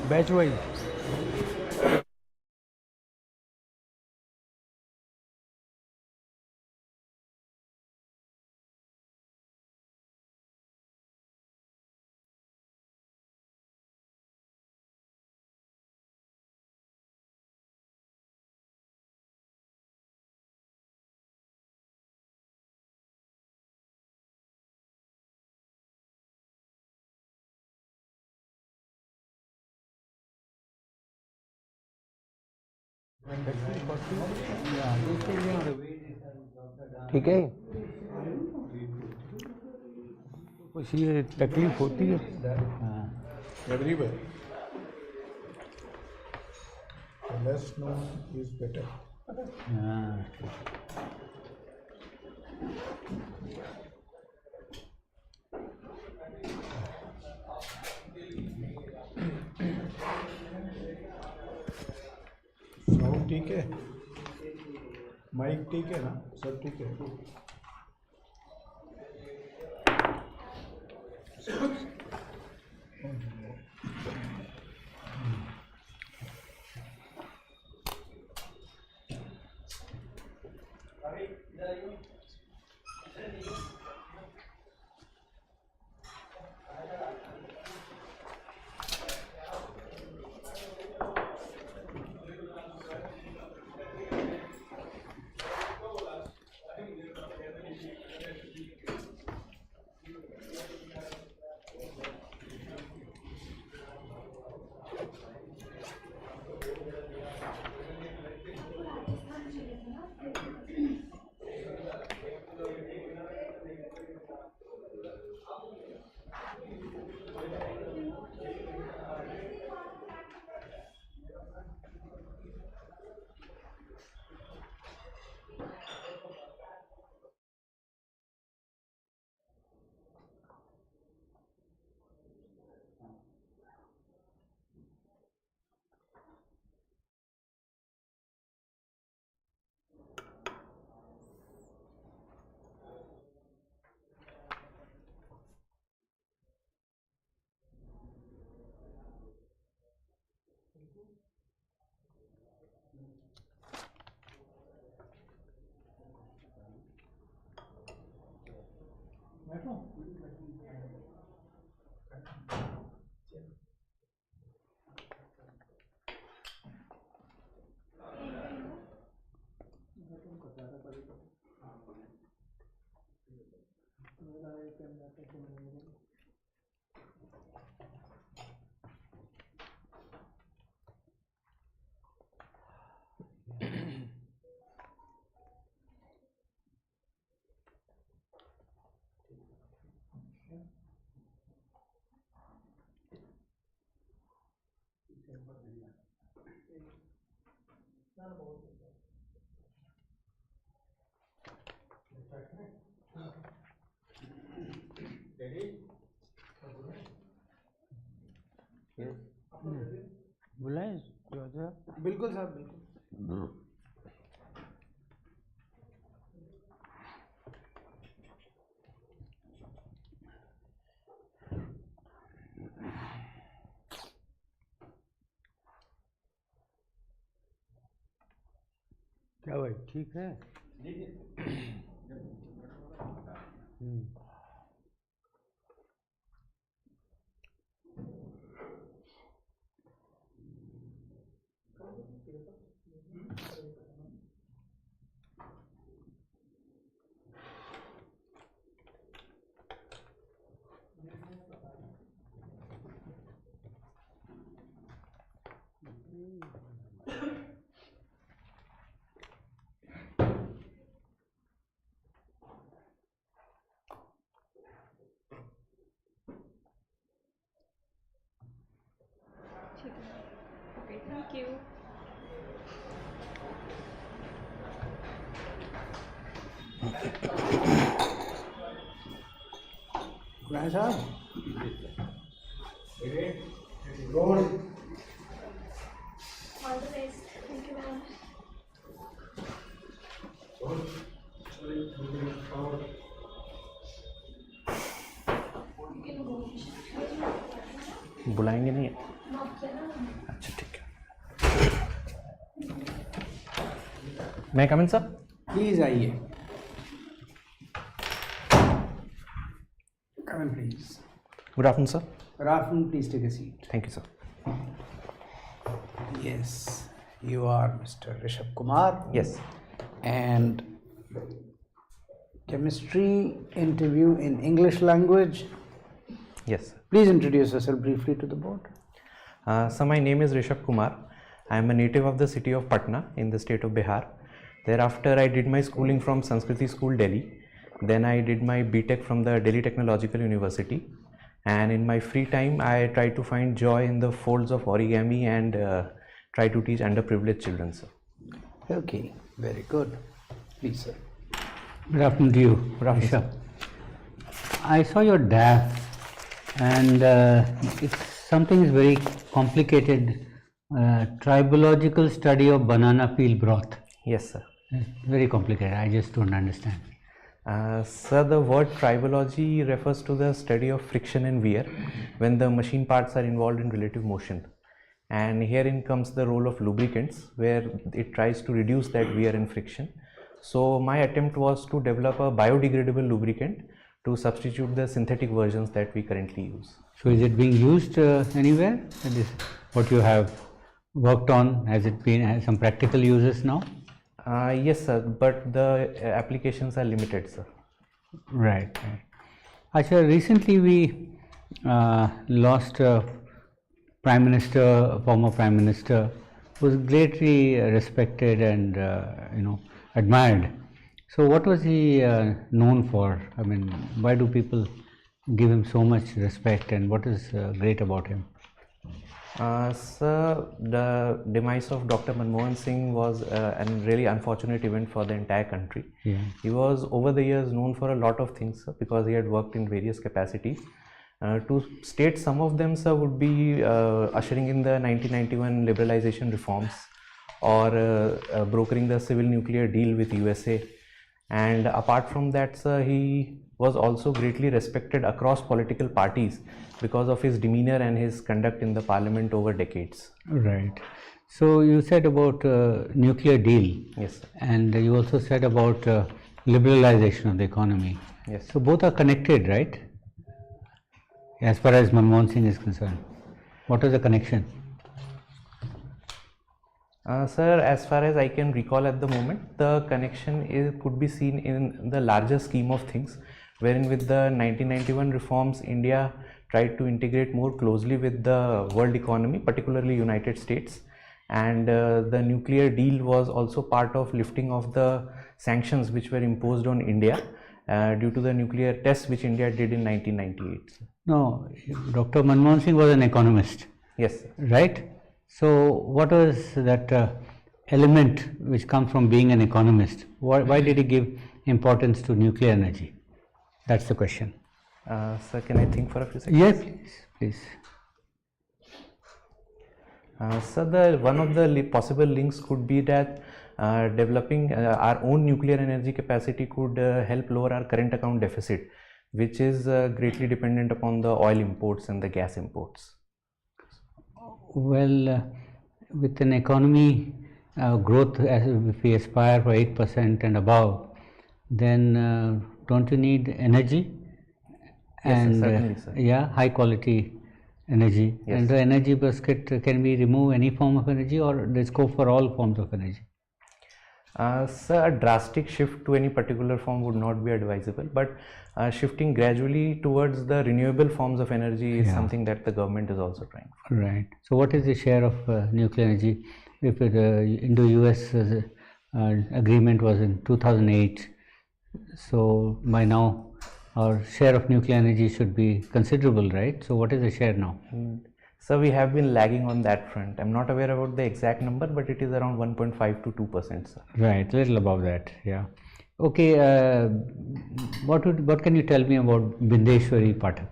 Batch wise. ठीक है, कुछ ये तकलीफ होती है। हाँ, everywhere. Less known is better. हाँ। साउंड ठीक है, माइक ठीक है ना, सब ठीक है। बुलाए बिल्कुल साहब, बिल्कुल। क्या भाई, ठीक है? Okay, thank you. राय साहब, road All the best. Thank you very much. बुलाएंगे नहीं? अच्छा ठीक है. May I come in, sir? Please आइए. Come in, please. Good afternoon, sir. Good afternoon. Please take a seat. Thank you, sir. Yes, you are Mr. Rishabh Kumar. Yes. And chemistry interview in English language. Yes, sir. Please introduce yourself briefly to the board. So my name is Rishabh Kumar. I am a native of the city of Patna in the state of Bihar. Thereafter, I did my schooling from Sanskriti School, Delhi. Then I did my BTech from the Delhi Technological University. And in my free time, I try to find joy in the folds of origami and try to teach underprivileged children, sir. Okay, very good. Please, sir. Good afternoon to you, Rishabh. I saw your DAF, and it's something is very complicated. Tribological study of banana peel broth. Yes, sir. Very complicated. I just don't understand. Sir, the word tribology refers to the study of friction and wear when the machine parts are involved in relative motion. And herein comes the role of lubricants, where it tries to reduce that wear and friction. So my attempt was to develop a biodegradable lubricant to substitute the synthetic versions that we currently use. So is it being used anywhere? That is what you have worked on. Has it been has some practical uses now? Yes, sir, but the applications are limited, sir. Right. Actually, recently we lost a Prime Minister, former Prime Minister, who was greatly respected and admired. So, what was he known for? I mean, why do people give him so much respect, and what is great about him? Sir, the demise of Dr. Manmohan Singh was a really unfortunate event for the entire country. Yeah. He was over the years known for a lot of things, sir, because he had worked in various capacities. To state some of them, sir, would be ushering in the 1991 liberalization reforms, or brokering the civil nuclear deal with USA. And apart from that, sir, he was also greatly respected across political parties because of his demeanor and his conduct in the parliament over decades. Right. So you said about nuclear deal. Yes, sir. And you also said about liberalization of the economy. Yes. So both are connected, right? As far as Manmohan Singh is concerned. What is the connection? Sir, as far as I can recall at the moment, the connection could be seen in the larger scheme of things, wherein with the 1991 reforms, India tried to integrate more closely with the world economy, particularly United States. And the nuclear deal was also part of lifting of the sanctions which were imposed on India due to the nuclear tests which India did in 1998. No, Dr. Manmohan Singh was an economist. Yes, sir. Right? So what was that element which comes from being an economist? Why did he give importance to nuclear energy? That's the question. Sir, can I think for a few seconds? Yes, please. Sir, one of the possible links could be that developing our own nuclear energy capacity could help lower our current account deficit, which is greatly dependent upon the oil imports and the gas imports. Well, with an economy growth, if we aspire for 8% and above, then don't you need energy? Yes, and sir, certainly, sir. Yeah, high quality energy. Yes. And the energy basket, can we remove any form of energy, or there's scope for all forms of energy? Sir, a drastic shift to any particular form would not be advisable, but shifting gradually towards the renewable forms of energy is something that the government is also trying for. Right. So what is the share of nuclear energy? If the Indo-US agreement was in 2008, so by now our share of nuclear energy should be considerable, right? So what is the share now? So we have been lagging on that front. I'm not aware about the exact number, but it is around 1.5 to 2%, sir. Right, little above that, yeah. Okay, what can you tell me about Bindeshwari Pathak?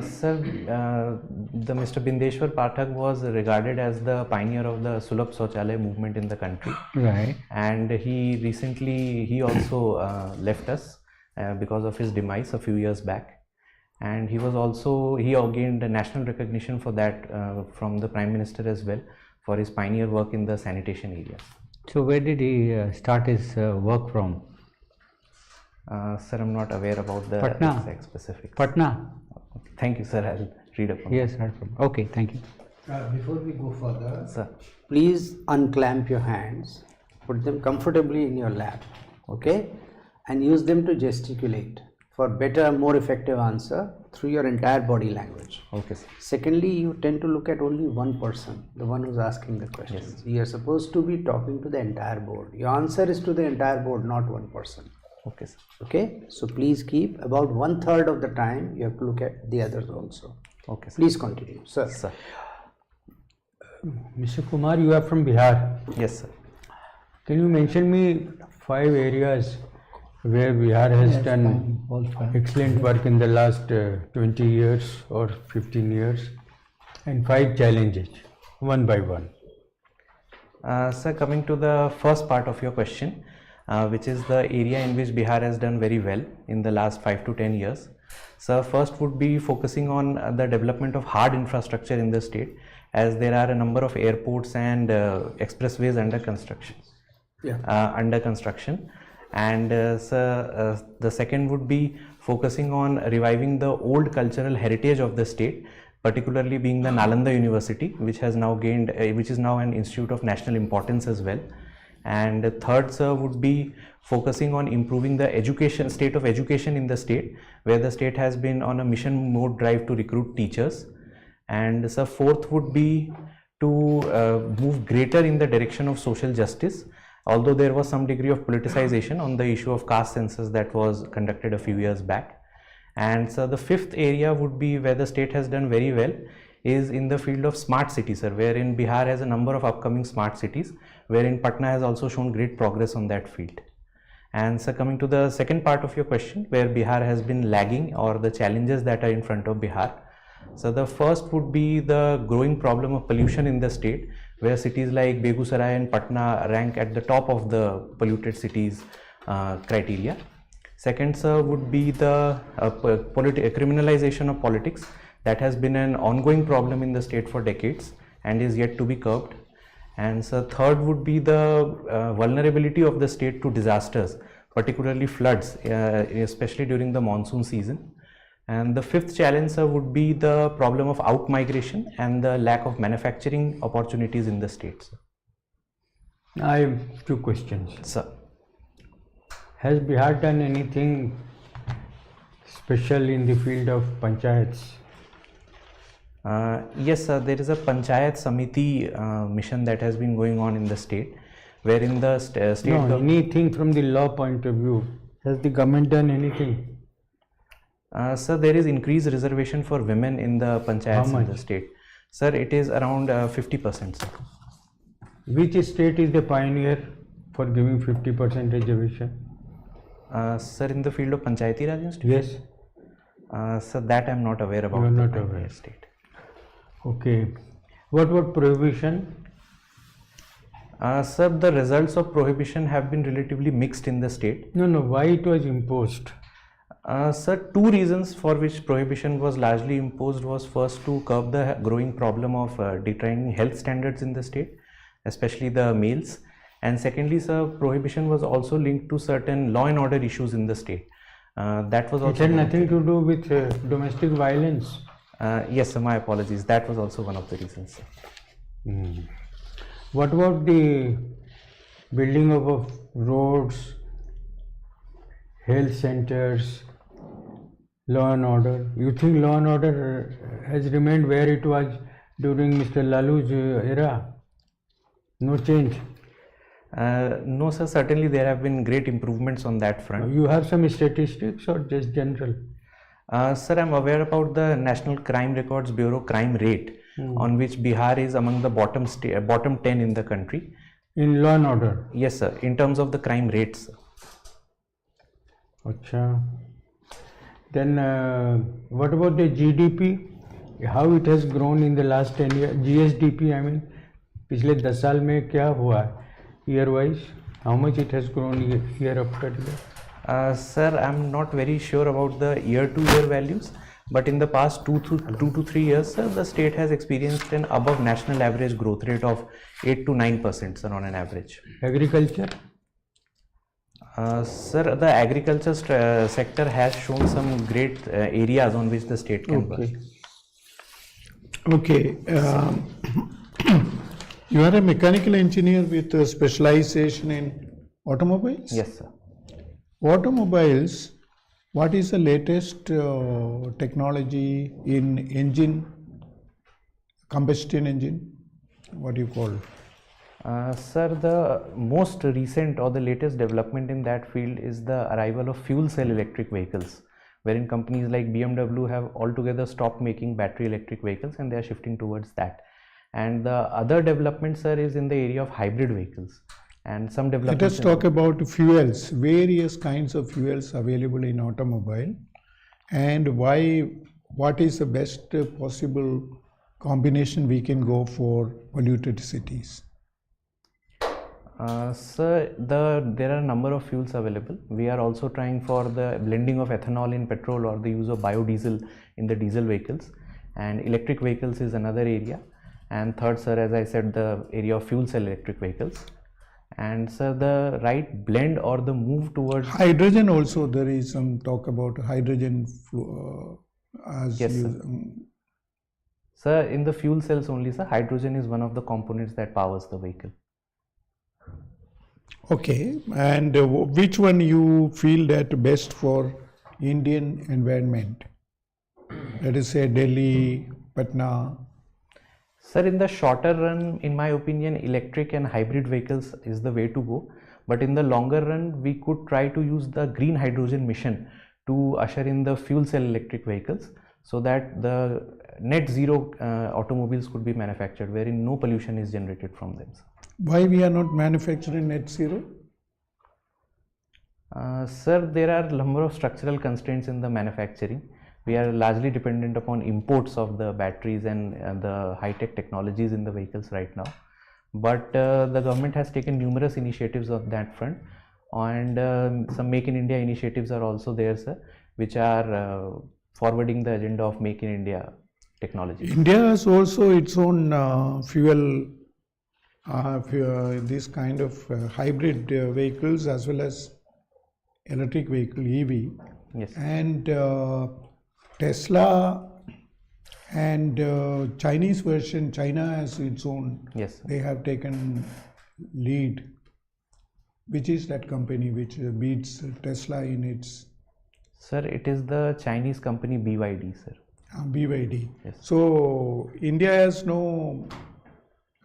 Sir, the Mr. Bindeshwar Pathak was regarded as the pioneer of the Sulabh Shauchalaya movement in the country. Right. And he also left us because of his demise a few years back. and he gained a national recognition for that from the Prime Minister as well for his pioneer work in the sanitation area. So where did he start his work from? Sir, I'm not aware about the Patna. exact specifics. Patna? Thank you, sir. I'll read up on Yes, heard from. Okay, thank you. Before we go further, that. Sir. Please unclamp your hands, put them comfortably in your lap, okay, and use them to gesticulate for better, more effective answer through your entire body language. Okay, sir. Secondly, you tend to look at only one person, the one who's asking the questions. You are supposed to be talking to the entire board. Your answer is to the entire board, not one person. Okay, sir. Okay, so please keep about 1/3 of the time you have to look at the others also. Okay, sir. Please continue, sir. Sir. Mr. Kumar, you are from Bihar. Yes, sir. Can you mention me 5 areas where Bihar has done excellent work in the last 20 years or 15 years, and 5 challenges, one by one? Sir, coming to the first part of your question, which is the area in which Bihar has done very well in the last 5 to 10 years. So first would be focusing on the development of hard infrastructure in the state, as there are a number of airports and expressways under construction. And the second would be focusing on reviving the old cultural heritage of the state, particularly being the Nalanda University, which has now gained, which is now an institute of national importance as well. And third, sir, would be focusing on improving the state of education in the state, where the state has been on a mission mode drive to recruit teachers. And sir, fourth would be to move greater in the direction of social justice, although there was some degree of politicization on the issue of caste census that was conducted a few years back. And so the fifth area would be where the state has done very well is in the field of smart cities, sir, wherein Bihar has a number of upcoming smart cities, wherein Patna has also shown great progress on that field. And so coming to the second part of your question, where Bihar has been lagging or the challenges that are in front of Bihar. So the first would be the growing problem of pollution in the state, where cities like Begusarai and Patna rank at the top of the polluted cities criteria. Second, sir, would be the criminalization of politics. That has been an ongoing problem in the state for decades and is yet to be curbed. And so third would be the vulnerability of the state to disasters, particularly floods, especially during the monsoon season. And the fifth challenge, sir, would be the problem of out-migration and the lack of manufacturing opportunities in the state, sir. I have 2 questions. Sir. Has Bihar done anything special in the field of panchayats? Yes, sir, there is a Panchayat Samiti mission that has been going on in the state, wherein the state... No, anything from the law point of view. Has the government done anything? Sir, there is increased reservation for women in the panchayats in the state. Sir, it is around 50%, sir. Which state is the pioneer for giving 50% reservation? Sir, in the field of Panchayati Raj Institute? Yes. Sir, that I am not aware about. You are not the aware. State. Okay. What about prohibition? Sir, the results of prohibition have been relatively mixed in the state. No, why it was imposed? Sir, 2 reasons for which prohibition was largely imposed was first to curb the growing problem of declining health standards in the state, especially the males. And secondly, sir, prohibition was also linked to certain law and order issues in the state. That was also... It had nothing to do with domestic violence. Yes, sir, my apologies. That was also one of the reasons, sir. What about the building of roads, health centers, law and order? You think law and order has remained where it was during Mr. Lalu's era? No change? No, sir, certainly there have been great improvements on that front. You have some statistics or just general? Sir, I am aware about the National Crime Records Bureau crime rate, on which Bihar is among the bottom 10 in the country. In law and order? Yes, sir, in terms of the crime rates. Achha. Then what about the GDP? How it has grown in the last 10 years? GSDP, I mean, पिछले 10 साल में क्या हुआ year wise? How much it has grown year after year? Sir, I am not very sure about the year-to-year values, But in the past 2 to 3 years, sir, the state has experienced an above national average growth rate of 8 to 9%, sir, on an average. Agriculture? Sir, the agriculture sector has shown some great areas on which the state can work. Okay. You are a mechanical engineer with a specialization in automobiles? Yes, sir. Automobiles, what is the latest technology in engine, combustion engine? What do you call it? Sir, the most recent or the latest development in that field is the arrival of fuel cell electric vehicles, wherein companies like BMW have altogether stopped making battery electric vehicles and they are shifting towards that. And the other development, sir, is in the area of hybrid vehicles. And some Let developments. us talk about fuels, various kinds of fuels available in automobile, and what is the best possible combination we can go for polluted cities. Sir, there are a number of fuels available. We are also trying for the blending of ethanol in petrol or the use of biodiesel in the diesel vehicles, and electric vehicles is another area. And third, sir, as I said, the area of fuel cell electric vehicles. And sir, the right blend or the move towards Hydrogen also, there is some talk about hydrogen as Yes, you, sir. Sir, in the fuel cells only, sir, hydrogen is one of the components that powers the vehicle. Okay, and which one you feel that best for Indian environment? Let us say Delhi, Patna. Sir, in the shorter run, in my opinion, electric and hybrid vehicles is the way to go. But in the longer run, we could try to use the green hydrogen mission to usher in the fuel cell electric vehicles so that the net zero automobiles could be manufactured wherein no pollution is generated from them. Why we are not manufacturing net zero? Sir, there are a number of structural constraints in the manufacturing. We are largely dependent upon imports of the batteries and the high-tech technologies in the vehicles right now. But the government has taken numerous initiatives on that front, and some Make in India initiatives are also there, sir, which are forwarding the agenda of Make in India technology. India has also its own fuel, this kind of hybrid vehicles as well as electric vehicle EV. Yes. And Tesla and Chinese version, China has its own. Yes, sir. They have taken lead. Which is that company which beats Tesla in its Sir, it is the Chinese company BYD, sir. BYD? Yes. So India has no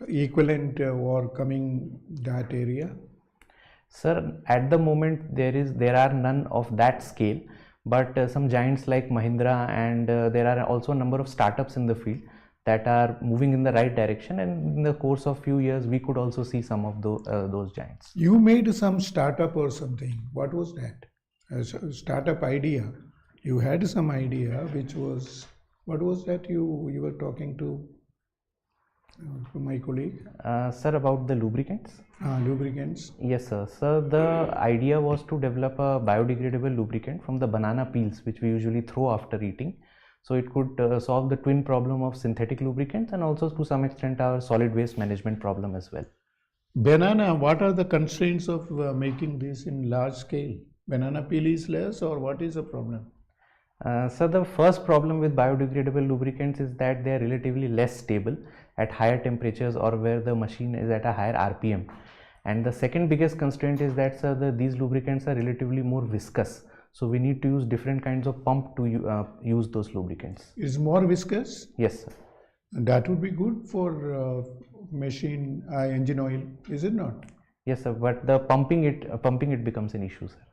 equivalent or coming that area. Sir, at the moment there are none of that scale, but some giants like Mahindra and there are also a number of startups in the field that are moving in the right direction, and in the course of few years we could also see some of those giants. You made some startup or something. What was that? A startup idea. You had some idea which was, what was that you were talking to my colleague? Sir, about the lubricants? Lubricants. Yes, sir. So the idea was to develop a biodegradable lubricant from the banana peels which we usually throw after eating. So it could solve the twin problem of synthetic lubricants and also to some extent our solid waste management problem as well. Banana, what are the constraints of making this in large scale? Banana peel is less, or what is the problem? So the first problem with biodegradable lubricants is that they are relatively less stable at higher temperatures or where the machine is at a higher RPM. And the second biggest constraint is that, sir, these lubricants are relatively more viscous. So we need to use different kinds of pump to use those lubricants. Is more viscous? Yes, sir. That would be good for machine engine oil, is it not? Yes, sir. But the pumping it becomes an issue, sir.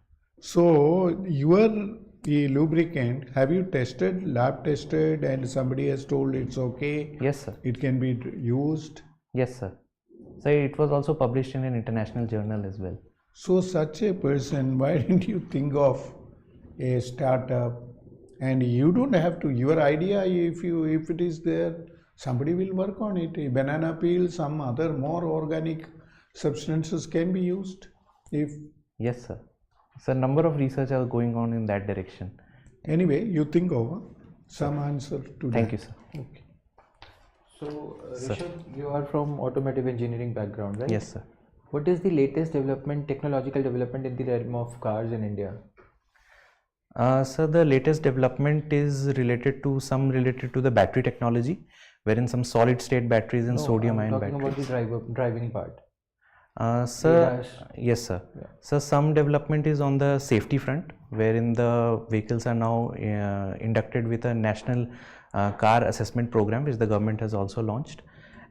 So your lubricant, have you tested, lab tested, and somebody has told it's okay? Yes, sir. It can be used. Yes, sir. So it was also published in an international journal as well. So such a person, why didn't you think of a startup? And you don't have to. Your idea, if it is there, somebody will work on it. A banana peel, some other more organic substances can be used. If yes, sir. So a number of research are going on in that direction. anyway, you think over. some answer to Thank you, that. sir. Okay. So, Rishabh, you are from automotive engineering background, right? Yes, sir. What is the latest development, technological development in the realm of cars in India? So the latest development is related to the battery technology, wherein some solid state batteries and No, sodium I'm ion talking batteries. about the driving part. Sir, ADAS. yes, sir. Yeah. So some development is on the safety front, wherein the vehicles are now inducted with a national car assessment program, which the government has also launched.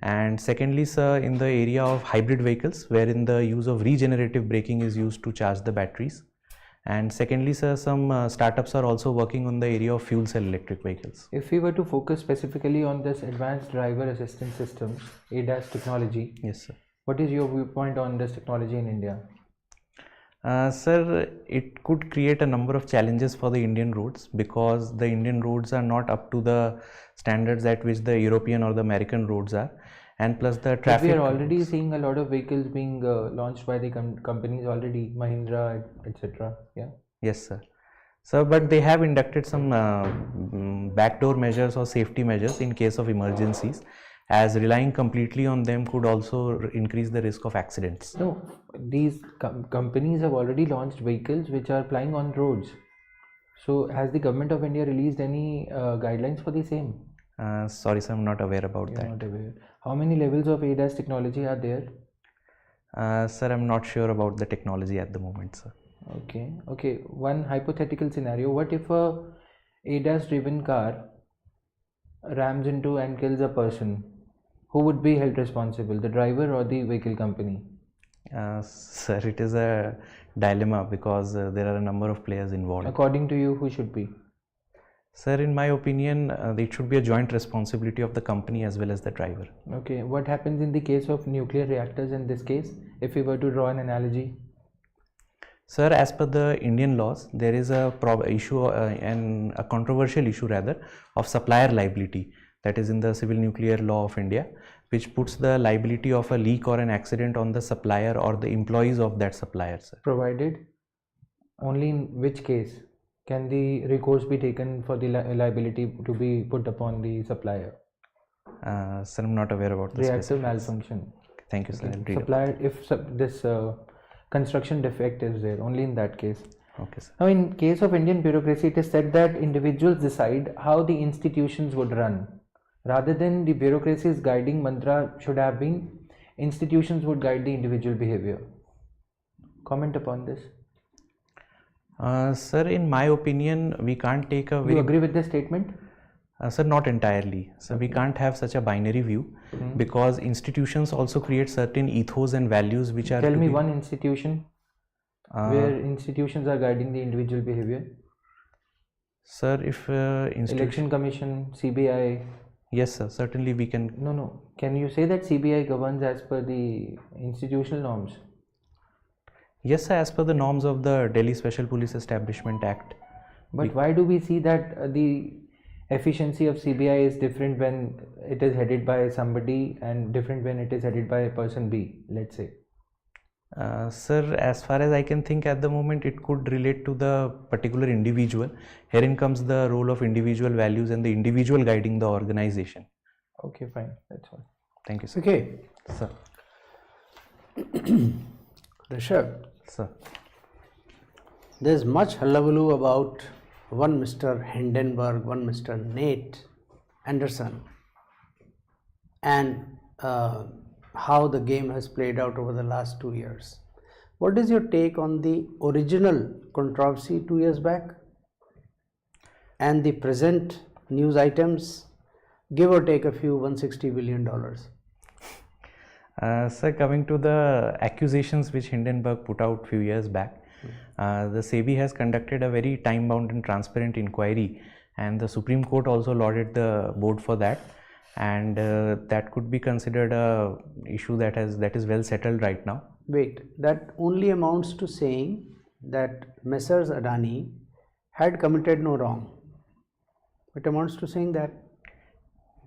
And secondly, sir, in the area of hybrid vehicles, wherein the use of regenerative braking is used to charge the batteries. And secondly, sir, some startups are also working on the area of fuel cell electric vehicles. If we were to focus specifically on this advanced driver assistance systems, ADAS technology, Yes, sir. what is your viewpoint on this technology in India? Sir, it could create a number of challenges for the Indian roads, because the Indian roads are not up to the standards at which the European or the American roads are, and plus the But traffic. we are already seeing a lot of vehicles being launched by the companies already, Mahindra, etc. Yeah. Yes, sir. So, but they have inducted some backdoor measures or safety measures in case of emergencies, as relying completely on them could also increase the risk of accidents. No, these companies have already launched vehicles which are plying on roads. So, has the government of India released any guidelines for the same? Sorry, sir, I'm not aware about You're that. not aware. How many levels of ADAS technology are there? Sir, I'm not sure about the technology at the moment, sir. Okay, okay. One hypothetical scenario: what if a ADAS-driven car rams into and kills a person? Who would be held responsible, the driver or the vehicle company? Sir, it is a dilemma, because there are a number of players involved. According to you, who should be? Sir, in my opinion, it should be a joint responsibility of the company as well as the driver. Okay, what happens in the case of nuclear reactors in this case, if we were to draw an analogy? Sir, as per the Indian laws, there is a a controversial issue rather of supplier liability, that is in the Civil Nuclear Law of India, which puts the liability of a leak or an accident on the supplier or the employees of that supplier, sir. Provided, only in which case can the recourse be taken for the liability to be put upon the supplier? Sir, I'm not aware about the Reactor specifics. malfunction. Thank you, sir. I'll read Supplier, if this construction defect is there, only in that case. Okay, sir. Now, in case of Indian bureaucracy, it is said that individuals decide how the institutions would run. Rather than the bureaucracy's guiding mantra should have been, institutions would guide the individual behavior. Comment upon this. Sir, in my opinion, we can't take a You very... agree with this statement? Sir, not entirely. So we can't have such a binary view, because institutions also create certain ethos and values which are... Tell to me be- one institution where institutions are guiding the individual behavior. Sir, if Election Commission, CBI. Yes, sir. Certainly we can. No. Can you say that CBI governs as per the institutional norms? Yes, sir. As per the norms of the Delhi Special Police Establishment Act. But why do we see that the efficiency of CBI is different when it is headed by somebody and different when it is headed by person B, let's say? Sir, as far as I can think at the moment, it could relate to the particular individual. Herein comes the role of individual values and the individual guiding the organization. Okay, fine. That's all. Thank you, sir. Okay, Sir. Rishabh, Sir. there's much hullabaloo about one Mr. Hindenburg, one Mr. Nate Anderson, and how the game has played out over the last 2 years. What is your take on the original controversy 2 years back and the present news items, give or take a few $160 billion? Sir, coming to the accusations which Hindenburg put out few years back, the SEBI has conducted a very time-bound and transparent inquiry, and the Supreme Court also lauded the board for that, and that could be considered a issue that is well settled right now. Wait, that only amounts to saying that Messrs. Adani had committed no wrong. It amounts to saying that.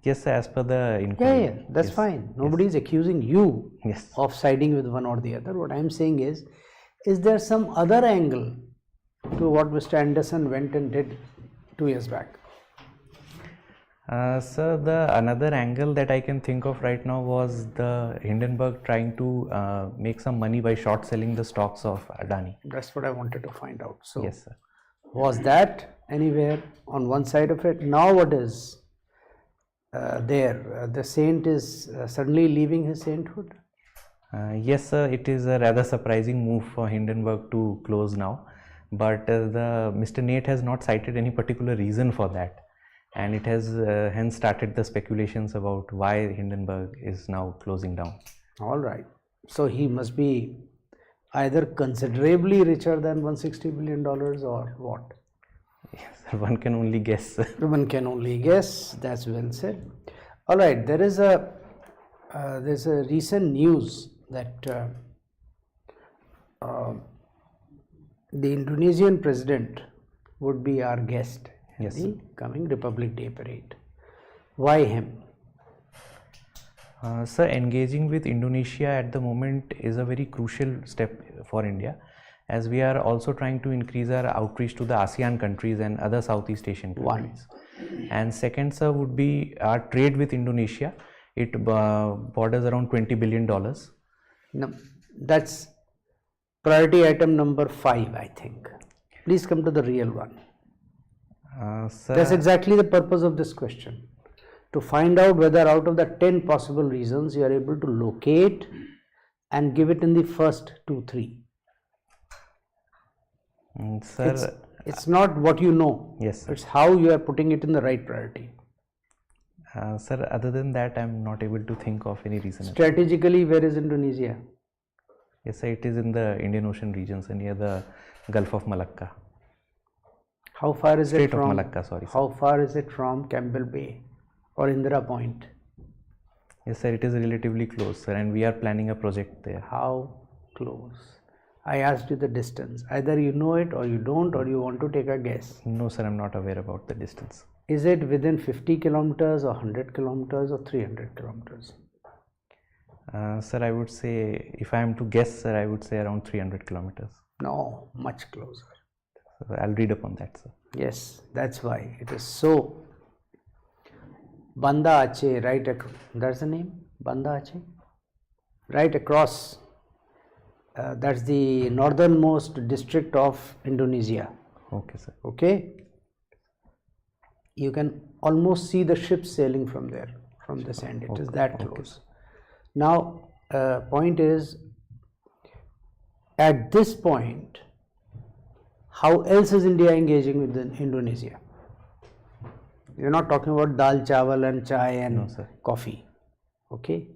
Yes, sir, as per the inquiry. Yeah, that's Yes. fine. Nobody is accusing you Yes. of siding with one or the other. What I am saying is there some other angle to what Mr. Anderson went and did 2 years back? Sir, the another angle that I can think of right now was the Hindenburg trying to make some money by short selling the stocks of Adani. That's what I wanted to find out. So, Yes, sir. was that anywhere on one side of it? Now, what is there? The saint is suddenly leaving his sainthood? Yes, sir. It is a rather surprising move for Hindenburg to close now, but the Mr. Nate has not cited any particular reason for that, and it has hence started the speculations about why Hindenburg is now closing down. All right. So he must be either considerably richer than $160 billion or what? Yes, sir, one can only guess. One can only guess. That's well said. All right. There's a recent news that the Indonesian president would be our guest in Yes, the coming Republic Day parade. Why him? Sir, engaging with Indonesia at the moment is a very crucial step for India, as we are also trying to increase our outreach to the ASEAN countries and other Southeast Asian countries. And second, sir, would be our trade with Indonesia. It borders around $20 billion. No, that's priority item number 5, I think. Please come to the real one. Sir, That's exactly the purpose of this question. To find out whether out of the 10 possible reasons you are able to locate and give it in the first 2, 3. Sir, It's not what you know. yes, sir. It's how you are putting it in the right priority. Sir, other than that, I'm not able to think of any reason. Strategically, where is Indonesia? Yes, sir, it is in the Indian Ocean region, sir, near the Gulf of Malacca. How far is Strait it of from Malacca, sorry, sir. How far is it from Campbell Bay or Indira Point? Yes, sir, it is relatively close, sir, and we are planning a project there. How close? I asked you the distance. Either you know it or you don't, or you want to take a guess. No, sir, I'm not aware about the distance. Is it within 50 kilometers or 100 kilometers or 300 kilometers? Sir, I would say, if I am to guess, sir, I would say around 300 kilometers. No, much closer. So I'll read upon that, sir. Yes, that's why it is so. Banda Aceh, right across. That's the name? Banda Aceh? Right across. That's the northernmost district of Indonesia. Okay, sir. Okay? You can almost see the ships sailing from there, from this end. It is that close. Now, point is, at this point, how else is India engaging with Indonesia? You're not talking about dal chawal and chai and No, sir. coffee. Okay?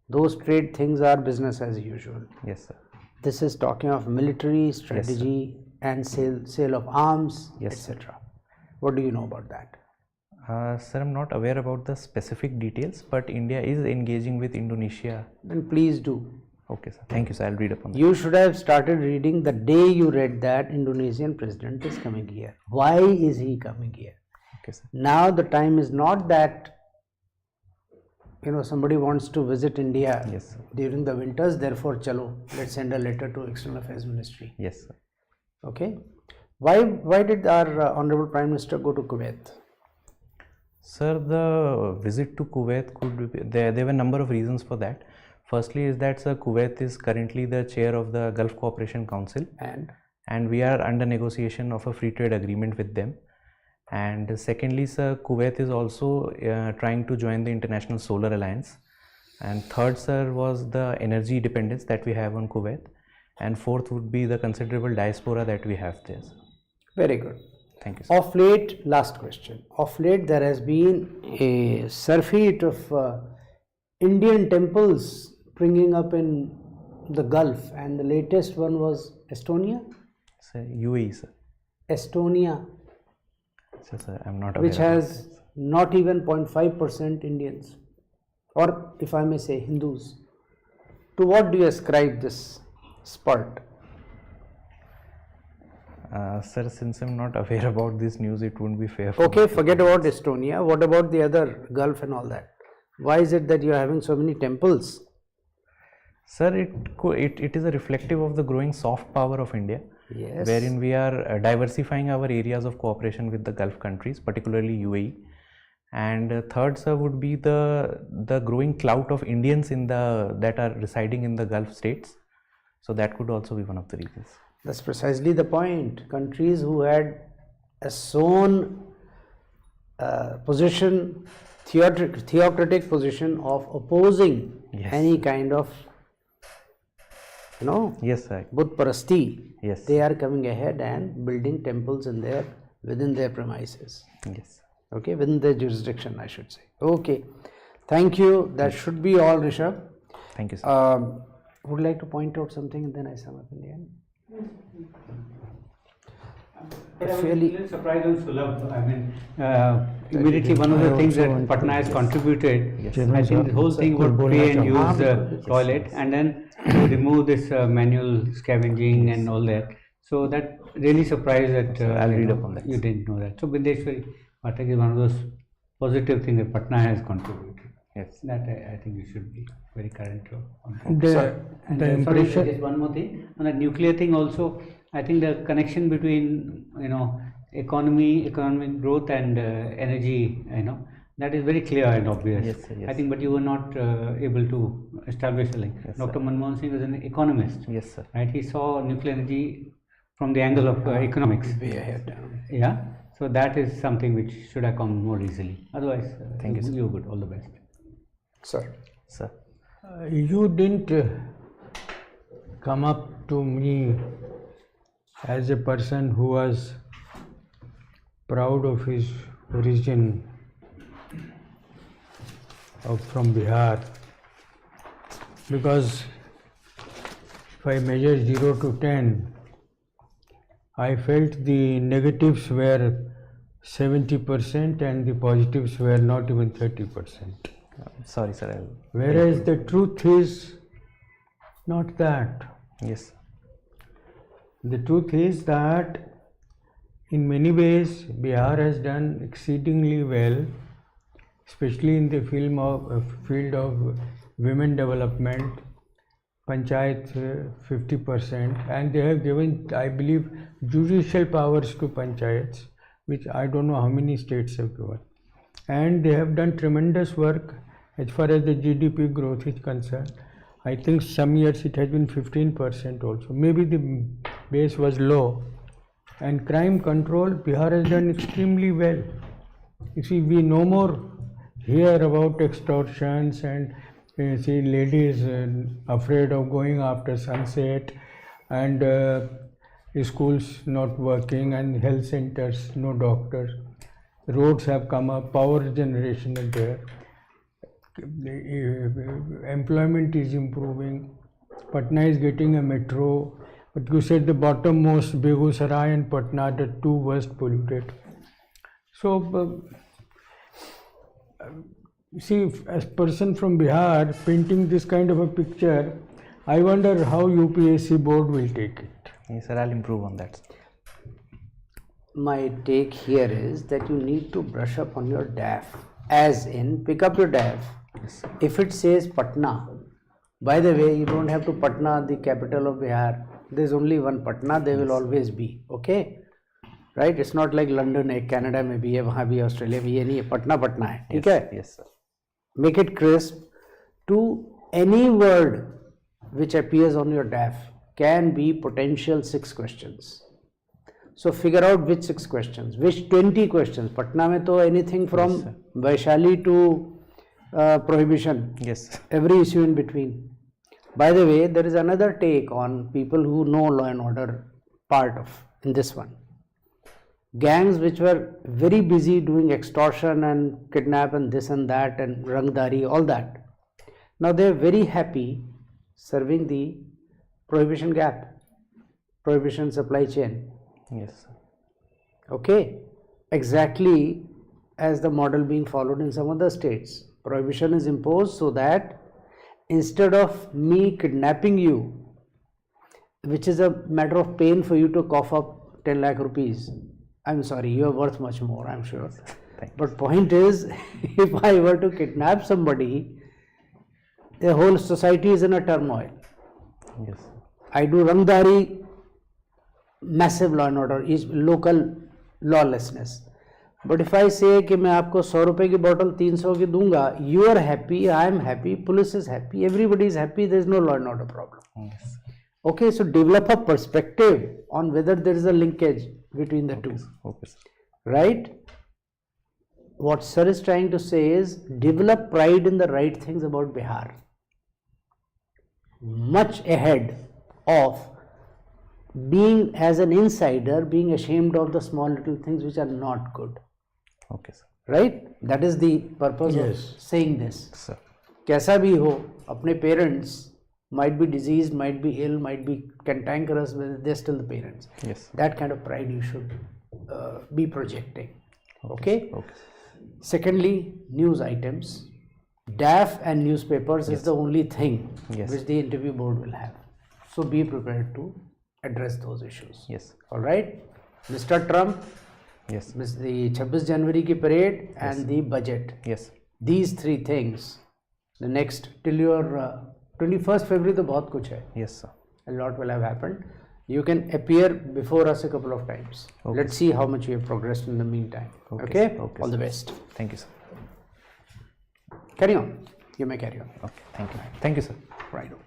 Those trade things are business as usual. Yes, sir. This is talking of military strategy and sale of arms, Yes, etc. What do you know about that? Sir, I'm not aware about the specific details, but India is engaging with Indonesia. Then please do. Okay, sir. Thank you, sir. I'll read upon that. You should have started reading the day you read that Indonesian president is coming here. Why is he coming here? Okay, sir. Now the time is not that somebody wants to visit India Yes, sir. during the winters, therefore chalo, let's send a letter to External Affairs Ministry. Yes, sir. Okay? Why did our Honorable Prime Minister go to Kuwait? Sir, the visit to Kuwait could be, there were a number of reasons for that. Firstly is that, sir, Kuwait is currently the chair of the Gulf Cooperation Council, and we are under negotiation of a free trade agreement with them. And secondly, sir, Kuwait is also trying to join the International Solar Alliance. And third, sir, was the energy dependence that we have on Kuwait. And fourth would be the considerable diaspora that we have there, sir. Very good. Thank you, sir. Of late, last question. Of late, there has been a surfeit of Indian temples springing up in the Gulf, and the latest one was Estonia. Sir, UAE, sir. Estonia, Sir, I'm not aware which of has not even 0.5% Indians, or if I may say Hindus. To what do you ascribe this spurt? Sir, since I'm not aware about this news, it wouldn't be fair. Okay, forget about Estonia. What about the other Gulf and all that? Why is it that you are having so many temples? Sir, it is a reflective of the growing soft power of India, Yes. wherein we are diversifying our areas of cooperation with the Gulf countries, particularly UAE. And third, sir, would be the growing clout of Indians that are residing in the Gulf states. So that could also be one of the reasons. That's precisely the point. Countries who had a sown position, theocratic position of opposing Yes. any kind of, Yes, sir. Buddh Parasti, Yes. they are coming ahead and building temples within their premises. Yes. Okay, within their jurisdiction, I should say. Okay, thank you. That should be all, Rishabh. Thank you, sir. Would like to point out something and then I sum up in the end. I was a Fairly- little surprised on Sulabh. I mean, immediately one of the things that Patna has contributed, I think the whole thing would pay and use the toilet and then to remove this manual scavenging and all that. So that really surprised that I'll you read know, up on that. you didn't know that. So Bindeshwari Pathak is one of those positive things that Patna has contributed. Yes. That I think you should be very current on. The And the sorry, impression. just one more thing on the nuclear thing also. I think the connection between economic growth and energy, that is very clear and obvious. Yes, sir, yes. I think, but you were not able to establish a link. Yes, Dr. sir. Manmohan Singh was an economist, Yes, sir. right? He saw nuclear energy from the angle of economics. Way ahead. Yeah. So that is something which should have come more easily. Otherwise, Thank you, sir. you're good. All the best. Sir. Sir. You didn't come up to me as a person who was proud of his origin from Bihar, because if I measure 0 to 10, I felt the negatives were 70% and the positives were not even 30%. Sorry, sir. Whereas the truth is not that. Yes. The truth is that in many ways Bihar has done exceedingly well, especially in the field of women development, panchayat 50%, and they have given, I believe, judicial powers to panchayats, which I don't know how many states have given. And they have done tremendous work as far as the GDP growth is concerned. I think some years it has been 15% also. Maybe the base was low. And crime control, Bihar has done extremely well. You see, we no more hear about extortions and see ladies afraid of going after sunset, and schools not working, and health centers, no doctors. Roads have come up, power generation is there. Employment is improving. Patna is getting a metro. But you said the bottommost, Begusarai and Patna, the two worst polluted. So, see, as person from Bihar painting this kind of a picture, I wonder how UPSC board will take it. Yes, sir. I'll improve on that. My take here is that you need to brush up on your DAF, as in pick up your DAF. If it says Patna, by the way, you don't have to Patna, the capital of Bihar. There's only one Patna, there will always be, okay? Right? It's not like London है, Canada में भी है, वहाँ भी Australia में ये नहीं है, Patna Patna है, ठीक है? Yes, sir. Make it crisp. To any word which appears on your DAF can be potential 6 questions. So figure out which 6 questions, which 20 questions. Patna में तो anything from Vaishali to prohibition. Yes. Every issue in between. By the way, there is another take on people who know law and order part of in this one. Gangs which were very busy doing extortion and kidnap and this and that and rangdari, all that. Now they are very happy serving the prohibition gap, prohibition supply chain. Yes, sir. Okay, exactly as the model being followed in some other states. Prohibition is imposed so that instead of me kidnapping you, which is a matter of pain for you to cough up 10 lakh rupees, I'm sorry, you are worth much more, I'm sure. But point is, if I were to kidnap somebody, the whole society is in a turmoil. Yes. I do rangdari, massive law and order, is local lawlessness. But if I से कि मैं आपको 100 रुपए की bottle 300 की दूंगा, you are happy, I am happy, police is happy, everybody is happy, there is no law and order problem. Okay, so develop a perspective on whether there is a linkage between the two, Okay, sir. right? What sir is trying to say is develop pride in the right things about Bihar, much ahead of being as an insider being ashamed of the small little things which are not good, Okay, sir. right? That is the purpose Yes. of saying this. Sir. कैसा भी हो, अपने parents might be diseased, might be ill, might be cantankerous, but they're still the parents. Yes. That kind of pride you should be projecting. Okay. Okay. Secondly, news items. DAF and newspapers is the only thing Yes. which the interview board will have. So be prepared to address those issues. Yes. All right. Mr. Trump, Yes. the 26 January ki parade and the budget. Yes. These three things. The next till your 21st February तो बहुत कुछ है. Yes, sir. A lot will have happened. You can appear before us a couple of times. Okay. Let's see how much you have progressed in the meantime. Okay, Okay. okay, All the sir. best. Thank you, sir. Carry on. You may carry on. Okay. Thank you. Thank you, sir. Right on.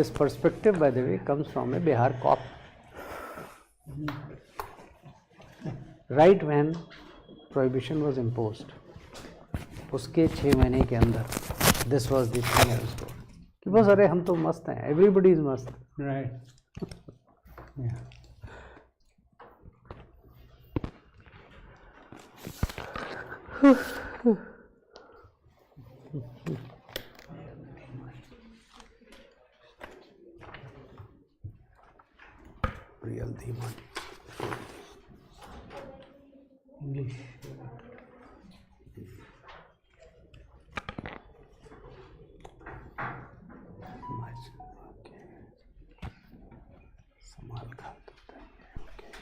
This perspective, by the way, comes from a Bihar cop. Right when prohibition was imposed, उसके 6 महीने के अंदर this was the thing I was told. कि बस अरे हम तो मस्त हैं, everybody is मस्त. Right. Yeah. Real Dhiman. English. Samal Khan. Okay.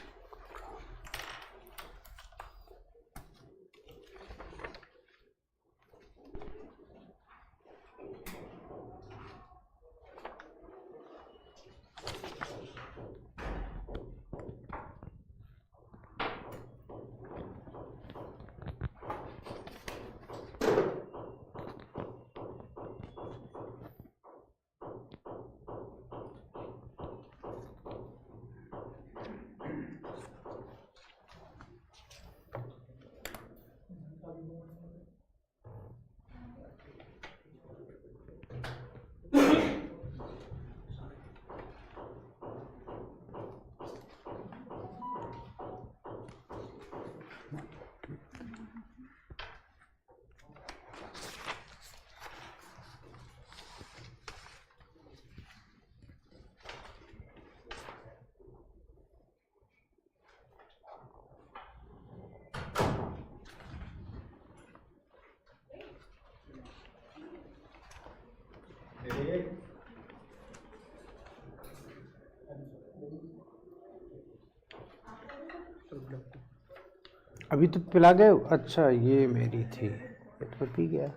अभी तो पिला गए. अच्छा ये मेरी थी, ये तो पी गया.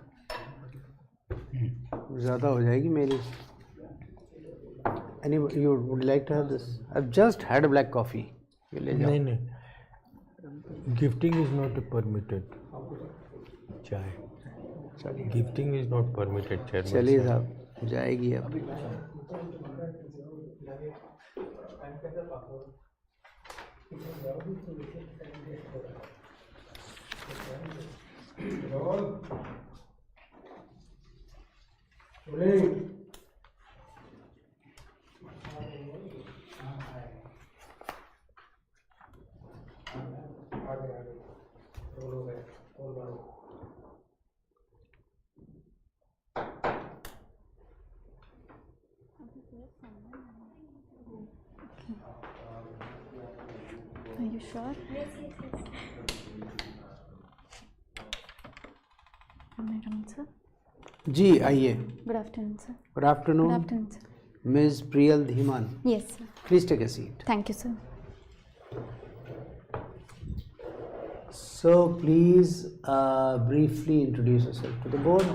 ज़्यादा हो जाएगी मेरी. Any you would like to have this? I've just had a black coffee. ये ले जाओ. नहीं नहीं. Gifting is not permitted. चाय. चलिए. Gifting is not permitted, chairman. चलिए sir. साहब, जाएगी अब. Are you sure? Yes, yes, yes. Am I wrong, sir? जी आइए. Good afternoon, sir. Good afternoon. Good afternoon, sir. Ms. Priyal Dhiman. Yes, sir. Please take a seat. Thank you, sir. So please briefly introduce yourself to the board.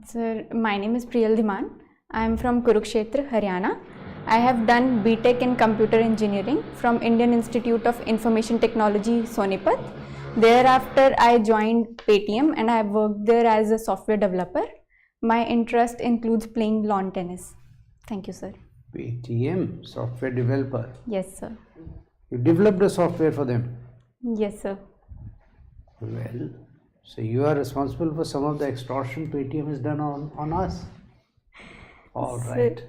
Sir, my name is Priyal Dhiman. I am from Kurukshetra, Haryana. I have done BTech in Computer Engineering from Indian Institute of Information Technology, Sonipat. Thereafter, I joined Paytm and I have worked there as a software developer. My interest includes playing lawn tennis. Thank you, sir. Paytm, software developer. Yes, sir. You developed a software for them. Yes, sir. Well, so you are responsible for some of the extortion Paytm has done on us. All right.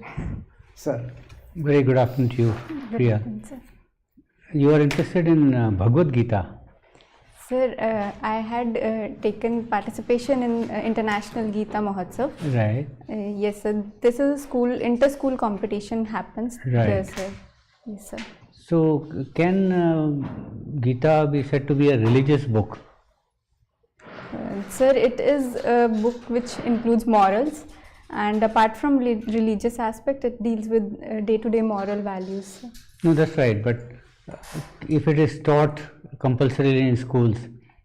Sir. Very good afternoon to you, Priya. Sir. You are interested in Bhagavad Gita. Sir, I had taken participation in International Gita Mahotsav. Right. Yes, sir. This is a school, inter-school competition happens there, Right. sir. Yes, sir. So, can Gita be said to be a religious book? Sir, it is a book which includes morals, and apart from religious aspect, it deals with day-to-day moral values. Sir. No, that's right. But if it is taught compulsorily in schools,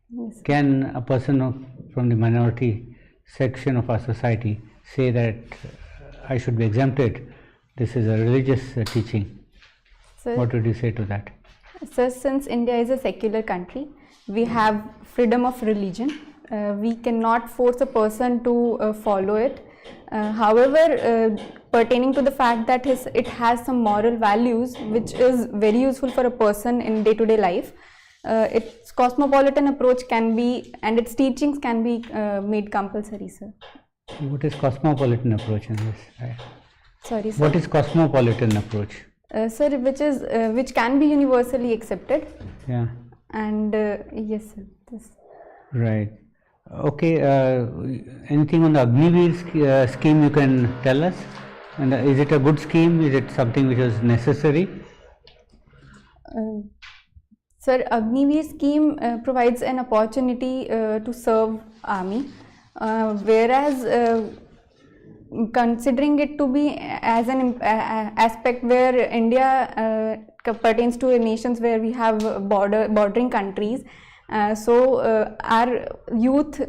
Yes. can a person from the minority section of our society say that I should be exempted? This is a religious teaching. Sir, What would you say to that? Sir, since India is a secular country, we have freedom of religion. We cannot force a person to follow it. However, pertaining to the fact that it has some moral values which is very useful for a person in day-to-day life, its cosmopolitan approach can be, and its teachings can be made compulsory, sir. What is cosmopolitan approach in this? Sorry, sir. What is cosmopolitan approach? Sir, which can be universally accepted, Yeah, and yes, sir. This. right. Okay, anything on the Agniveer scheme you can tell us? And is it a good scheme? Is it something which is necessary? Sir, Agniveer scheme provides an opportunity to serve army, whereas considering it to be as an aspect where India pertains to nations where we have bordering countries, so our youth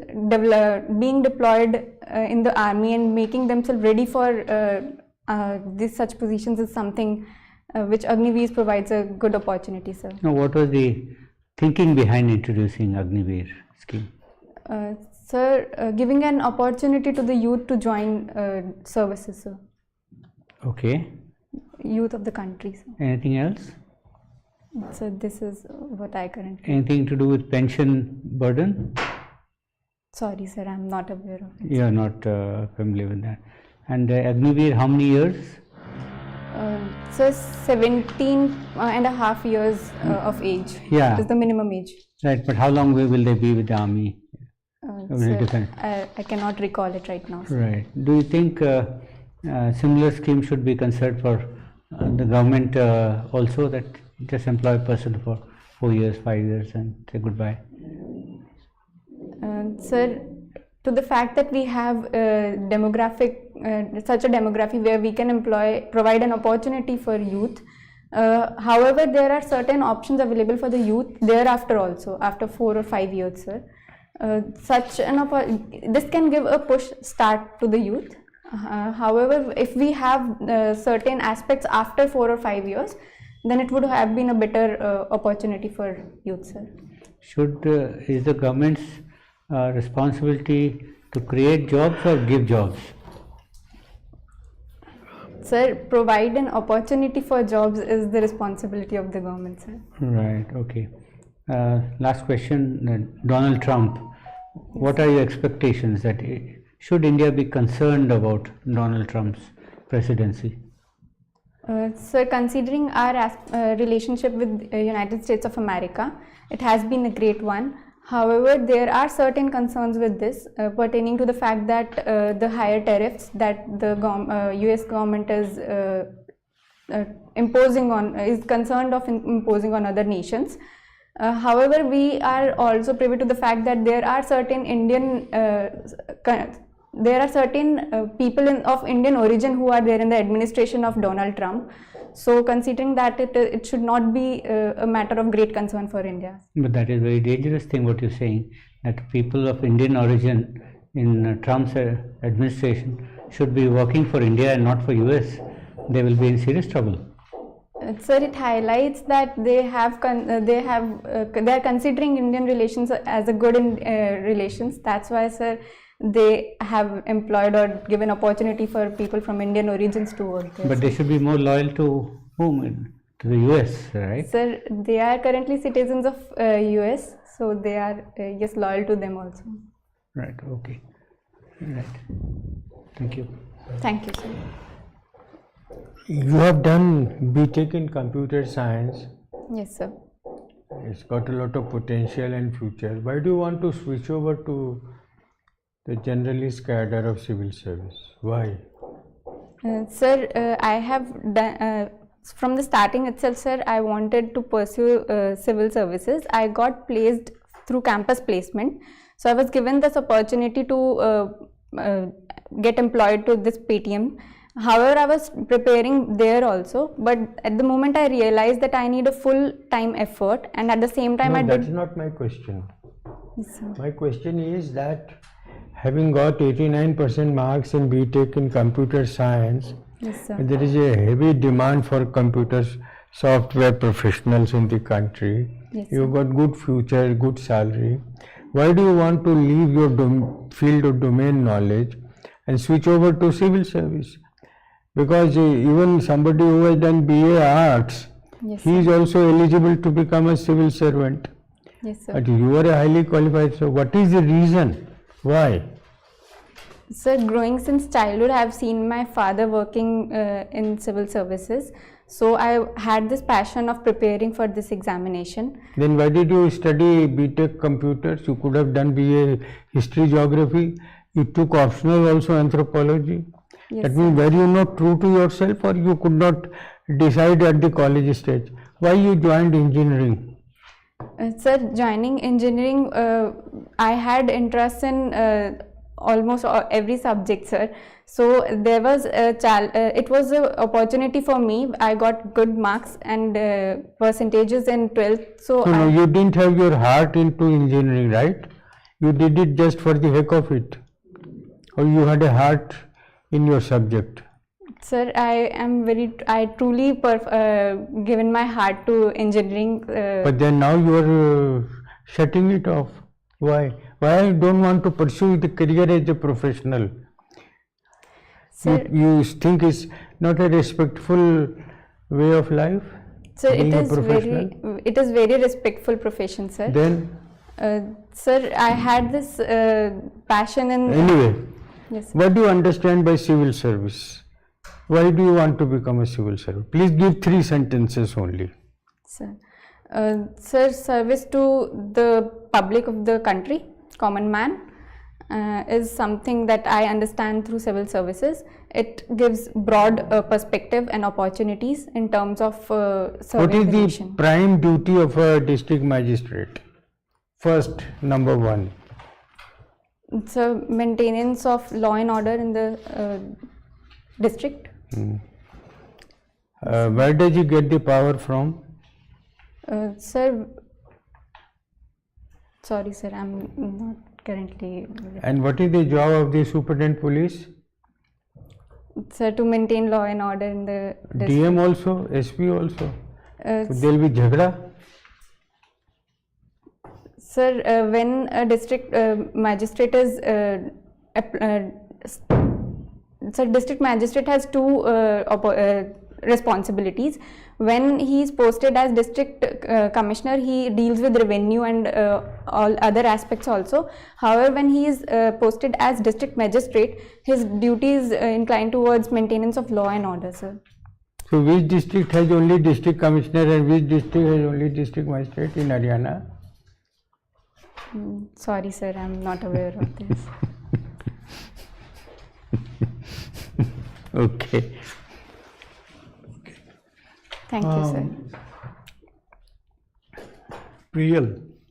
being deployed in the army and making themselves ready for such positions is something which Agniveer provides a good opportunity, sir. Now, what was the thinking behind introducing Agniveer scheme? Sir, giving an opportunity to the youth to join services, sir. Okay. Youth of the country, sir. Anything else? So this is what I currently. Anything to do with pension burden? Sorry, sir, I'm not aware of it. You are not familiar with that. And Agniveer, how many years? So 17 and a half years of age. Yeah. Is the minimum age. Right, but how long will they be with the army? Will it Sir, depend? I cannot recall it right now, sir. Right. Do you think similar scheme should be considered for the government also, that just employ a person for 4 years, 5 years and say goodbye? Sir, to the fact that we have such a demography where we can provide an opportunity for youth. However, there are certain options available for the youth thereafter also, after 4 or 5 years, sir. This can give a push start to the youth. However, if we have certain aspects after 4 or 5 years, then it would have been a better opportunity for youth, sir. Is the government's responsibility to create jobs or give jobs? Sir, provide an opportunity for jobs is the responsibility of the government, sir. Right, okay. Last question, Donald Trump. What are your expectations that should India be concerned about Donald Trump's presidency? Sir, considering our relationship with United States of America, it has been a great one. However, there are certain concerns with this pertaining to the fact that the higher tariffs that the US government is concerned of imposing on other nations. However, we are also privy to the fact that there are certain people of Indian origin who are there in the administration of Donald Trump. So, considering that it should not be a matter of great concern for India. But that is a very dangerous thing what you're saying, that people of Indian origin in Trump's administration should be working for India and not for US, they will be in serious trouble. Sir, it highlights that they are considering Indian relations as a good relations. That's why, sir, they have employed or given opportunity for people from Indian origins to work there. But they should be more loyal to whom? To the US, right? Sir, they are currently citizens of US, so they are yes, loyal to them also. Right, okay. Right. Thank you. Thank you, sir. You have done BTech in computer science. Yes, sir. It's got a lot of potential and future. Why do you want to switch over to the generalist cadre of civil service? Why? Sir, I have done, from the starting itself, sir, I wanted to pursue civil services. I got placed through campus placement. So I was given this opportunity to get employed to this PTM. However, I was preparing there also, but at the moment I realized that I need a full-time effort, and at the same time No, I that's did. not my question. Yes, sir. My question is that having got 89% marks in BTech in computer science, Yes, sir. there is a heavy demand for computers software professionals in the country. Yes, You've got good future, good salary. Why do you want to leave your field of domain knowledge and switch over to civil service? Because even somebody who has done BA Arts, Yes, he is also eligible to become a civil servant. Yes, sir. But you are a highly qualified, so what is the reason? Why? Sir, growing since childhood, I have seen my father working in civil services. So I had this passion of preparing for this examination. Then why did you study BTech computers? You could have done BA History Geography. You took optional also anthropology. Yes, That means were you not true to yourself, or you could not decide at the college stage? Why you joined engineering? Sir, joining engineering, I had interest in almost every subject, sir. So there was it was an opportunity for me. I got good marks and percentages in 12th. So No, you didn't have your heart into engineering, right? You did it just for the heck of it, or you had a heart in your subject. sir, I truly given my heart to engineering. But then now you are shutting it off. Why? Why you don't want to pursue the career as a professional? Sir, You think it's not a respectful way of life? sir, being a professional? it is very respectful profession, sir. Then, Sir, I had this passion in. anyway, Yes, sir. what do you understand by civil service? Why do you want to become a civil servant? Please give 3 sentences only. Sir. Sir, service to the public of the country, common man, is something that I understand through civil services. It gives broad perspective and opportunities in terms of serving What is the the nation. prime duty of a district magistrate? First, number 1. It's a maintenance of law and order in the district. Where does he get the power from? Sir, sorry, sir, I'm not currently. And what is the job of the superintendent police? Sir, to maintain law and order in the district. DM also, SP also. Uh, There will be jhagda. Sir, when a district magistrate is, sir, district magistrate has 2 responsibilities. When he is posted as district commissioner, he deals with revenue and all other aspects also. However, when he is posted as district magistrate, his duty is inclined towards maintenance of law and order, sir. So which district has only district commissioner and which district has only district magistrate in Haryana? Sorry, sir, I'm not aware of this. Okay. Thank you, sir. Priyal,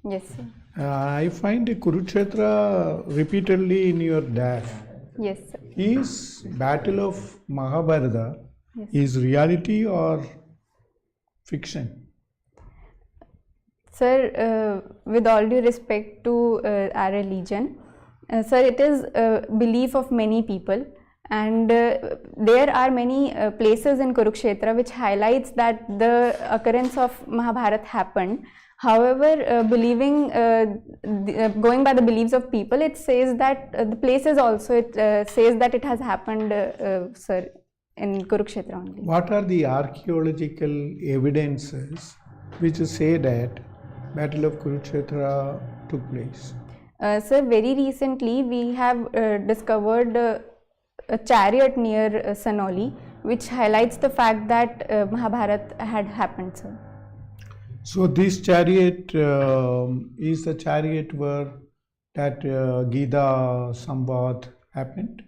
Yes, sir. I find Kurukshetra repeatedly in your dash. Yes, sir. Is Battle of Mahabharata Yes. is reality or fiction? Sir, with all due respect to our religion, sir, it is a belief of many people. And there are many places in Kurukshetra which highlights that the occurrence of Mahabharat happened. However, going by the beliefs of people, it says that the places also, it says that it has happened, sir, in Kurukshetra only. What are the archaeological evidences which say that Battle of Kurukshetra took place? Sir, very recently we have discovered a chariot near Sanoli, which highlights the fact that Mahabharat had happened, sir. So this chariot is the chariot where that Gita Samvad happened?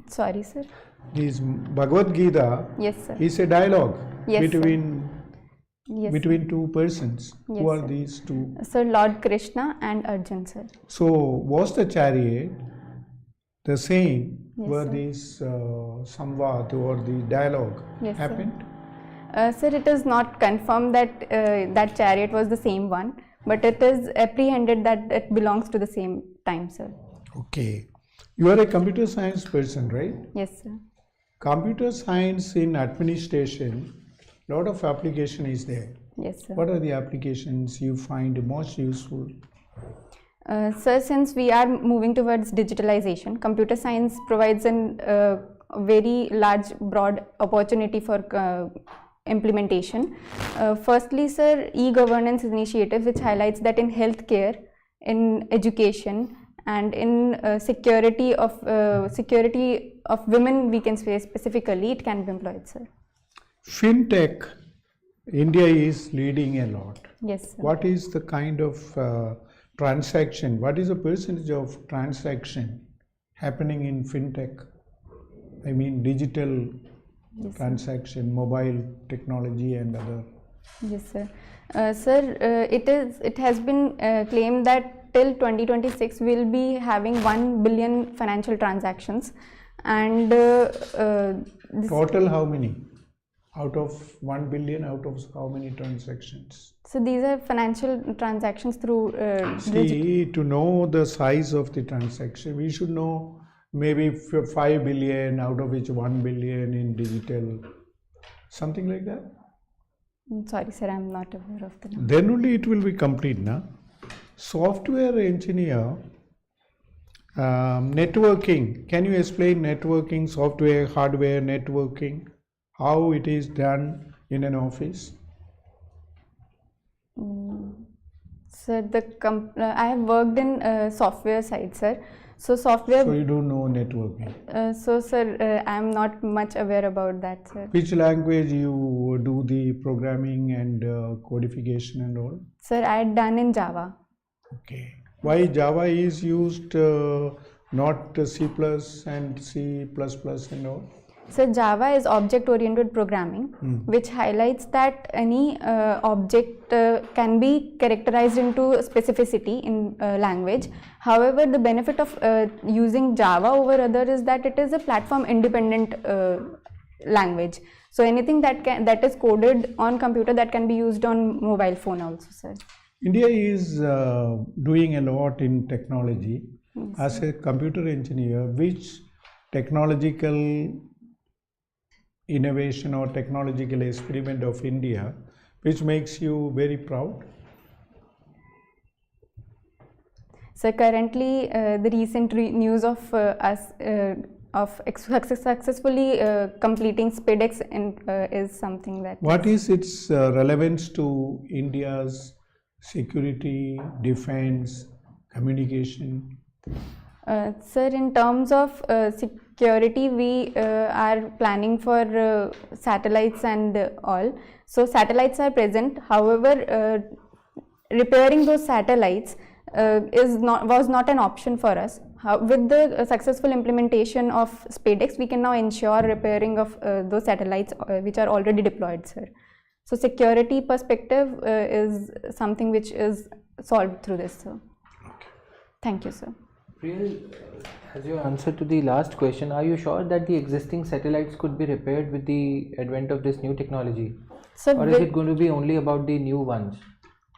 Sorry, sir. This Bhagavad Gita Yes, sir. is a dialogue Yes, sir. between two persons. Yes, Who are sir. these two? Sir, Lord Krishna and Arjun, sir. So was the chariot the same Yes, where sir. this Samvad or the dialogue Yes, sir. happened? Sir, it is not confirmed that that chariot was the same one, but it is apprehended that it belongs to the same time, sir. Okay. You are a computer science person, right? Yes, sir. Computer science in administration, lot of application is there. Yes, sir. What are the applications you find most useful? Sir, since we are moving towards digitalization, computer science provides a very large, broad opportunity for implementation. Firstly, sir, e-governance initiative, which highlights that in healthcare, in education, and in security of women, we can say specifically, it can be employed, sir. FinTech, India is leading a lot. Yes, sir. What is the kind of transaction? What is the percentage of transaction happening in FinTech? I mean digital transaction, mobile technology and other. Yes, sir. Sir, it has been claimed that till 2026 we'll be having 1 billion financial transactions, and this, Total how many? Out of 1 billion, out of how many transactions? so these are financial transactions through See, to know the size of the transaction, we should know maybe 5 billion, out of which 1 billion in digital, something like that. Sorry, sir, I'm not aware of the number. Then only it will be complete, na? Software engineer, networking. Can you explain networking, software, hardware, networking, how it is done in an office? Sir, I have worked in software side, sir. So software. So you don't know networking. So, sir, I am not much aware about that, sir. Which language you do the programming and codification and all? Sir, I had done in Java. Okay. Why Java is used, not C plus and C plus plus and all? So Java is object-oriented programming, which highlights that any object can be characterized into specificity in language. However, the benefit of using Java over other is that it is a platform-independent language. So anything that is coded on computer, that can be used on mobile phone also, sir. India is doing a lot in technology. As a computer engineer, which technological innovation or technological experiment of India which makes you very proud? So currently the recent news of us successfully completing SPEDX is something that... What is its relevance to India's security, defense, communication? Sir, in terms of security, we are planning for satellites and all. So satellites are present. However, repairing those satellites was not an option for us. With the successful implementation of SPEDX, we can now ensure repairing of those satellites which are already deployed, sir. So security perspective is something which is solved through this, sir. Okay. Thank you, sir. Priyal, as your answer to the last question, are you sure that the existing satellites could be repaired with the advent of this new technology? So or is it going to be only about the new ones?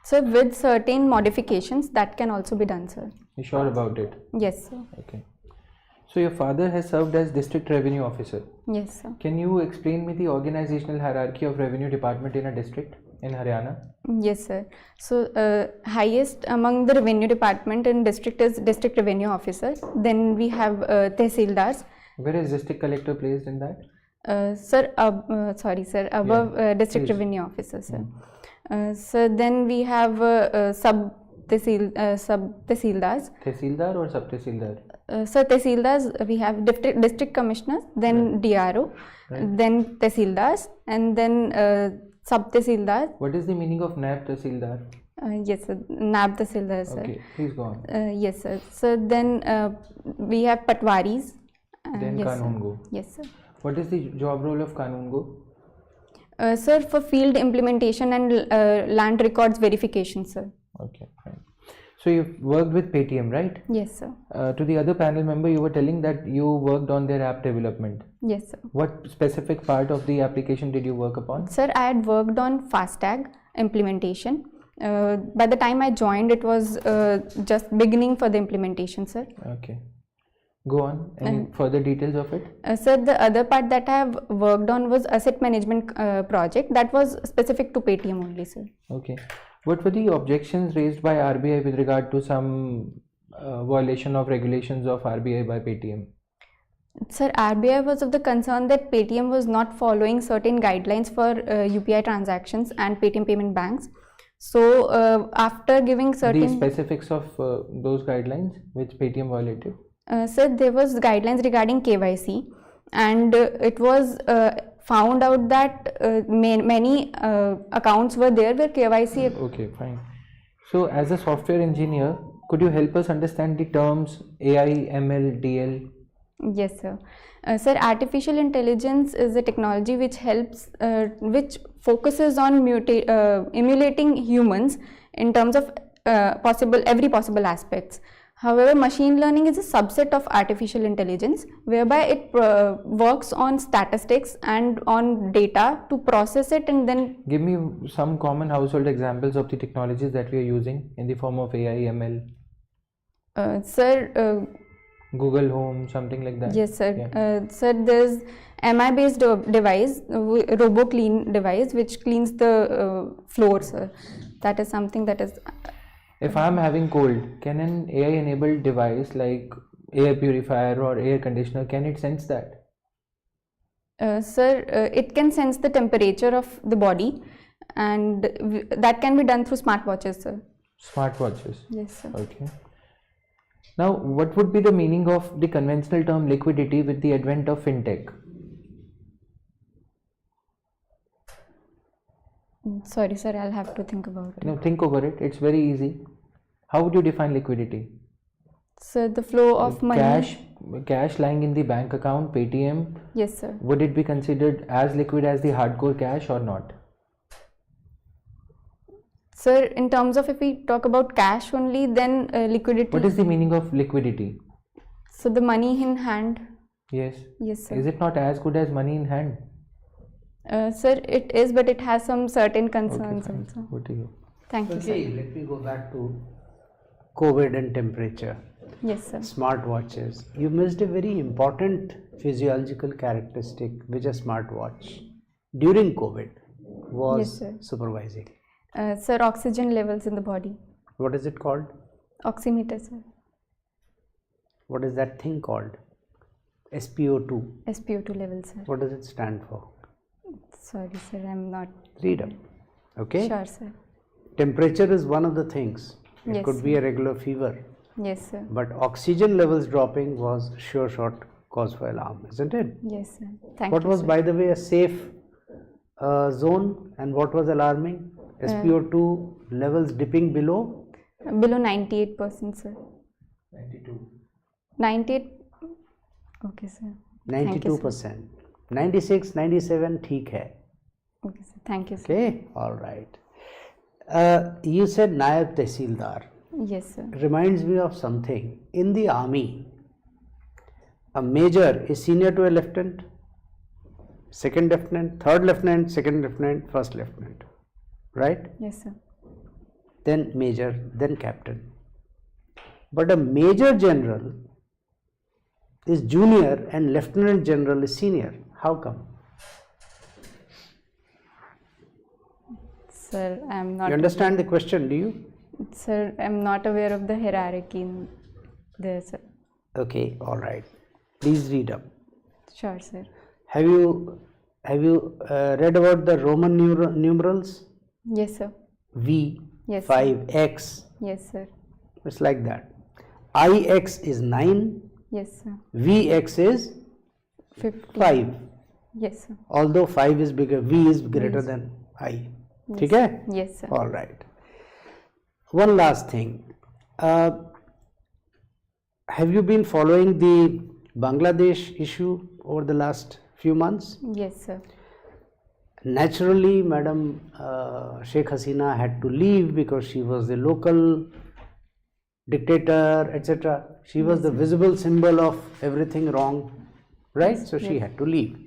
So with certain modifications that can also be done, sir. You sure about it? Yes, sir. Okay. So your father has served as district revenue officer. Yes, sir. Can you explain me the organizational hierarchy of revenue department in a district in Haryana? Yes, sir. So, highest among the revenue department in district is district revenue officer. Then we have tehsildars. Where is district collector placed in that? Sir, sorry, sir, above district please. revenue officer, sir. So then we have sub tehsildars. Tehsildar or sub tehsildar? So tehsildars, we have district commissioners, then DRO, then tehsildars, and then sub tehsildars. What is the meaning of naib tehsildar? Yes, sir. Nab tehsildar, sir. Okay, please go on. Yes, sir. So then we have patwaris. Then yes, sir. Kanungo. Yes, sir. What is the job role of Kanungo? Sir, for field implementation and land records verification, sir. Okay, fine. So you've worked with Paytm, right? Yes, sir. To the other panel member, you were telling that you worked on their app development. Yes, sir. What specific part of the application did you work upon? Sir, I had worked on FASTag implementation. By the time I joined, it was just beginning for the implementation, sir. Okay. Go on. Any further details of it? Sir, the other part that I have worked on was asset management project that was specific to Paytm only, sir. Okay. What were the objections raised by RBI with regard to some violation of regulations of RBI by Paytm? Sir, RBI was of the concern that Paytm was not following certain guidelines for UPI transactions and Paytm payment banks. So, after giving The certain... specifics of those guidelines which Paytm violated? Sir, there was guidelines regarding KYC, and it was found out that many accounts were there where KYC... Okay, fine. So, as a software engineer, could you help us understand the terms AI, ML, DL? Yes, sir. Sir, artificial intelligence is a technology which helps, which focuses on emulating humans in terms of every possible aspects. However, machine learning is a subset of artificial intelligence whereby it works on statistics and on data to process it and then... Give me some common household examples of the technologies that we are using in the form of AI, ML. Sir, Google Home, something like that. yes, sir. Yeah. Sir, there's MI based device, RoboClean device, which cleans the floor, sir. That is something that is... If I am having cold, can an AI enabled device like air purifier or air conditioner, can it sense that? Sir, it can sense the temperature of the body, and that can be done through smartwatches, sir. Smartwatches. Yes, sir. Okay. Now, what would be the meaning of the conventional term liquidity with the advent of fintech? Sorry, sir, I'll have to think about it. Now, think over it. It's very easy. How would you define liquidity? So, the flow of money. Cash lying in the bank account, Paytm. Yes, sir. Would it be considered as liquid as the hardcore cash or not? Sir, in terms of if we talk about cash only, then liquidity. What is the meaning of liquidity? So, the money in hand. Yes. Yes, sir. Is it not as good as money in hand? Sir, it is, but it has some certain concerns Okay, fine. also. What do you? Thank you, Okay, sir. let me go back to COVID and temperature. Yes, sir. Smartwatches. You missed a very important physiological characteristic which a smartwatch during COVID was Yes, sir. supervising. Sir, oxygen levels in the body. What is it called? Oximeter, sir. What is that thing called? SpO2. SpO2 levels, sir. What does it stand for? Sorry, sir, I'm not Read up. Okay? sure, sir. Temperature is one of the things. It Yes, could be a regular fever. Yes, sir. But oxygen levels dropping was sure shot cause for alarm, isn't it? Yes, sir. Thank What you, was, sir. by the way, a safe zone and what was alarming? SpO2 levels dipping below Below 98%, sir. 98. Okay, sir. Thank you, sir. 92%. 96, 97 ठीक है. Okay, sir. Thank you, sir. Okay, all right. You said Nayab Tehsildar. Yes, sir. Reminds me of something. In the army, a major is senior to a lieutenant, second lieutenant, third lieutenant, second lieutenant, first lieutenant. Right? Yes, sir. Then major, then captain. But a major general is junior and Lieutenant General is senior. How come? Sir, I'm not. You understand the question, do you? Sir, I'm not aware of the hierarchy in there, sir. Okay, all right. Please read up. Sure, sir. Have you read about the Roman numerals? Yes, sir. V, Yes, sir. 5x. Yes, sir. It's like that. Ix is 9. Yes, sir. Vx is 50. 5. Yes, sir. Although 5 is bigger, V is greater than I. ठीक है? Yes, sir. All right. One last thing. Have you been following the Bangladesh issue over the last few months? Yes, sir. Naturally, Madam Sheikh Hasina had to leave because she was the local dictator, etc. She was the visible symbol of everything wrong, right? So she had to leave.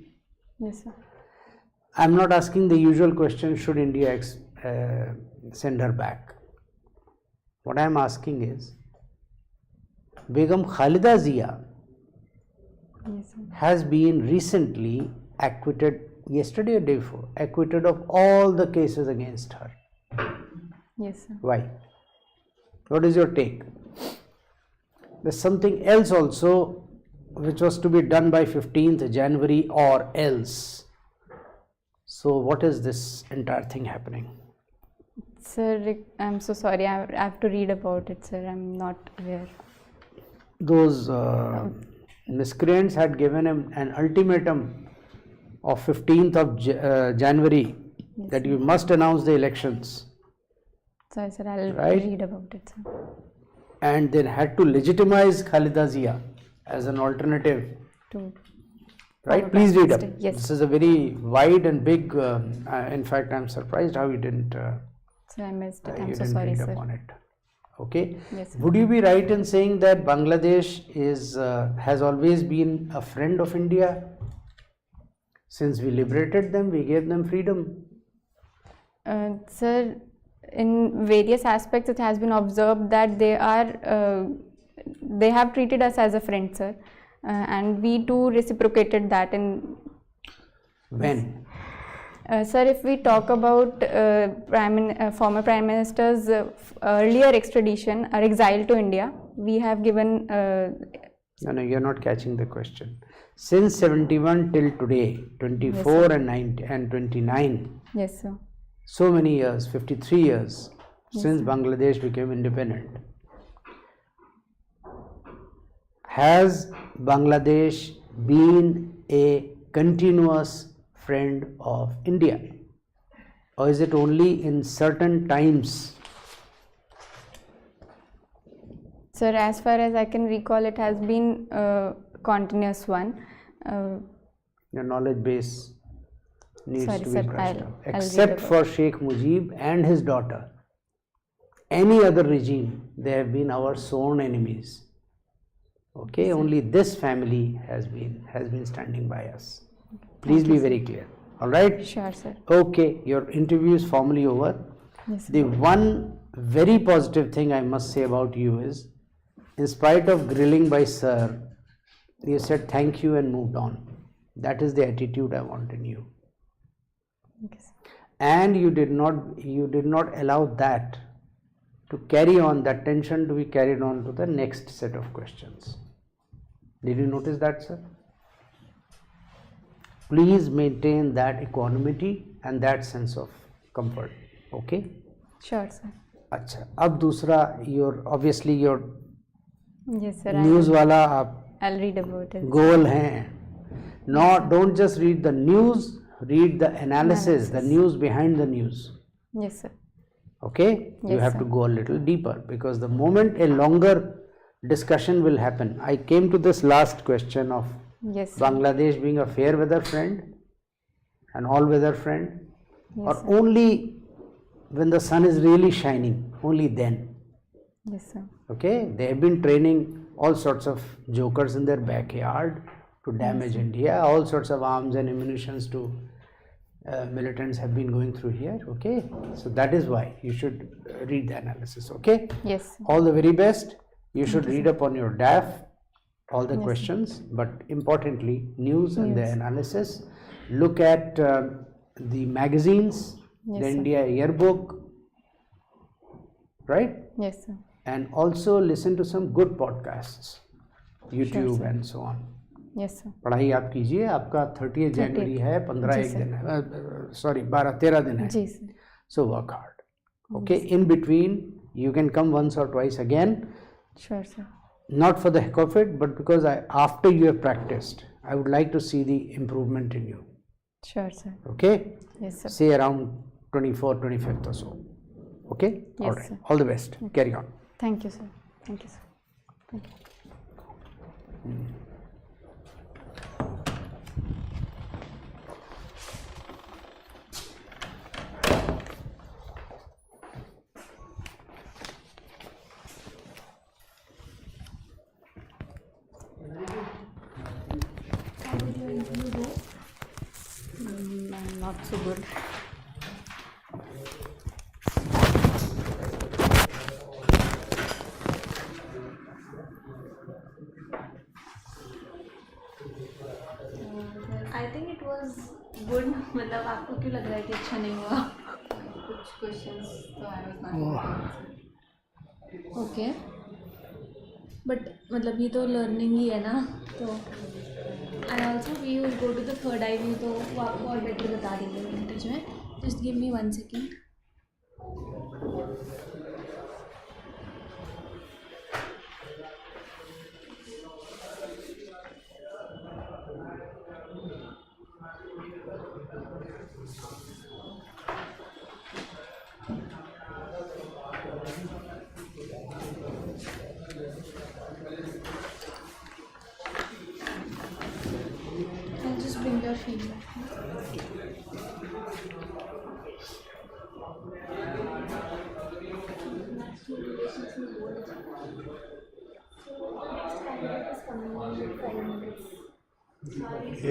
Yes, sir. I'm not asking the usual question, should India send her back? What I'm asking is, Begum Khalida Zia Yes, sir. has been recently acquitted, yesterday or day before, acquitted of all the cases against her. Yes, sir. Why? What is your take? There's something else also which was to be done by 15th January or else. So what is this entire thing happening? Sir, I'm so sorry. I have to read about it, sir. I'm not aware. Those miscreants had given him an ultimatum of 15th of January that you must announce the elections, Sorry, sir. I'll Right. read about it, sir. and they had to legitimize Khalida Zia as an alternative. To Right? Our Please read up. Prime Minister, yes. This is a very wide and big. In fact, I'm surprised how you didn't. Sir, I missed it. you I'm so didn't sorry, read sir. up on it. Okay. Yes, sir. Would you be right in saying that Bangladesh has always been a friend of India? Since we liberated them, we gave them freedom. Sir, in various aspects, it has been observed that they have treated us as a friend, sir, and we too reciprocated that. In When? sir, if we talk about former prime minister's earlier extradition or exile to India, we have given. No, you're not catching the question. Since 71 till today, 24 and 29, Yes, sir. so many years, 53 years since Bangladesh became independent. Has Bangladesh been a continuous friend of India, or is it only in certain times? Sir, as far as I can recall, it has been a continuous one. Your knowledge base needs Sorry, to be sir, brushed I'll up. read Except about for Sheikh Mujib and his daughter, any other regime, they have been our sworn enemies. Okay, only this family has been standing by us. Please be very clear. All right. Sure, sir. Okay, your interview is formally over. Yes, sir. The one very positive thing I must say about you is, in spite of grilling by Sir, you said thank you and moved on. That is the attitude I want in you. Okay, sir. And you did not allow that to carry on, that tension to be carried on to the next set of questions. Did you notice that, sir? Please maintain that equanimity and that sense of comfort. Okay? Sure, sir. अच्छा, अब दूसरा, your Yes, sir. news वाला आप I'll read about it. goal हैं. Don't just read the news, read the analysis, the news behind the news. Yes, sir. Okay, you Yes, have sir. to go a little deeper, because the moment a longer discussion will happen. I came to this last question of Yes, sir. Bangladesh being a fair weather friend, an all weather friend, or Yes, sir. only when the sun is really shining, only then. Yes, sir. Okay, they have been training all sorts of jokers in their backyard to damage India. All sorts of arms and ammunitions to militants have been going through here. Okay, so that is why you should read the analysis. Okay, Yes, sir. all the very best. You should read up on your DAF, all the Yes, sir. questions, but importantly, news and the News. analysis. Look at the magazines, Yes, the sir. India Yearbook, right? Yes, sir. And also listen to some good podcasts, YouTube sir. and so on. Yes, sir. पढ़ाई आप कीजिए, आपका 30 जनवरी है, 15 जी, एक sir. दिन है, sorry 12-13 दिन है. जी sir. So work hard. Okay, in between you can come once or twice again, Sure, sir. not for the heck of it, but because after you have practiced, I would like to see the improvement in you. Sure, sir. Okay, Yes, sir. say around 24th, 25th or so. Okay, Yes, all right, sir. all the best. Carry on. Thank you, sir. Thank you, sir. Thank you. I'm not so good. I think it was good. मतलब आपको क्यों लग रहा है कि अच्छा नहीं हुआ? कुछ क्वेश्चंस तो I was not. Okay, but मतलब ये तो लर्निंग ही है ना, तो and also we will go to the third आई व्यू, तो वो आपको और बेटर बता देंगे मिनट में. Just give me 1 second. I'll just bring your feedback.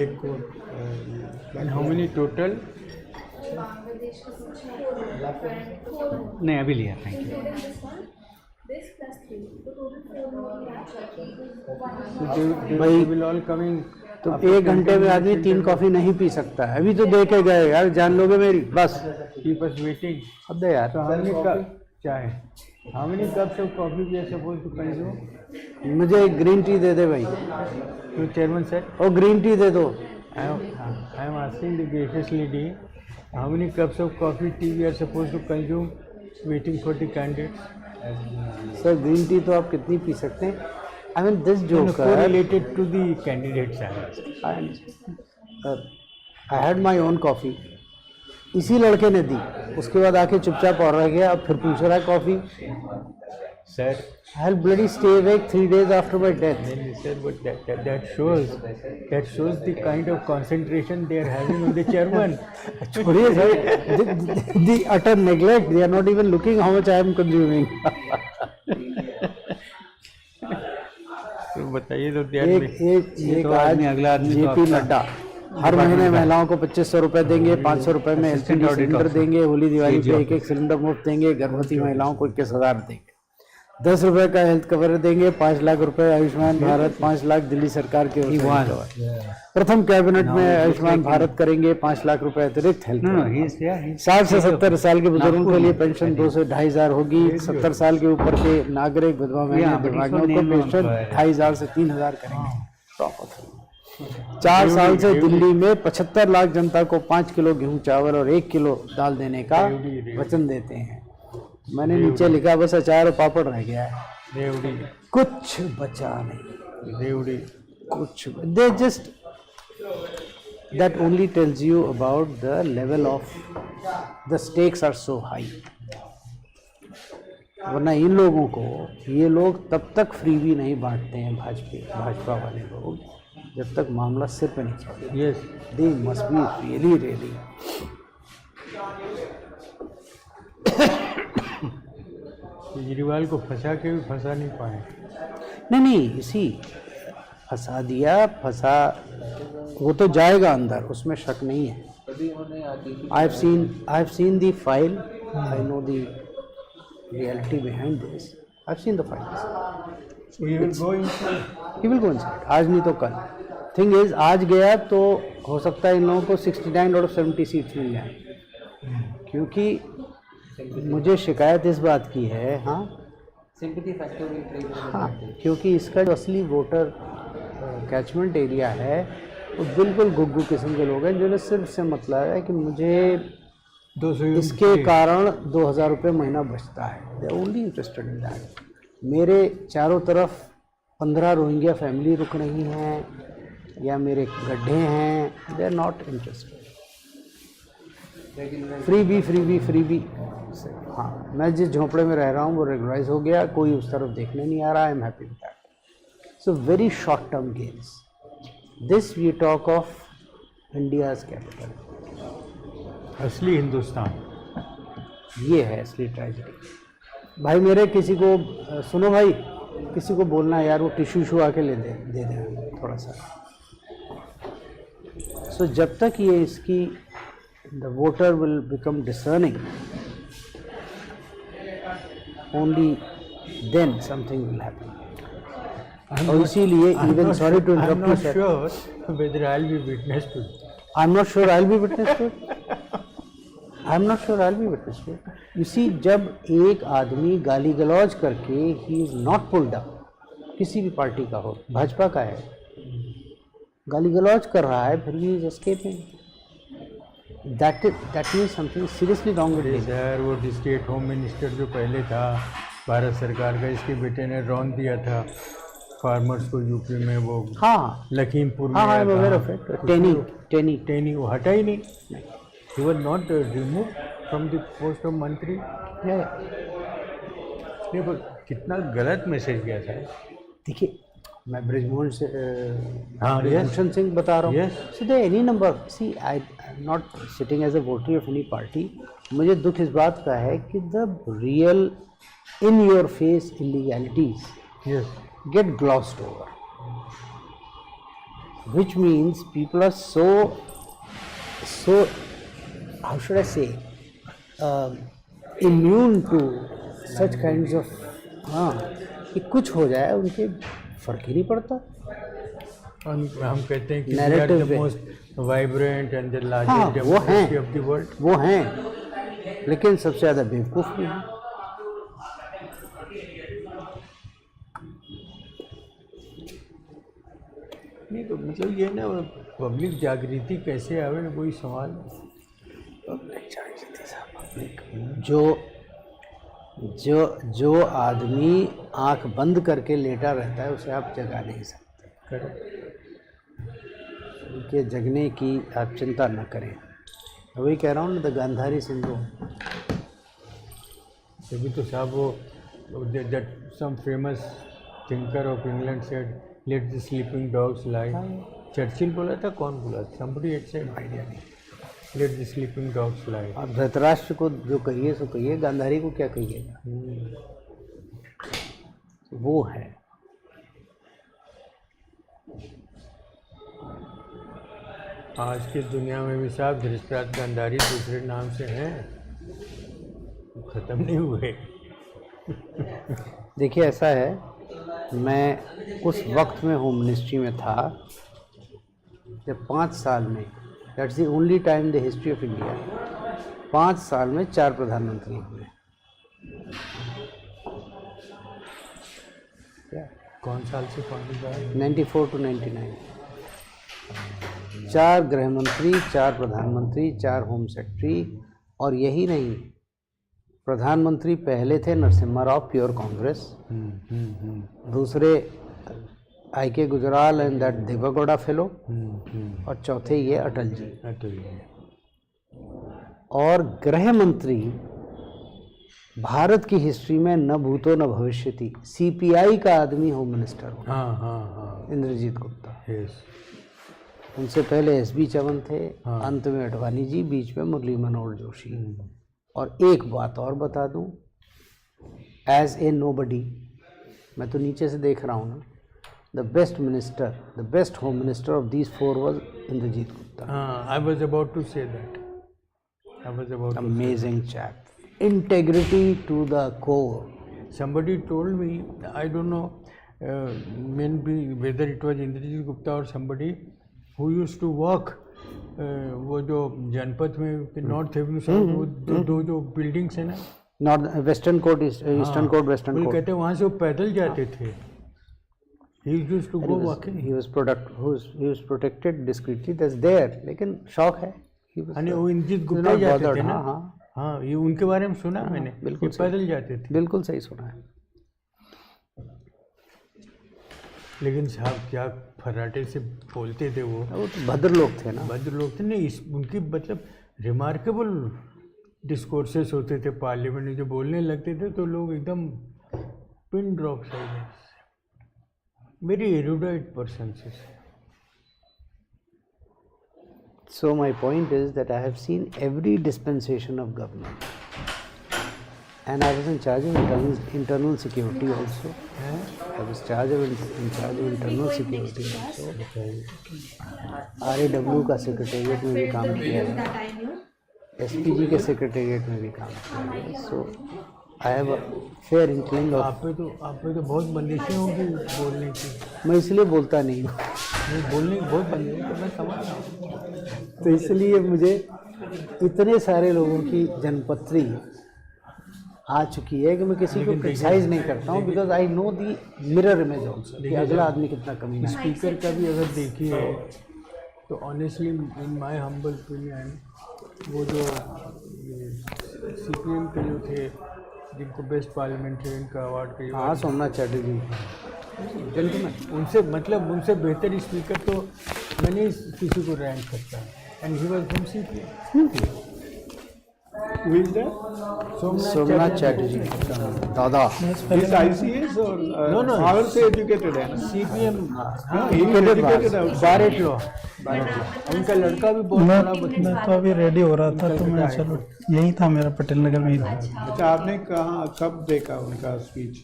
एक को and how many total? नहीं अभी लिया, thank you. They will all coming. तो 1 घंटे में आदमी 3 कॉफी नहीं पी सकता है. अभी तो दे के गए यार, जान लोगे मेरी, बस. Keep us waiting. अब दे यार. So how many cup? Chai. How many cups of coffee we are supposed to consume? मुझे एक ग्रीन टी दे दे भाई. So chairman said, और ग्रीन टी दे दो. I am asking the gracious lady, how many cups of coffee tea we are supposed to consume waiting for the candidates? Sir green tea तो आप कितनी P सकते हैं? I mean this joker Correlated to the candidates. I am asking. I had my own coffee. इसी लड़के ने दी, उसके बाद आके चुपचाप और रह गया. अब फिर पूछ रहा है coffee. Sir, I will bloody stay awake 3 days after my death. then he said, but that shows the kind of concentration they are having on the chairman. छोड़िए sir, the utter neglect. They are not even looking how much I am consuming. तो बताइए तो ध्यान एक तो आज आदमी, अगला आदमी तो जेपी आपका नड्डा हर महीने महिलाओं को 2500 रुपए देंगे, 500 रुपए में एलपीजी Assistant सिलेंडर Auditor. देंगे, होली दिवाली CG पे एक सिलेंडर मुफ्त देंगे, गर्भवती महिलाओं को 21,000 देंगे, 10 रुपए का हेल्थ कवर देंगे, 5 लाख रुपए आयुष्मान भारत, 5 लाख दिल्ली सरकार के ओर से हेल्थ कवर. प्रथम कैबिनेट में आयुष्मान भारत करेंगे, 5 लाख रुपए अतिरिक्त health No, no, cover. he's yeah, he's 60 से 70 साल के बुजुर्गों के लिए पेंशन I think. 2 से 2,500 होगी. 70 साल के ऊपर के नागरिक, विधवा Yeah, महिला, but it's दिव्यांगों not को named on पेंशन the- 2,500 से 3,000 करेंगे. 4 साल से दिल्ली में 75 लाख जनता को 5 किलो गेहूं चावल और 1 किलो दाल देने का वचन देते हैं. मैंने नीचे लिखा बस अचार और पापड़ रह गया है, रेवड़ी कुछ बचा नहीं. रेवड़ी कुछ they just that only tells you about the level of the stakes are so high. वरना इन लोगों को, ये लोग तब तक फ्री भी नहीं बांटते हैं, भाजपा वाले लोग, जब तक मामला सिर पे नहीं चढ़े. Yes. They must be really Kejriwal को फंसा के भी फंसा नहीं पाए. नहीं इसी फंसा दिया, वो तो जाएगा अंदर, उसमें शक नहीं है. I have seen the file, I know the reality behind this. I've seen the files. So he will go inside. He will go inside, आज नहीं तो कल. थिंग इज आज गया तो हो सकता है इन लोगों को 69 आउट ऑफ 70 सीट्स मिल जाए, क्योंकि मुझे शिकायत इस बात की है. हाँ Sympathy factor will play the role. हाँ, क्योंकि इसका जो असली वोटर कैचमेंट एरिया है वो बिल्कुल गुग्गू किस्म के लोग हैं जिन्हें सिर्फ से मतलब है कि मुझे 200 इसके कारण 2000 रुपये महीना बचता है. They are only interested in that. मेरे चारों तरफ 15 रोहिंग्या फैमिली रुक रही हैं या मेरे गड्ढे हैं, they are not interested. Freebie. हाँ, मैं जिस झोंपड़े में रह रहा हूँ वो रेगुलराइज हो गया, कोई उस तरफ देखने नहीं आ रहा. I am happy with that. So very short term gains. This we talk of India's capital. असली हिंदुस्तान. ये है असली ट्रेजेडी. भाई मेरे किसी को सुनो भाई, किसी को बोलना है यार वो टिश्यू शू आके ले दे दे थोड़ा सा. सो जब तक ये इसकी the voter will become discerning, only then something will happen. और इसीलिए even sorry to I'm interrupt not you, sure whether I'll be witness to it. I am not sure I will be witness to it. I am not sure I will be witness to it. You see, जब एक आदमी गाली गलौज करके he is not pulled up, किसी भी party का हो, भाजपा का है, गाली गलौज कर रहा है, फिर भी is escaping, that means something seriously wrong with this. Sir वो स्टेट होम मिनिस्टर जो पहले था भारत सरकार का, इसके बेटे ने रौन दिया था फार्मर्स को यूपी में. वो हाँ लखीमपुर में हाँ, आई एम या अवेयर कहाँ? Of it. टेनी टेनी वो हटा ही नहीं. He was not remove from the post of मंत्री. नहीं, पर कितना गलत मैसेज गया था. देखिए, मैं ब्रिजमोहन से हाँ, भूषण सिंह बता रहा हूँ. Yes. So they any number. See, I am not sitting as a voter of any party. मुझे दुख इस बात का है कि the real in your face illegalities yes. get glossed over, which means people are so how should I say, immune to such kinds of कि कुछ हो जाए उनके फर्क ही नहीं पड़ता. हम कहते हैं कि Narrative द है. मोस्ट वाइब्रेंट एंड द हाँ, लार्जेस्ट वो हैं. Democracy of the world. वो हैं, लेकिन सबसे ज़्यादा बेवकूफ़ भी हैं. नहीं तो मतलब ये ना पब्लिक जागृति कैसे आवे, कोई सवाल. जो आदमी आंख बंद करके लेटा रहता है उसे आप जगा नहीं सकते. उनके जगने की आप चिंता न करें. वही कह रहा हूँ ना, द गांधारी सिंड्रोम. तभी तो साहब वो that some famous thinker of England said let the sleeping dogs lie. Churchill बोला था, कौन बोला? समबडी हैड सेड, आइडिया नहीं. Let the sleeping dogs lie. आप धृतराष्ट्र को जो कहिए सो कहिए, गांधारी को क्या कहिएगा. वो है. आज की दुनिया में भी साहब धृतराष्ट्र गांधारी दूसरे नाम से हैं, ख़त्म नहीं हुए. देखिए ऐसा है, मैं उस वक्त में होम मिनिस्ट्री में था जब 5 साल में, that's the only time in the history of India, 5 साल में 4 प्रधानमंत्री हुए. कौन साल से कौन सी बात? 94 to 99. 4 गृह मंत्री, 4 प्रधानमंत्री, 4 होम सेक्रेटरी. और यही नहीं, प्रधानमंत्री पहले थे नरसिम्हा राव, प्योर कांग्रेस. दूसरे I.K. Gujral and that Deve Gowda fellow. और चौथे ये अटल जी. और गृह मंत्री भारत की हिस्ट्री में न भूतो न भविष्यति, CPI का आदमी होम मिनिस्टर हो. हाँ हाँ हाँ. इंद्रजीत गुप्ता. यस. उनसे पहले SB चवन थे. हाँ. अंत में अडवाणी जी, बीच में मुरली मनोहर जोशी. और एक बात और बता दूं, एज ए नोबडी, मैं तो नीचे से देख रहा हूँ ना, the best minister, the best home minister of these 4 was Indrajit Gupta. हाँ, I was about to say that. I was about. Amazing chap. Integrity to the core. Somebody told me, I don't know whether it was Indrajit Gupta or somebody who used to work वो जो जनपद में north Avenue side वो दो जो buildings है ना, north western court eastern court western वो कोर्ट, कहते हैं वहाँ से वो पैदल जाते थे. He used to go walking. he was protected discreetly, that's there, लेकिन शौक है. He was वो इंद्रजीत गुप्ता not जाते bothered, थे ना. हाँ, हाँ, ये उनके बारे में सुना मैंने, बिल्कुल ये पैदल जाते थे. बिल्कुल सही सुना है. लेकिन साहब क्या फर्राटे से बोलते थे वो तो भद्र लोग थे ना. भद्र लोग थे नहीं. उनकी मतलब रिमार्केबल डिस्कोर्सेस होते थे पार्लियामेंट में. जो बोलने लगते थे तो लोग एकदम pin drop silence. Very erudite person. So my point is that I have seen every dispensation of government, and I was in charge of internal security also. I was in charge of internal security also. RAW का secretariat में भी काम किया है, SPG के secretariat में भी काम किया है. So I have a fair inkling of. आप पे तो बहुत बंदिशें होंगी बोलने की. मैं इसलिए बोलता नहीं हूँ. बोलने की बहुत बंदिशें तो मैं समझ रहा हूँ. तो इसलिए मुझे इतने सारे लोगों की जनपत्री आ चुकी है कि मैं किसी को क्रिटिसाइज नहीं करता हूँ, because I know the mirror image also कि अगला आदमी कितना कमी है. स्पीकर का भी अगर देखिए तो honestly in my humble opinion वो जो CPM के जो थे जिनको बेस्ट पार्लियामेंटेरियन का अवार्ड के हाँ, सोमनाथ चैटर्जी जेंटलमैन, उनसे मतलब उनसे बेहतर स्पीकर तो मैं नहीं किसी को रैंक करता. And he was from CPM. Somnath Chatterjee दादा. He's ICS or No. और से educated है ना. CPM He is educated outside. Bar at law. उनका लड़का भी बहुत बड़ा बच्चा. मैं तो अभी रेडी हो रहा था तो मैं चलो यही था, मेरा पटेल नगर में ही था. अच्छा, आपने कहाँ कब देखा उनका स्पीच?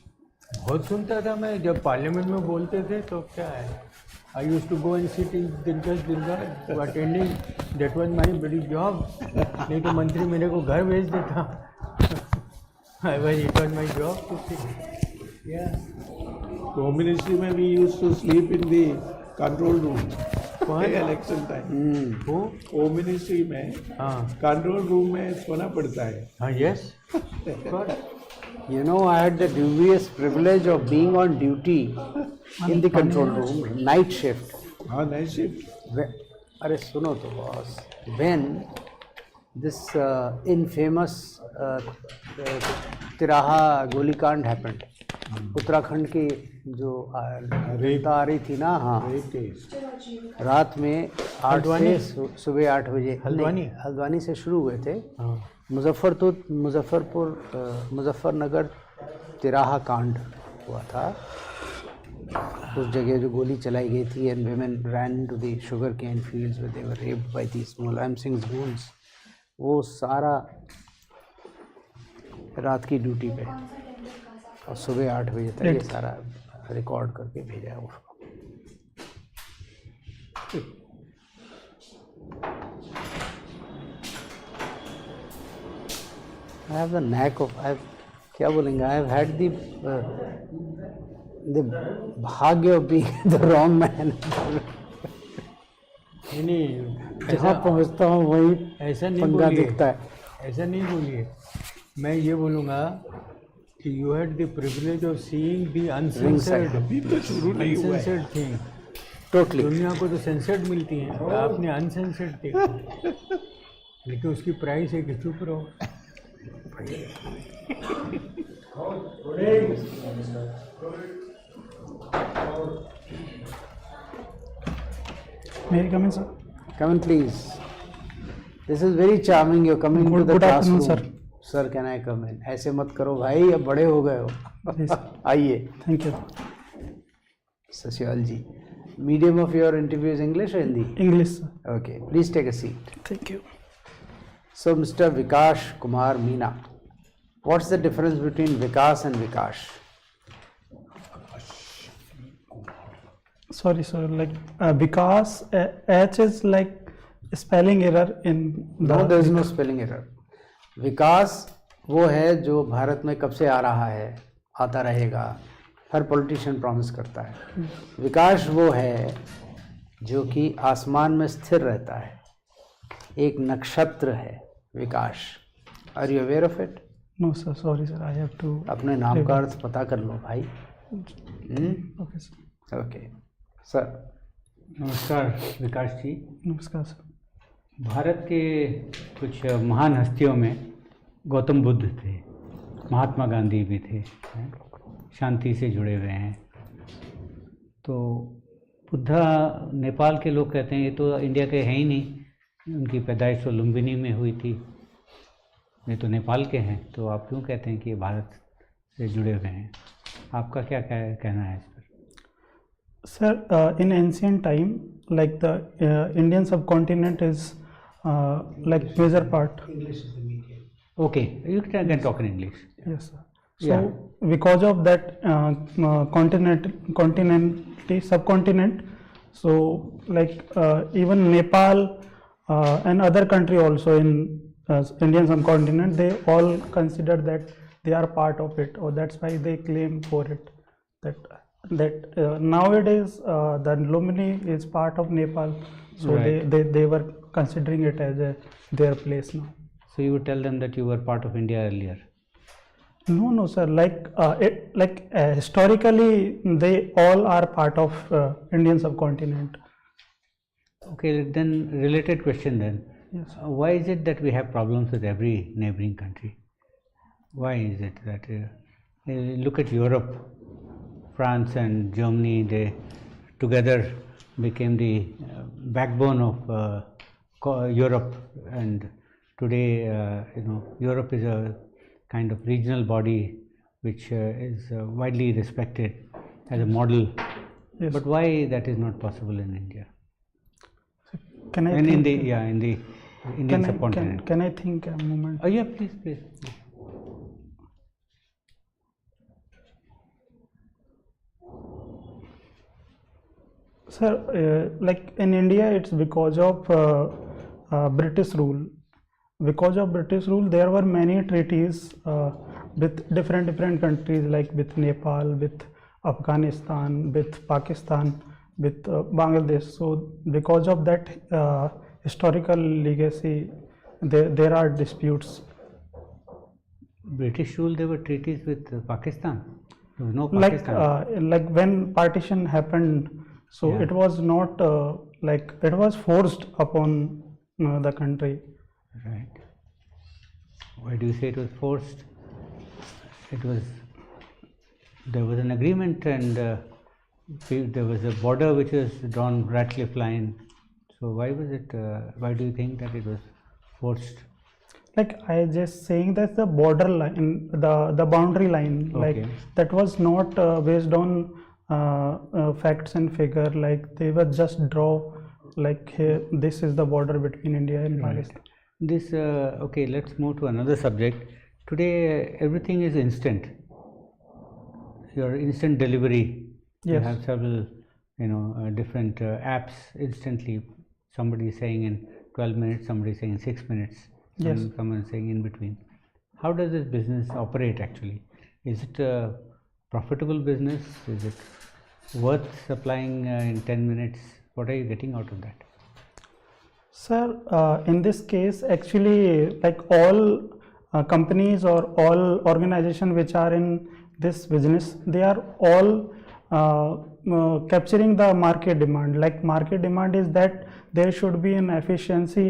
बहुत सुनता था मैं. जब पार्लियामेंट में बोलते थे तो क्या है, I use to go and sit in Dinkar attending. That was my बड़ी जॉब. नहीं तो मंत्री मेरे को घर भेज देता. It was my job to sit. Home ministry में we used to sleep in the control room election time. Home ministry में हाँ कंट्रोल रूम में सोना पड़ता है. हाँ. Yes. You know, I had the dubious privilege of being on duty in the control room, night shift. हाँ, night shift. अरे सुनो तो बॉस, when this infamous तिराहा गोलीकांड happened, उत्तराखंड की जो रेता आ रही थी ना, हाँ, रात में 8 से सुबह 8 बजे हल्द्वानी से शुरू हुए थे. मुजफ्फरनगर तिराहा कांड हुआ था. उस जगह जो गोली चलाई गई थी and women ran into the sugar cane fields where they were raped by these Mulayam Singh goons. वो सारा रात की ड्यूटी पे और सुबह 8 बजे तक ये सारा रिकॉर्ड करके भेजा है उसको. I have the knack of, क्या बोलेंगे, I have had the भाग्य of being the wrong man. नहीं जहाँ पहुँचता हूँ वही ऐसा नहीं पंगा बोलिए. दिखता है. ऐसा नहीं बोलिए. मैं ये बोलूँगा कि you had the privilege of seeing the uncensored. अभी तो शुरू नहीं हुआ है. Uncensored thing. टोटली. दुनिया को तो सेंसर्ड मिलती हैं, आपने अनसेंसर्ड देखा. लेकिन उसकी प्राइस है कि चुप रहो. मेरी comment sir. Come in please. This is very charming. You're coming to the Good afternoon, classroom. Sir, can I come in? ऐसे मत करो भाई, अब बड़े हो गए हो. आइए. Thank you. Sociology. Medium of your interview is English or Hindi? English sir. Okay. Please take a seat. Thank you. So, Mr. Vikash Kumar Meena, what's the difference between Vikas and Vikash? Sorry sir, like because H is like spelling error in No, there is no spelling error. विकास वो है जो भारत में कब से आ रहा है, आता रहेगा, हर पॉलिटिशियन प्रॉमिस करता है। विकास वो है जो कि आसमान में स्थिर रहता है, एक नक्षत्र है विकास। Are you aware of it? No, sir. Sorry, sir. I have to. अपने नाम का अर्थ पता कर लो भाई। Okay, sir. Okay sir. नमस्कार विकास जी। नमस्कार सर। भारत के कुछ महान हस्तियों में गौतम बुद्ध थे, महात्मा गांधी भी थे, हैं? शांति से जुड़े हुए हैं। तो बुद्धा नेपाल के लोग कहते हैं ये तो इंडिया के हैं ही नहीं, उनकी पैदाइश तो लुम्बिनी में हुई थी, ये तो नेपाल के हैं, तो आप क्यों कहते हैं कि ये भारत से जुड़े हुए हैं? आपका क्या कहना है इस पर? Sir, in ancient time, like the Indian subcontinent is like major part. Okay, you can talk in English. Yes, sir. So because of that subcontinent, so like even Nepal and other country also in Indian subcontinent, they all consider that they are part of it, or that's why they claim for it. That nowadays the Lumini is part of Nepal, so Right. they were considering it as their place now. So you would tell them that you were part of India earlier. No, sir. Historically, they all are part of Indian subcontinent. Okay, then related question then. Yes. Why is it that we have problems with every neighboring country? Why is it that look at Europe, France and Germany, they together became the backbone of Europe, and today Europe is a kind of regional body which is widely respected as a model. Yes. But why that is not possible in India? Can I And in think? the in the Indian subcontinent. Can I think a moment? Oh yeah, please. Sir, like in India, it's because of British rule. Because of British rule, there were many treaties with different countries, like with Nepal, with Afghanistan, with Pakistan, with Bangladesh. So because of that historical legacy, there are disputes. British rule, there were treaties with Pakistan. There was no Pakistan. Like when partition happened, so Yeah. it was not like it was forced upon the country. Right. Why do you say it was forced? There was an agreement, and there was a border which was drawn Ratcliffe line. So why was it? Why do you think that it was forced? Like I just saying that the border line, the boundary line, like Okay. that was not based on facts and figure. Like they were just draw like here, this is the border between India and Pakistan. This okay. Let's move to another subject. Today everything is instant. Your instant delivery. You Yes. have several, different apps instantly. Somebody is saying in 12 minutes. Somebody is saying in 6 minutes. Yes. Someone is saying in between. How does this business operate actually? Is it a profitable business? Is it worth supplying in 10 minutes? What are you getting out of that? Sir, in this case, actually, like all companies or all organizations which are in this business, they are all capturing the market demand. Like market demand is that there should be an efficiency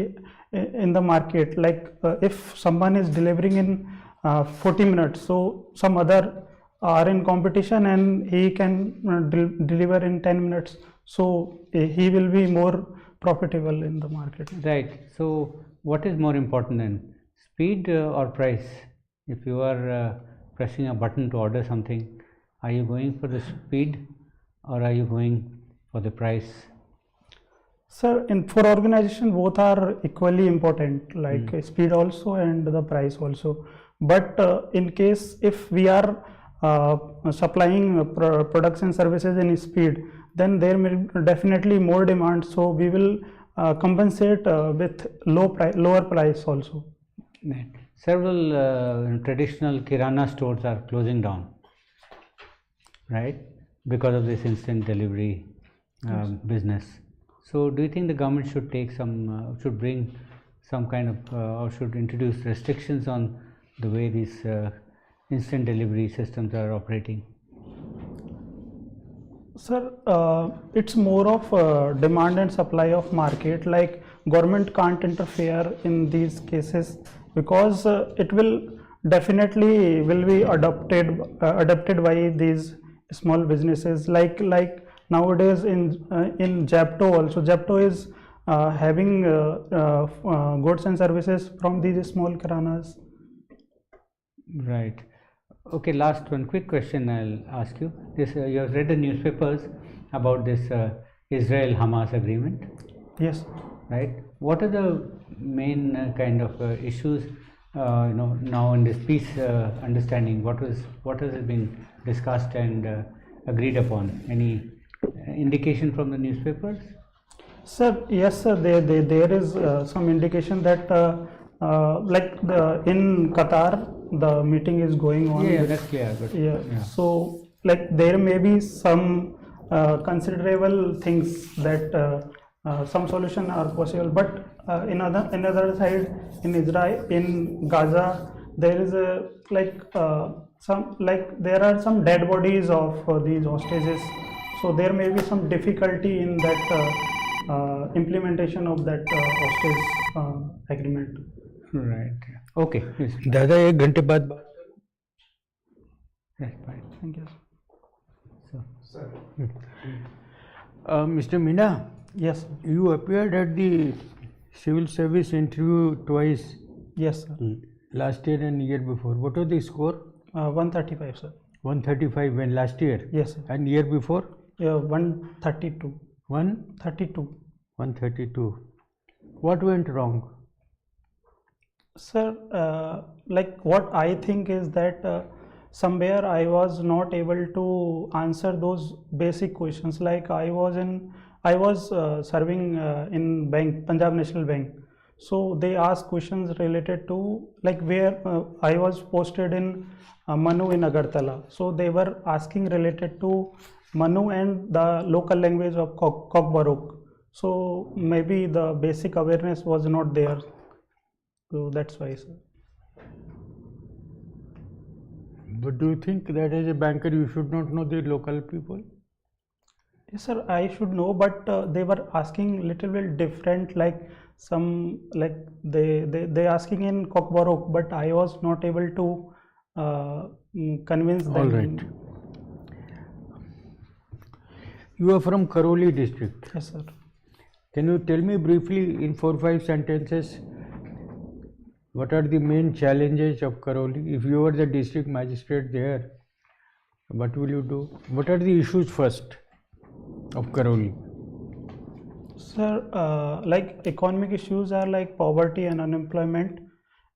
in the market. Like if someone is delivering in 40 minutes, so some other are in competition and he can deliver in 10 minutes. So he will be more profitable in the market. Right. So what is more important then, speed or price? If you are pressing a button to order something, are you going for the speed or are you going for the price? Sir, for organization, both are equally important, like speed also and the price also. But in case if we are supplying products and services in speed, then there may definitely more demand. So we will compensate with lower price also. Right. Several traditional Kirana stores are closing down. right? Because of this instant delivery business. So, do you think the government should take should bring some kind of, or should introduce restrictions on the way these instant delivery systems are operating? Sir, it's more of demand and supply of market. Like government can't interfere in these cases because it will definitely will be adopted by these small businesses. Like nowadays in Zepto also. Zepto is having goods and services from these small kiranas. Right. Okay, last one quick question I'll ask you. This you have read the newspapers about this Israel-Hamas agreement, Yes. right? What are the main kind of issues now in this peace understanding? What has been discussed and agreed upon? Any indication from the newspapers? Sir, yes, sir. There is some indication that in Qatar the meeting is going on. Yeah, that's clear. But, Yeah. So like there may be some considerable things that some solution are possible, but in other side in Israel, in Gaza, there is there are some dead bodies of these hostages. So there may be some difficulty in that implementation of that hostage agreement. right. Okay. Yes. दादा 1 घंटे बाद बात Right. Fine. Thank you. Mr. Meena, Yes. you appeared at the civil service interview twice, Yes, sir. last year and year before. What was the score? 135, sir. 135 when last year? Yes, sir. And year before? 132. 132. 132. What went wrong? Sir, like what I think is that somewhere I was not able to answer those basic questions. Like I was serving in bank, Punjab National Bank. So they asked questions related to like where I was posted in Manu in Agartala. So they were asking related to Manu and the local language of Kokborok. So maybe the basic awareness was not there. So that's why, sir. But do you think that as a banker you should not know the local people? Yes, sir, I should know, but they were asking little bit different, like some like they asking in Kokborok, but I was not able to convince them. All right. You are from Karoli district. Yes, sir. Can you tell me briefly in 4-5 sentences what are the main challenges of Karoli? If you were the district magistrate there, what will you do? What are the issues first of Karoli? Sir, like economic issues are like poverty and unemployment,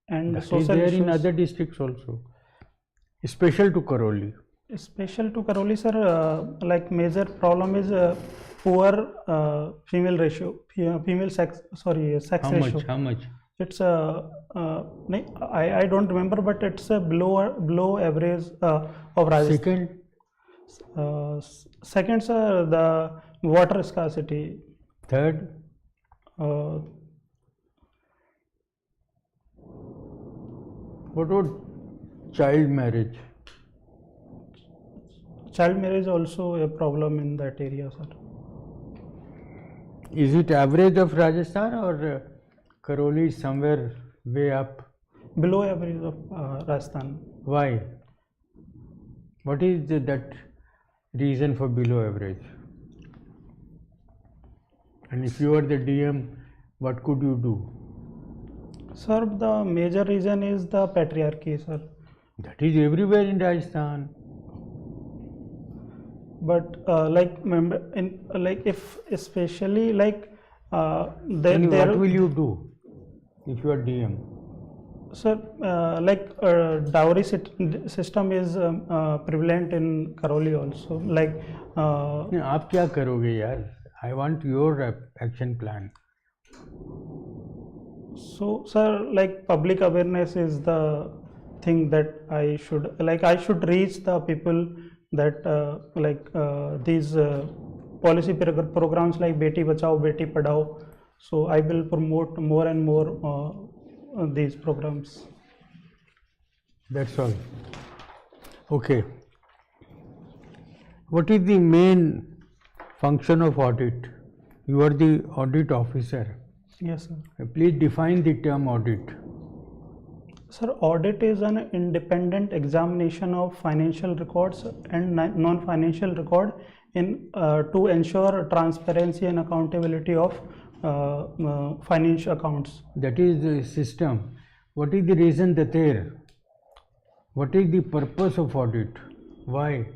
and That is social there issues. in other districts also, special to Karoli. Special to Karoli, sir, like major problem is poor female ratio, female sex How ratio. much? How much? It's I don't remember, but it's a below average of Rajasthan. Second, Second, sir, the water scarcity. third, what about child marriage? Child marriage also a problem in that area, sir. Is it average of Rajasthan or Karoli is somewhere way up? Below average of Rajasthan. Why? What is that reason for below average? And if you are the DM, what could you do? Sir, the major reason is the patriarchy, sir. That is everywhere in Rajasthan. But if especially like Then what will you do if you are DM? Sir, dowry system is prevalent in Karoli also. Like नहीं, आप क्या करोगे यार? I want your action plan. so, sir, like public awareness is the thing that I should reach the people that these policy programs like Beti Bachao, Beti Padhao. So I will promote more and more these programs. That's all. Okay. What is the main function of audit? You are the audit officer. Yes, sir. Please define the term audit. Sir, audit is an independent examination of financial records and non-financial record in to ensure transparency and accountability of financial accounts. That is the system. What is the reason that there? What is the purpose of audit? Why?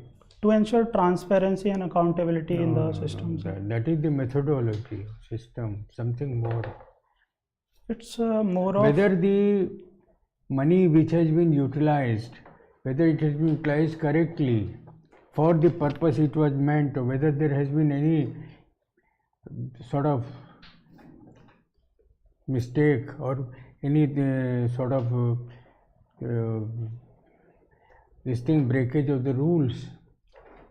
To ensure transparency and accountability in the system. That is the methodology, system, something more. It's more of Whether the money which has been utilized, whether it has been utilized correctly for the purpose it was meant, or whether there has been any sort of mistake or any sort of this thing breakage of the rules.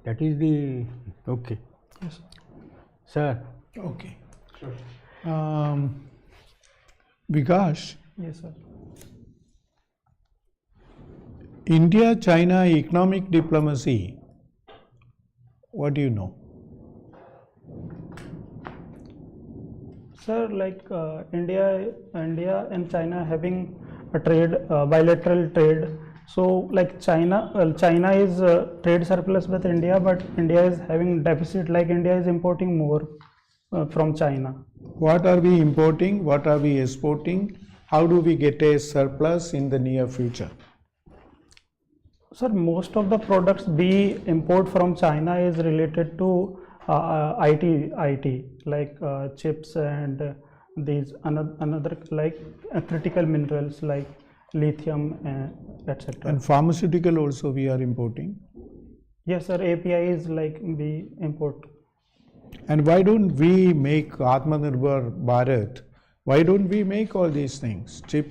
That is the okay. Yes. Sir. Okay. Vikas, Yes, sir. India-China economic diplomacy, what do you know? Sir, India and China having a trade, bilateral trade. So China is trade surplus with India, but India is having deficit. India is importing more from China. What are we importing? What are we exporting? How do we get a surplus in the near future? Sir, most of the products we import from China is related to IT like chips and these another critical minerals like lithium etc. And pharmaceutical also we are importing. Yes, sir. API is we import. And why don't we make Atmanirbhar Bharat? Why don't we make all these things? Chip,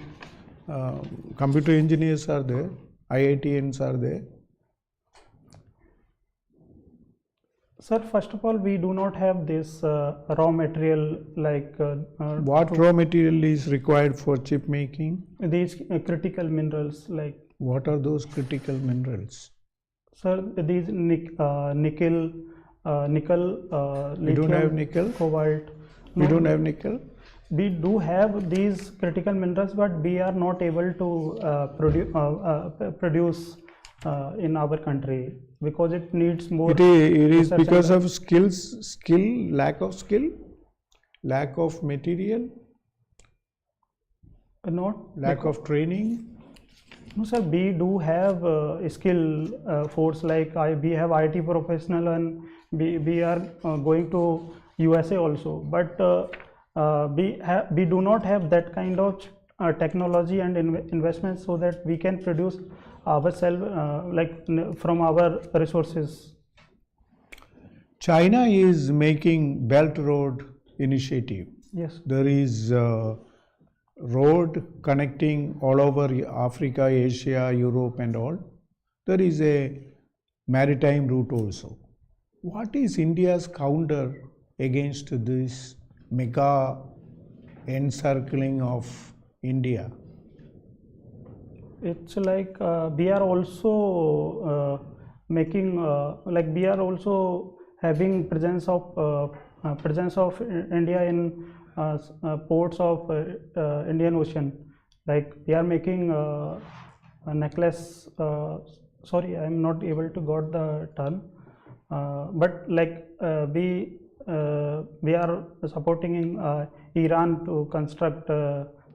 computer engineers are there, IITians are there. Sir, first of all, we do not have this raw material What raw material is required for chip making? these critical minerals What are those critical minerals? sir, these nickel, lithium, We don't have nickel? cobalt. We No, don't have nickel? we do have these critical minerals, but we are not able to produce in our country because it needs more. It is research because and- of lack of material, not lack of training. No, sir, we do have skill force we have IT professional and we are going to USA also, but we do not have that kind of technology and investment so that we can produce ourselves from our resources. China is making Belt Road initiative. Yes. There is road connecting all over Africa, Asia, Europe and all. There is a maritime route also. What is India's counter against this mega encircling of India? It's we are also making we are also having presence of India in ports of Indian Ocean. We are making a necklace. Sorry, I am not able to got the term. But we are supporting in Iran to construct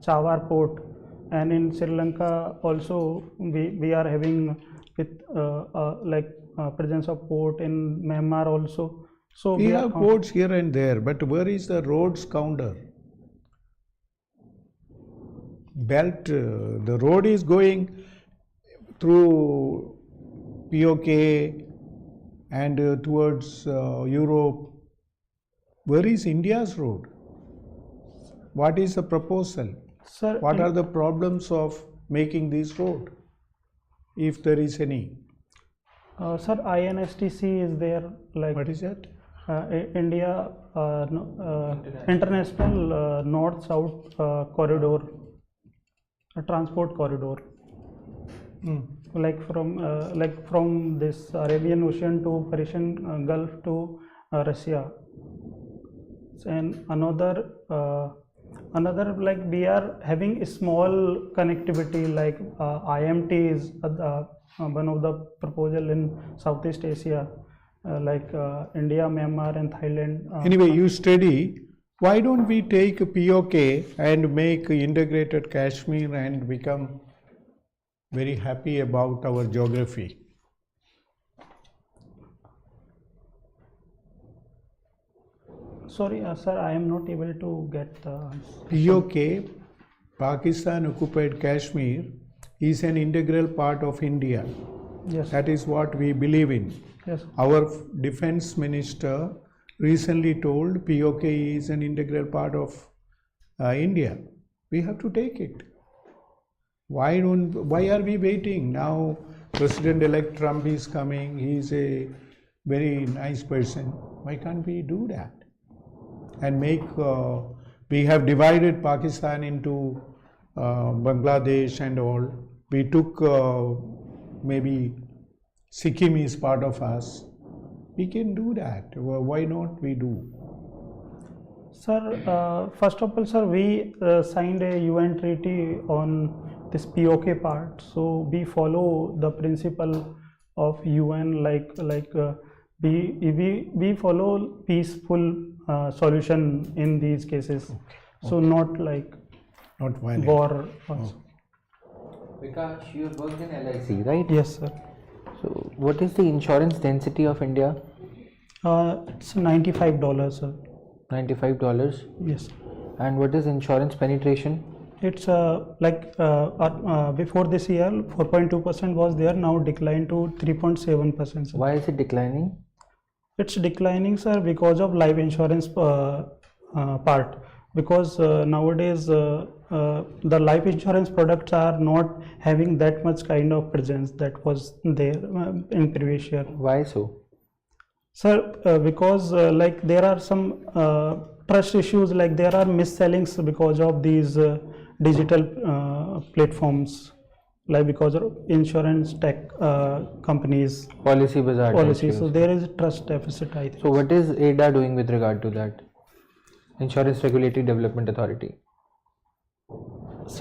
Chawar port, and in Sri Lanka also we are having with presence of port in Myanmar also. So We have ports here and there, but where is the roads counter? Belt, the road is going through POK and towards Europe. Where is India's road? What is the proposal? Sir, What are the problems of making this road, if there is any? Sir, INSTC is there, like What is that? India International North-South Corridor, a transport corridor, like from this Arabian Ocean to Persian Gulf to Russia. And another like we are having a small connectivity, like IMT is one of the proposal in Southeast Asia, like India, Myanmar and Thailand. Anyway, you study. Why don't we take a POK and make integrated Kashmir and become very happy about our geography? Sorry, sir, I am not able to get the answer. POK, Pakistan occupied Kashmir, is an integral part of India. Yes, That is what we believe in. yes. Our defense minister recently told POK is an integral part of India. We have to take it. Why are we waiting? Now President-elect Trump is coming. He is a very nice person. Why can't we do that? And we have divided Pakistan into Bangladesh and all. We took maybe Sikkim is part of us. We can do that. Why not we do? Sir, first of all, sir, we signed a UN treaty on this POK part. So we follow the principle of UN, we follow peaceful solution in these cases. So not like Not violent. war. Vikash, you worked in LIC, right? Yes, sir. So, what is the insurance density of India? It's $95, sir. $95. Yes. And what is insurance penetration? It's before this year 4.2% was there, now declined to 3.7%. sir. Why is it declining? It's declining, sir, because of life insurance part. Because nowadays the life insurance products are not having that much kind of presence that was there in previous year. Why so? Sir, because like there are some trust issues, like there are mis-sellings because of these digital platforms, like because of insurance tech companies Policy Bazaar. policy. So there is a trust deficit, I think. So what is ADA doing with regard to that? Insurance Regulatory Development Authority.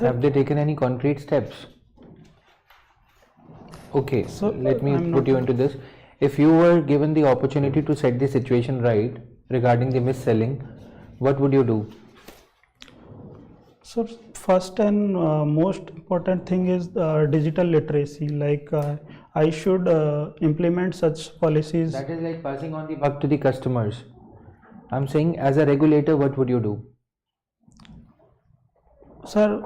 Have they taken any concrete steps? Okay, So, let me I'm put not- you into this. If you were given the opportunity to set the situation right regarding the mis-selling, what would you do? So first and most important thing is digital literacy. Like I should implement such policies. That is like passing on the buck to the customers. I'm saying, as a regulator, what would you do? Sir,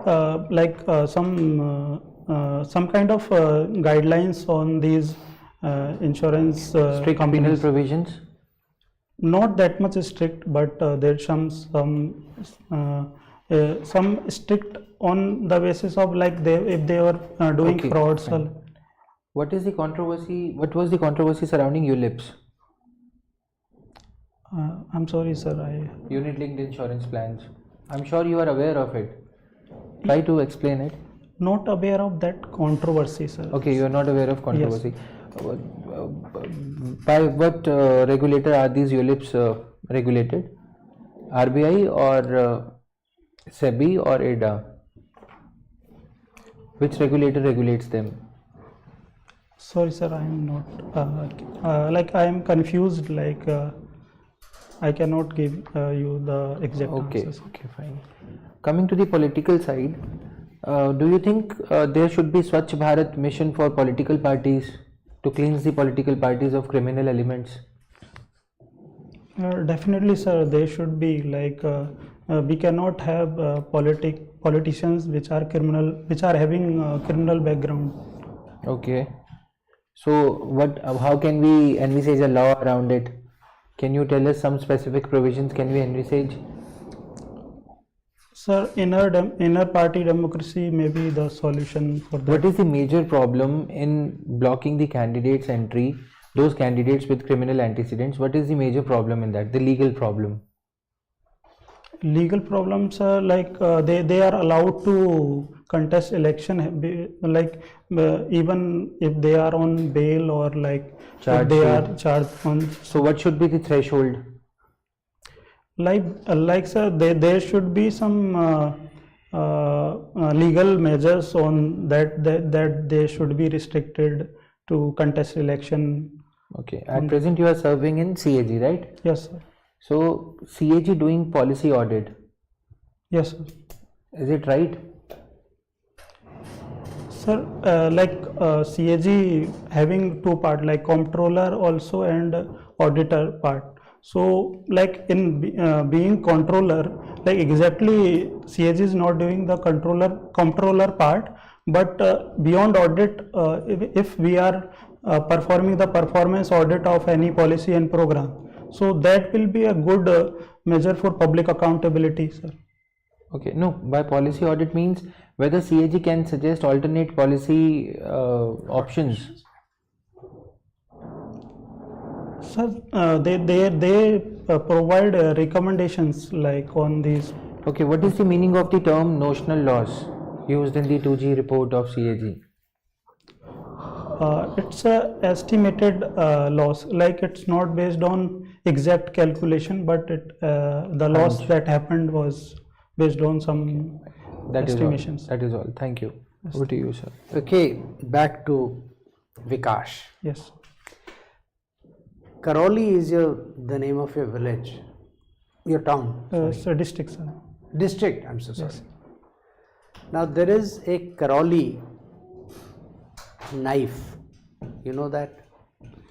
some kind of guidelines on these insurance Strict penal companies. provisions? Not that much strict, but there's some strict on the basis of like if they were doing Okay, frauds. fine. What is the controversy? What was the controversy surrounding ULIPs, I'm sorry, sir. unit linked insurance plans? I'm sure you are aware of it. Try to explain it. Not aware of that controversy, sir. Okay, you are not aware of controversy. By what regulator are these ULIPs regulated? RBI or SEBI or ADA? Which regulator regulates them? Sorry, sir. I am not. Like I am confused. Like I cannot give you the exact Okay, answers. okay, fine. Coming to the political side, do you think there should be Swachh Bharat mission for political parties to cleanse the political parties of criminal elements? Definitely, sir. They should be like we cannot have politicians which are criminal, which are having criminal background. Okay. So, how can we envisage a law around it? Can you tell us some specific provisions can we envisage? Sir, inner party democracy may be the solution for that. What is the major problem in blocking the candidates' entry, those candidates with criminal antecedents? What is the major problem in that, the legal problem? Legal problems are like they are allowed to contest election, even if they are on bail or like if they are charged on. So what should be the threshold? Like sir, there should be some legal measures on that they should be restricted to contest election. Okay, at present you are serving in CAG, right? Yes, sir. So CAG doing policy audit, Yes, sir. is it right? Sir, CAG having two part, like comptroller also and auditor part. So like in being controller, like exactly CAG is not doing the comptroller part, but beyond audit, if we are performing the performance audit of any policy and program, so that will be a good measure for public accountability, sir. Okay, no, by policy audit means whether CAG can suggest alternate policy options. Sir, they provide recommendations like on these. Okay, what is the meaning of the term notional loss used in the 2G report of CAG? It's a estimated loss, like it's not based on exact calculation, but the loss that happened was based on some estimations. That is all. Thank you. Over to you, sir. Okay, back to Vikash. Yes. Karoli is the name of your village, your town, It's a district, sir. district. I'm so sorry. Yes. Now there is a Karoli knife. You know that?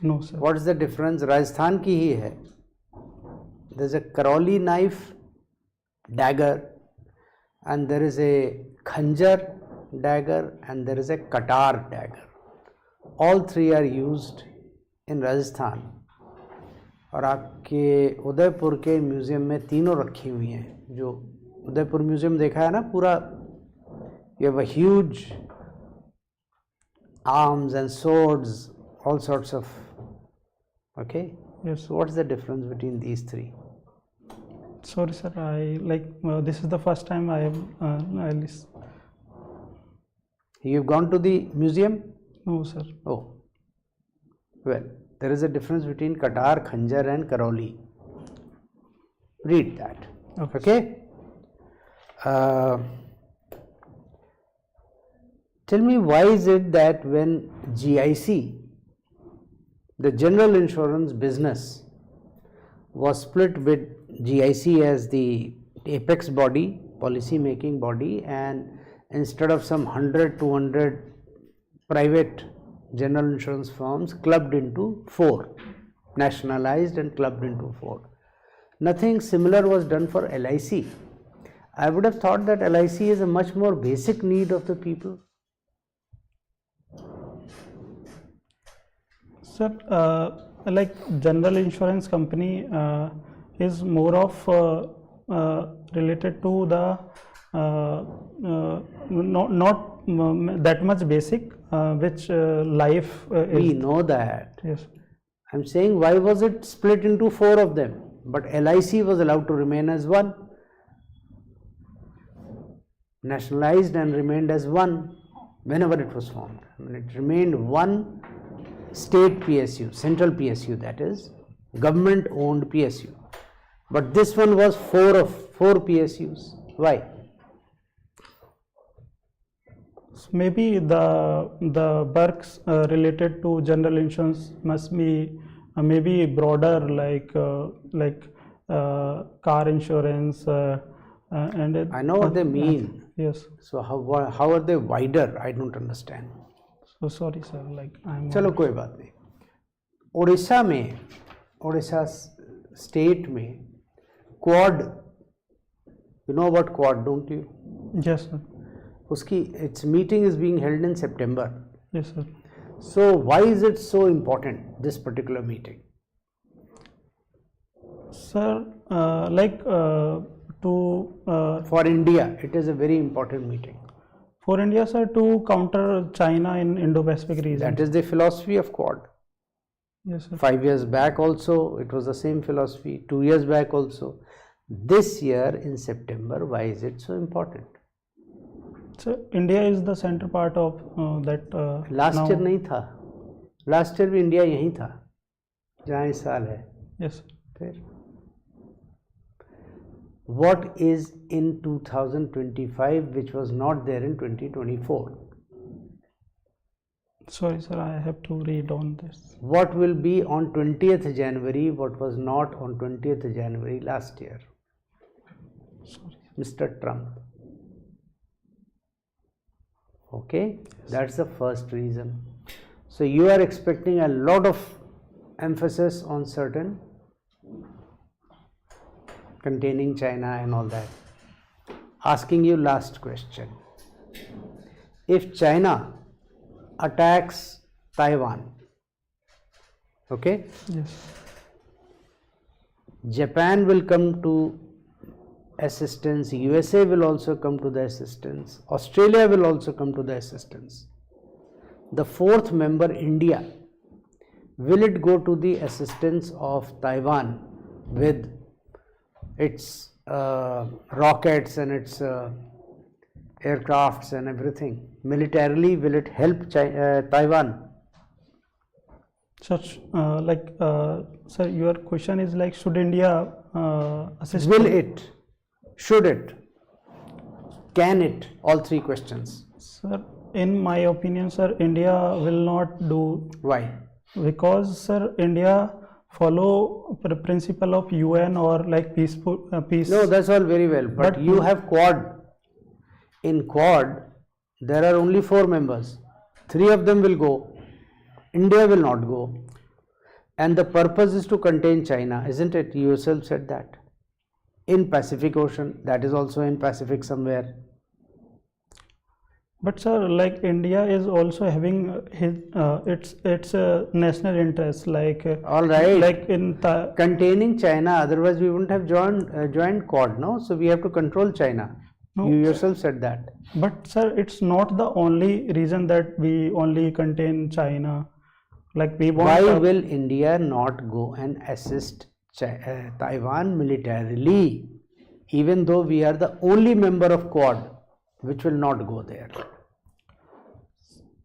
No, sir. What is the difference? Rajasthan ki hi hai. There's a Karoli knife, dagger, and there is a Khanjar dagger, and there is a Katar dagger. All three are used in Rajasthan. और आपके उदयपुर के museum में तीनों रखी हुई हैं. जो Udaipur museum देखा है ना पूरा, you have a huge arms and swords, all sorts of. Okay. Yes. So what is the difference between these three? Sorry, sir. This is the first time I have. You've gone to the museum? No, sir. Oh. Well, there is a difference between Katar, Khanjar and Karoli. Read that. Okay. Tell me, why is it that when GIC, the general insurance business, was split with GIC as the apex body, policy making body, and instead of some 100, 200 private general insurance firms clubbed into 4, nationalized and clubbed into 4. Nothing similar was done for LIC. I would have thought that LIC is a much more basic need of the people. Sir, like general insurance company is more of related to the not that much basic, which life is. We know that. Yes. I'm saying, why was it split into 4 of them, but LIC was allowed to remain as one, nationalized and remained as one whenever it was formed. I mean, it remained one state PSU, central PSU, that is government owned PSU, but this one was 4 PSUs. Why? So maybe the works related to general insurance must be maybe broader, like car insurance and. I know what they mean. Yes. So how are they wider? I don't understand. So sorry, sir. Like I'm. चलो कोई बात नहीं. उड़ीसा में, Orissa state में quad, you know about quad, don't you? Yes, sir. उसकी its meeting is being held in September. Yes, sir. So why is it so important, this particular meeting? Sir, to For India, it is a very important meeting. for India, sir, to counter China in Indo-Pacific region. That is the philosophy of Quad. Yes, sir. 5 years back also, it was the same philosophy. 2 years back also. This year in September, why is it so important? So India is the center part of that. Last now. year नहीं था. Last year भी India यहीं था, जहाँ इस साल है. Yes. फिर what is in 2025 which was not there in 2024? Sorry, sir, I have to read on this. What will be on 20th January what was not on 20th January last year? Sorry. Mr. Trump. Okay, that's the first reason. So you are expecting a lot of emphasis on certain containing China and all that. Asking you last question. If China attacks Taiwan, okay, Yes. Japan will come to assistance, USA will also come to the assistance, Australia will also come to the assistance. The fourth member, India, will it go to the assistance of Taiwan with its rockets and its aircrafts and everything? Militarily, will it help Taiwan? Such sir, your question is like, should India assist? Will it? Should it? Can it? All three questions. Sir, in my opinion, sir, India will not do, Why? because sir, India follow principle of UN or like peaceful peace. No, that's all very well. But you have Quad. In Quad, there are only 4 members. 3 of them will go. India will not go. And the purpose is to contain China, isn't it? You yourself said that. In Pacific Ocean, that is also in Pacific somewhere. But sir, like India is also having its national interest, like All right. like in Containing China, otherwise we wouldn't have joined Quad, no? So we have to control China. No, You yourself said that. but sir, it's not the only reason that we only contain China. Like we want. Why will India not go and assist Taiwan militarily, even though we are the only member of Quad which will not go there?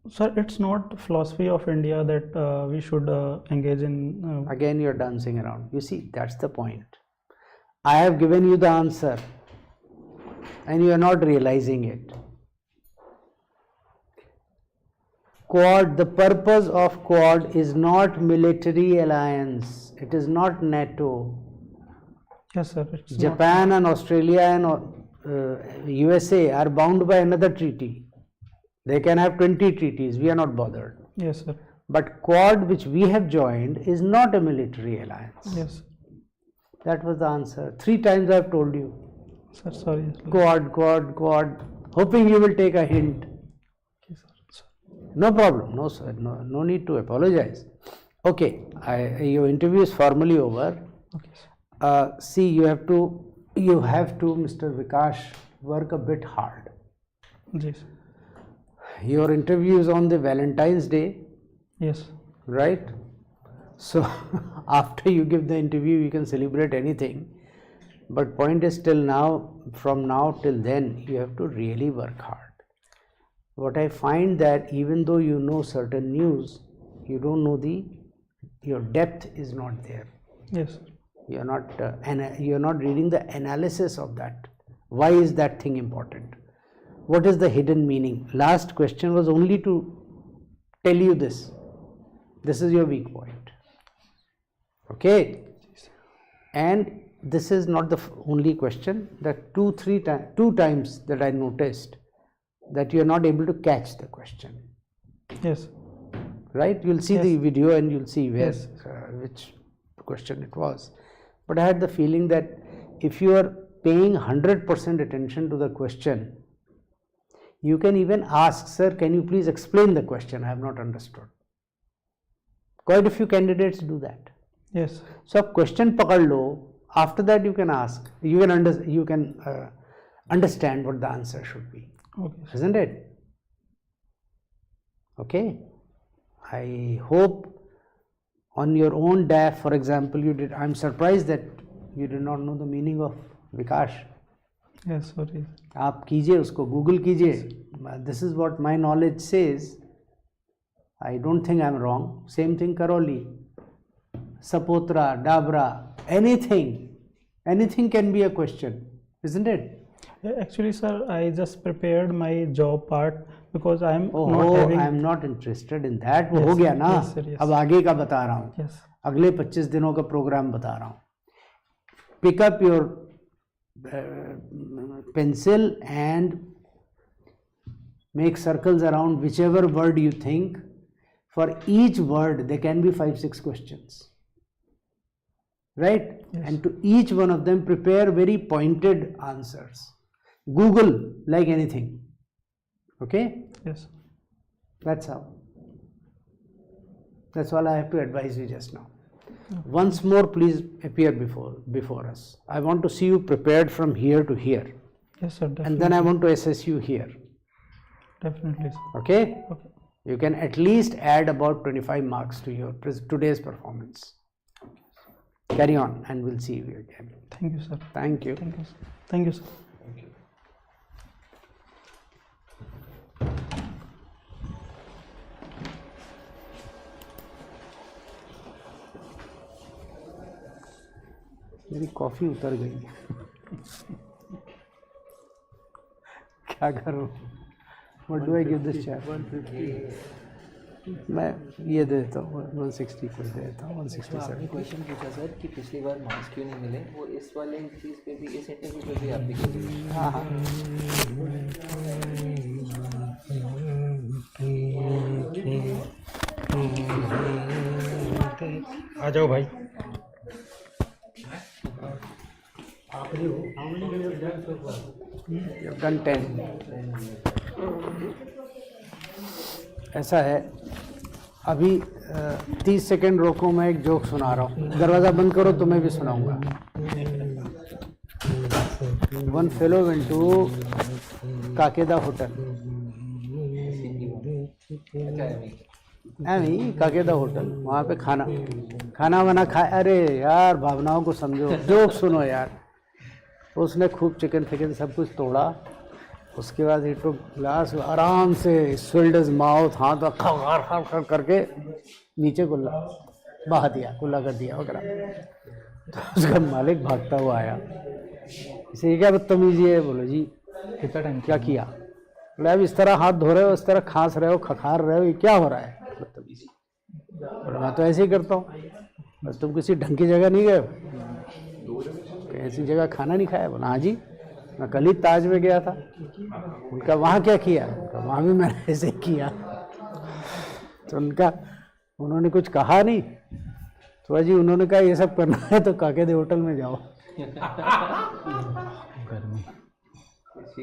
Sir, it's not philosophy of India that we should engage in. Again, you're dancing around. You see, that's the point. I have given you the answer and you are not realizing it. Quad, the purpose of Quad is not military alliance. It is not NATO. Yes, sir. It's not. Japan and Australia and USA are bound by another treaty. They can have 20 treaties. We are not bothered. Yes, sir. But Quad, which we have joined, is not a military alliance. Yes, That was the answer. 3 times I have told you. sir. Sorry. Quad, Quad, Quad. Hoping you will take a hint. Okay, sir. No problem. No, sir. No need to apologize. Okay. Your interview is formally over. Okay, sir. See, you have to, Mr. Vikash, work a bit hard. Yes, sir. Your interview is on the Valentine's Day, Yes. right? So after you give the interview, you can celebrate anything. But point is, till now, from now till then, you have to really work hard. What I find that even though you know certain news, you don't know your depth is not there. Yes, sir. You're not reading the analysis of that. Why is that thing important? What is the hidden meaning? Last question was only to tell you this. This is your weak point. Okay? And this is not the only question. That two times that I noticed that you are not able to catch the question. Yes. Right? You'll see Yes. the video and you'll see where Yes. which question it was. But I had the feeling that if you are paying 100% attention to the question, you can even ask, sir, can you please explain the question? I have not understood. Quite a few candidates do that. Yes. So आप question पकड़ लो after that you can ask, you can understand what the answer should be, Okay. isn't it? Okay. I hope on your own DAF, for example, you did. I'm surprised that you did not know the meaning of Vikash. Yes, sorry. आप कीजिए उसको, Google कीजिए. This is what my knowledge says. I don't think I'm wrong. Same thing Karoli, Sapotra, Dabra, anything can be a question, isn't it? Actually, sir, I just prepared my job part because I am not Oh, having. I am not interested in that. वो हो Yes, गया ना. yes, sir, yes. अब आगे का बता रहा हूँ. Yes. अगले 25 दिनों का प्रोग्राम बता रहा हूँ. Pick up your pencil and make circles around whichever word you think. For each word, there can be 5-6 questions, right? Yes. And to each one of them, prepare very pointed answers. Google like anything. Okay? Yes. That's how. That's all I have to advise you just now. Once more, please appear before us. I want to see you prepared from here to here, Yes, sir. Definitely. and then I want to assess you here. Definitely, sir. Okay? Okay. You can at least add about 25 marks to your today's performance. Carry on, and we'll see you again. Thank you, sir. Thank you. Thank you, sir. Thank you, sir. मेरी coffee उतर गई. क्या करूं? What do I give this chap? 150. मैं ये दे देता हूँ 160 को दे देता हूँ 167. क्वेश्चन पूछा सर कि पिछली बार मार्क्स क्यों नहीं मिले, वो इस वाले चीज़ पे भी, इस इंटरव्यू पे भी आप भी कीजिए. हाँ हाँ. आ जाओ भाई. You've done 10. ऐसा है, अभी 30 सेकंड रोको, मैं एक जोक सुना रहा हूँ. दरवाज़ा बंद करो तो मैं भी सुनाऊंगा. One fellow went to Kakeda hotel. Kakeda hotel, वहाँ पे खाना वाना खाए. अरे यार, भावनाओं को समझो, जोक सुनो यार. उसने खूब चिकन फिकन सब कुछ तोड़ा. उसके बाद ही तो ग्लास आराम से स्विल्ड हिज माउथ, हाथ खर करके नीचे कुल्ला बहा दिया, कुल्ला कर दिया वगैरह. तो उसका मालिक भागता हुआ आया. इसे क्या बदतमीजी है? बोलो जी कितना टाइम क्या किया? बोला अब इस तरह हाथ धो रहे हो, इस तरह खांस रहे हो, खखार रहे हो, ये क्या हो रहा है? बदतमीजी. बोला मैं तो ऐसे ही करता हूँ. तुम किसी ढंग की जगह नहीं गए? ऐसी जगह खाना नहीं खाया? बोला हाँ जी, मैं कल ही ताज में गया था. उनका वहाँ क्या किया? उनका वहाँ भी मैंने ऐसे ही किया. तो उन्होंने कुछ कहा नहीं. तो जी उन्होंने कहा ये सब करना है तो काकेदे होटल में जाओ. She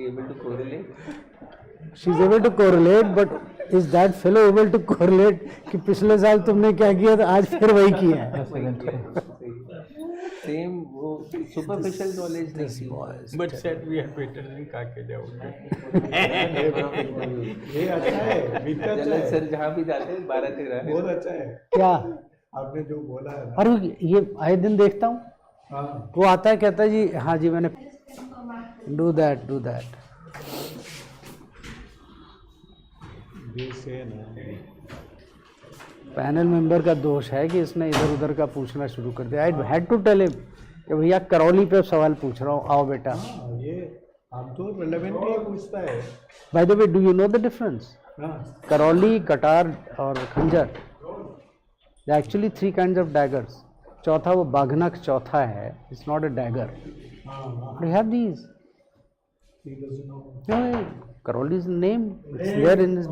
is able to correlate, but is that fellow able to correlate कि पिछले साल तुमने क्या किया था आज फिर वही किया है? सेम वो सुपरफिशियल नॉलेज नहीं. But said we are better than Kakeda hotel. ये अच्छा है, बीता अच्छा है, सर जहाँ भी जाते हैं 12-13 है. बहुत अच्छा है. क्या? आपने जो बोला है ना. अरे ये आए दिन देखता हूँ. हाँ. वो आता है कहता है जी हाँ जी मैंने डू दैट. पैनल मेंबर का दोष है कि इसने इधर उधर का पूछना शुरू कर दिया. I had to tell him कि भैया करौली पे सवाल पूछ रहा हूँ, आओ बेटा. ये हम तो रिलेवेंट ही पूछता है. By the way, do you know the difference? हाँ. करौली, कटार और खंजर, एक्चुअली 3 काइंड्स ऑफ डैगर्स. चौथा वो बाघनक चौथा है. It's not a dagger. We have these. Karoli is name. It's there in his.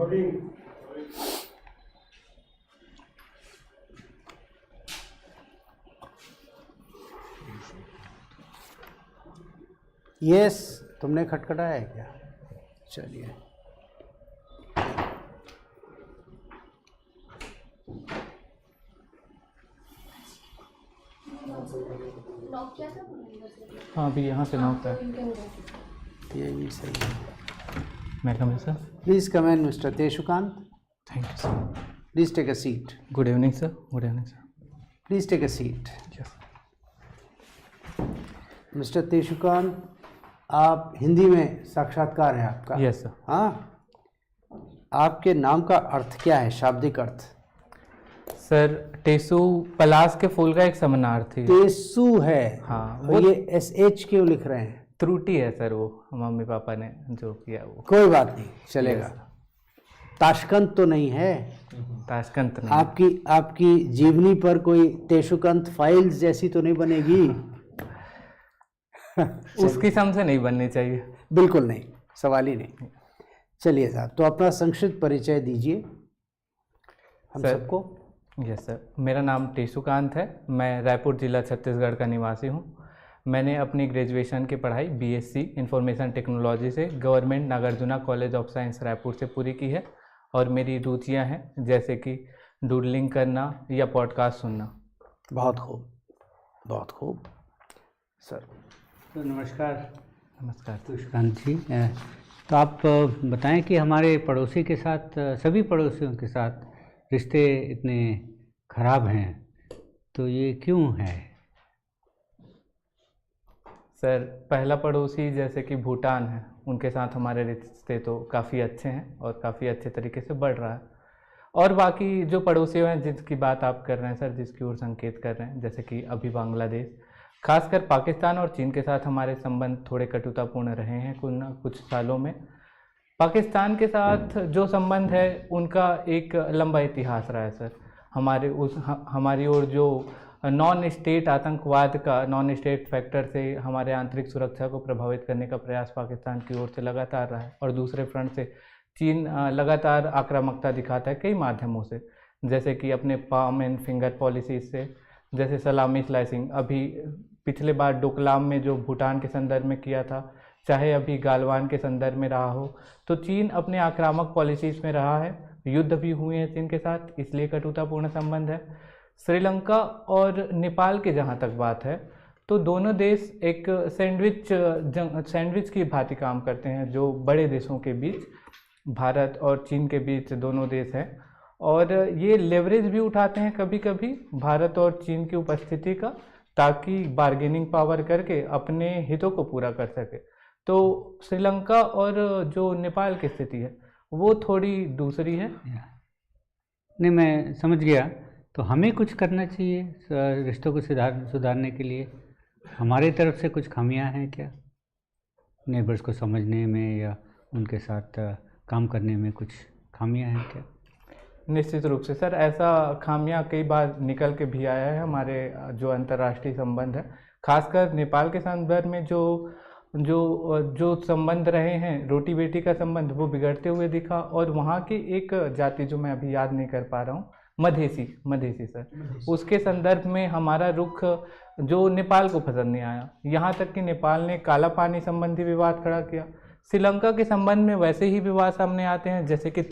Yes, तुमने खटखटाया है क्या? चलिए. नॉक किया था हाँ अभी यहाँ से नॉक था। इनके हो रहा ये भी सही है। मैं come sir. Please come in, Mr. Teshukant. Thank you sir. Please take a seat. Good evening sir. Good evening sir. Please take a seat. यस। Mr. Teshukant, आप हिंदी में साक्षात्कार है आपका। Yes sir. हाँ, आपके नाम का अर्थ क्या है, शाब्दिक अर्थ? सर टेसु पलाश के फूल का एक समानार्थी है। तेसु है। हाँ, वो ये SH क्यों लिख रहे हैं? त्रुटि है सर, वो मम्मी पापा ने जो किया वो। कोई बात नहीं, चलेगा। ताशकंत तो नहीं है? ताशकंत नहीं। आपकी जीवनी पर कोई तेशुकंत फाइल्स जैसी तो नहीं बनेगी? उस किस्म से नहीं बननी चाहिए। बिल्कुल नहीं, सवाल ही नहीं। चलिए साहब, तो अपना संक्षिप्त परिचय दीजिए हम सर, सबको। यस सर, मेरा नाम टेसुकांत है। मैं रायपुर जिला छत्तीसगढ़ का निवासी हूँ। मैंने अपनी ग्रेजुएशन की पढ़ाई BSc इंफॉर्मेशन टेक्नोलॉजी से government Nagarjuna college of science Raipur से पूरी की है। और मेरी रुचियाँ हैं जैसे कि डूडलिंग करना या पॉडकास्ट सुनना। बहुत खूब, बहुत खूब। सर तो नमस्कार। नमस्कार। तुषकांत जी, तो आप बताएं कि हमारे पड़ोसी के साथ, सभी पड़ोसियों के साथ रिश्ते इतने खराब हैं, तो ये क्यों है? सर पहला पड़ोसी जैसे कि भूटान है, उनके साथ हमारे रिश्ते तो काफ़ी अच्छे हैं और काफ़ी अच्छे तरीके से बढ़ रहा है। और बाकी जो पड़ोसी हैं जिसकी बात आप कर रहे हैं सर, जिसकी ओर संकेत कर रहे हैं, जैसे कि अभी बांग्लादेश, खासकर पाकिस्तान और चीन के साथ हमारे संबंध थोड़े कटुतापूर्ण रहे हैं कुछ सालों में। पाकिस्तान के साथ जो संबंध है उनका एक लंबा इतिहास रहा है सर। हमारी ओर जो नॉन स्टेट आतंकवाद का, नॉन स्टेट फैक्टर से हमारे आंतरिक सुरक्षा को प्रभावित करने का प्रयास पाकिस्तान की ओर से लगातार रहा है। और दूसरे फ्रंट से चीन लगातार आक्रामकता दिखाता है कई माध्यमों से, जैसे कि अपने पाम एंड फिंगर पॉलिसीज से, जैसे सलामी स्लाइसिंग अभी पिछले बार डोकलाम में जो भूटान के संदर्भ में किया था, चाहे अभी गालवान के संदर्भ में रहा हो, तो चीन अपने आक्रामक पॉलिसीज में रहा है। युद्ध भी हुए हैं चीन के साथ, इसलिए कटुतापूर्ण संबंध है। श्रीलंका और नेपाल की जहाँ तक बात है, तो दोनों देश एक सैंडविच की भांति काम करते हैं, जो बड़े देशों के बीच, भारत और चीन के बीच दोनों देश हैं। और ये लेवरेज भी उठाते हैं कभी कभी भारत और चीन की उपस्थिति का, ताकि बार्गेनिंग पावर करके अपने हितों को पूरा कर सके। तो श्रीलंका और जो नेपाल की स्थिति है वो थोड़ी दूसरी है। नहीं, मैं समझ गया। तो हमें कुछ करना चाहिए रिश्तों को सुधारने के लिए? हमारे तरफ से कुछ खामियां हैं क्या नेबर्स को समझने में, या उनके साथ काम करने में कुछ खामियां हैं क्या? निश्चित रूप से सर, ऐसा खामियां कई बार निकल के भी आया है। हमारे जो अंतर्राष्ट्रीय संबंध है, खासकर नेपाल के संदर्भ में जो संबंध रहे हैं, रोटी बेटी का संबंध, वो बिगड़ते हुए दिखा। और वहाँ की एक जाति जो मैं अभी याद नहीं कर पा रहा हूँ, मधेसी सर, उसके संदर्भ में हमारा रुख जो नेपाल को पसंद नहीं आया। यहाँ तक कि नेपाल ने काला पानी संबंधी विवाद खड़ा किया। श्रीलंका के संबंध में वैसे ही विवाद सामने आते हैं, जैसे कि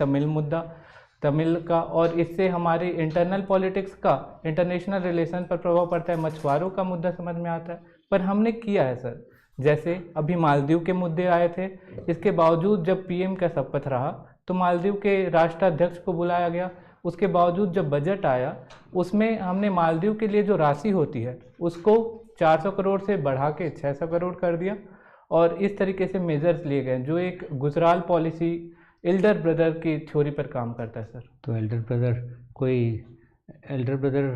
तमिल का, और इससे हमारे इंटरनल पॉलिटिक्स का, इंटरनेशनल रिलेशन पर प्रभाव पड़ता है। मछुआरों का मुद्दा समझ में आता है, पर हमने किया है सर। जैसे अभी मालदीव के मुद्दे आए थे, इसके बावजूद जब PM का शपथ रहा तो मालदीव के राष्ट्राध्यक्ष को बुलाया गया। उसके बावजूद जब बजट आया, उसमें हमने मालदीव के लिए जो राशि होती है उसको 400 करोड़ से बढ़ा के 600 करोड़ कर दिया। और इस तरीके से मेजर्स लिए गए जो एक गुजराल पॉलिसी, एल्डर ब्रदर की थ्योरी पर काम करता है सर। तो एल्डर ब्रदर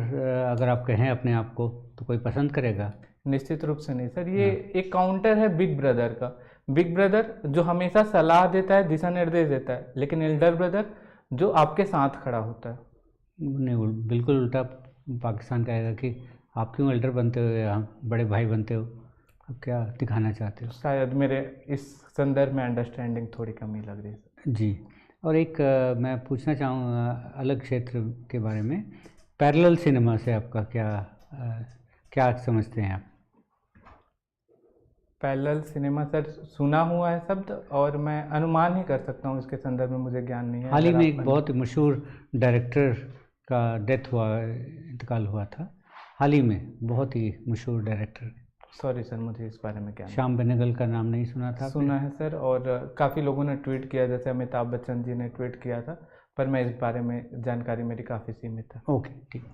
अगर आप कहें अपने आप को, तो कोई पसंद करेगा? निश्चित रूप से नहीं सर, ये एक काउंटर है बिग ब्रदर का। बिग ब्रदर जो हमेशा सलाह देता है, दिशा निर्देश देता है, लेकिन एल्डर ब्रदर जो आपके साथ खड़ा होता है। नहीं, बिल्कुल उल्टा पाकिस्तान कहेगा कि आप क्यों एल्डर बनते हो या बड़े भाई बनते हो, आप क्या दिखाना चाहते हो? शायद मेरे इस संदर्भ में अंडरस्टैंडिंग थोड़ी कमी लग रही है जी। और एक मैं पूछना चाहूँगा अलग क्षेत्र के बारे में, पैरेलल सिनेमा से आपका क्या समझते हैं आप? पैरेलल सिनेमा सर, सुना हुआ है शब्द, और मैं अनुमान ही कर सकता हूँ, इसके संदर्भ में मुझे ज्ञान नहीं है। हाल ही में एक बहुत मशहूर डायरेक्टर का इंतकाल हुआ था, हाल ही में बहुत ही मशहूर डायरेक्टर, सॉरी सर, मुझे इस बारे में क्या नहीं श्याम बेनेगल का नाम नहीं सुना था आपने? सुना है सर, और काफ़ी लोगों ने ट्वीट किया, जैसे अमिताभ बच्चन जी ने ट्वीट किया था, पर मैं इस बारे में जानकारी मेरी काफ़ी सीमित है। ओके, ठीक।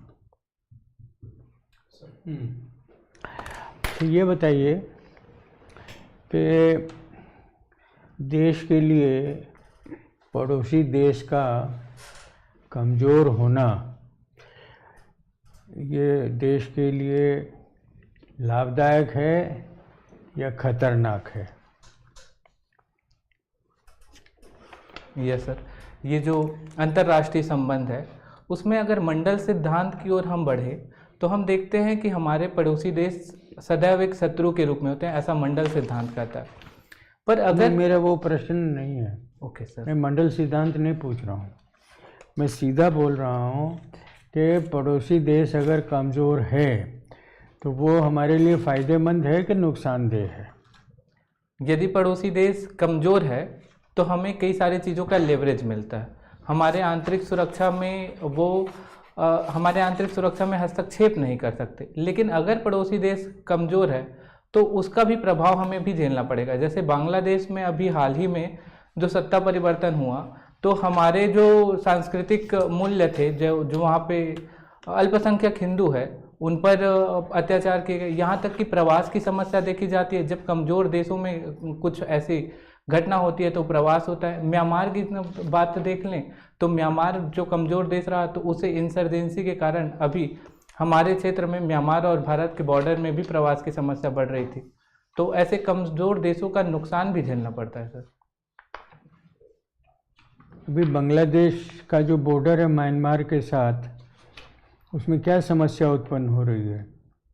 तो ये बताइए कि देश के लिए पड़ोसी देश का कमज़ोर होना ये देश के लिए लाभदायक है या खतरनाक है? यस सर, ये जो अंतर्राष्ट्रीय संबंध है उसमें अगर मंडल सिद्धांत की ओर हम बढ़े तो हम देखते हैं कि हमारे पड़ोसी देश सदैव एक शत्रु के रूप में होते हैं, ऐसा मंडल सिद्धांत कहता है। पर अगर मेरा वो प्रश्न नहीं है। ओके सर, मैं मंडल सिद्धांत नहीं पूछ रहा हूँ, मैं सीधा बोल रहा हूँ कि पड़ोसी देश अगर कमज़ोर है तो वो हमारे लिए फ़ायदेमंद है कि नुकसानदेह है? यदि पड़ोसी देश कमज़ोर है तो हमें कई सारी चीज़ों का लेवरेज मिलता है, हमारे आंतरिक सुरक्षा में वो हमारे आंतरिक सुरक्षा में हस्तक्षेप नहीं कर सकते। लेकिन अगर पड़ोसी देश कमज़ोर है तो उसका भी प्रभाव हमें भी झेलना पड़ेगा। जैसे बांग्लादेश में अभी हाल ही में जो सत्ता परिवर्तन हुआ तो हमारे जो सांस्कृतिक मूल्य थे, जो वहाँ पे अल्पसंख्यक हिंदू है उन पर अत्याचार किए गए, यहाँ तक कि प्रवास की समस्या देखी जाती है। जब कमज़ोर देशों में कुछ ऐसी घटना होती है तो प्रवास होता है। म्यांमार की बात देख लें तो म्यांमार जो कमज़ोर देश रहा तो उसे इंसर्जेंसी के कारण अभी हमारे क्षेत्र में म्यांमार और भारत के बॉर्डर में भी प्रवास की समस्या बढ़ रही थी। तो ऐसे कमज़ोर देशों का नुकसान भी झेलना पड़ता है सर। अभी बांग्लादेश का जो बॉर्डर है म्यांमार के साथ, उसमें क्या समस्या उत्पन्न हो रही है?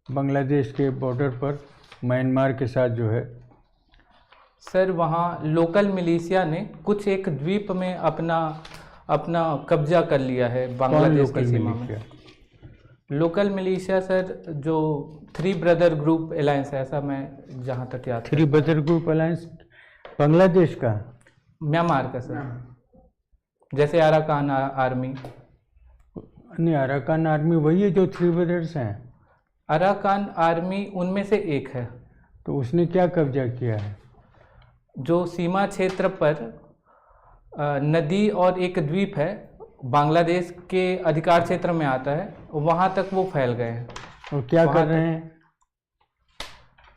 बांग्लादेश के बॉर्डर पर म्यांमार के साथ जो है सर, वहाँ लोकल मिलिशिया ने कुछ एक द्वीप में अपना कब्जा कर लिया है बांग्लादेश की सीमा में। लोकल मिलिशिया सर, जो थ्री ब्रदर ग्रुप अलायंस है, ऐसा मैं जहाँ तक याद three brother group alliance Bangladesh का, म्यांमार का सर, जैसे अराकान आर्मी। नहीं, अराकान आर्मी वही है जो थ्री ब्रदर्स हैं। अराकान आर्मी उनमें से एक है। तो उसने क्या कब्जा किया है? जो सीमा क्षेत्र पर नदी और एक द्वीप है, बांग्लादेश के अधिकार क्षेत्र में आता है, वहाँ तक वो फैल गए हैं। और क्या कर रहे हैं?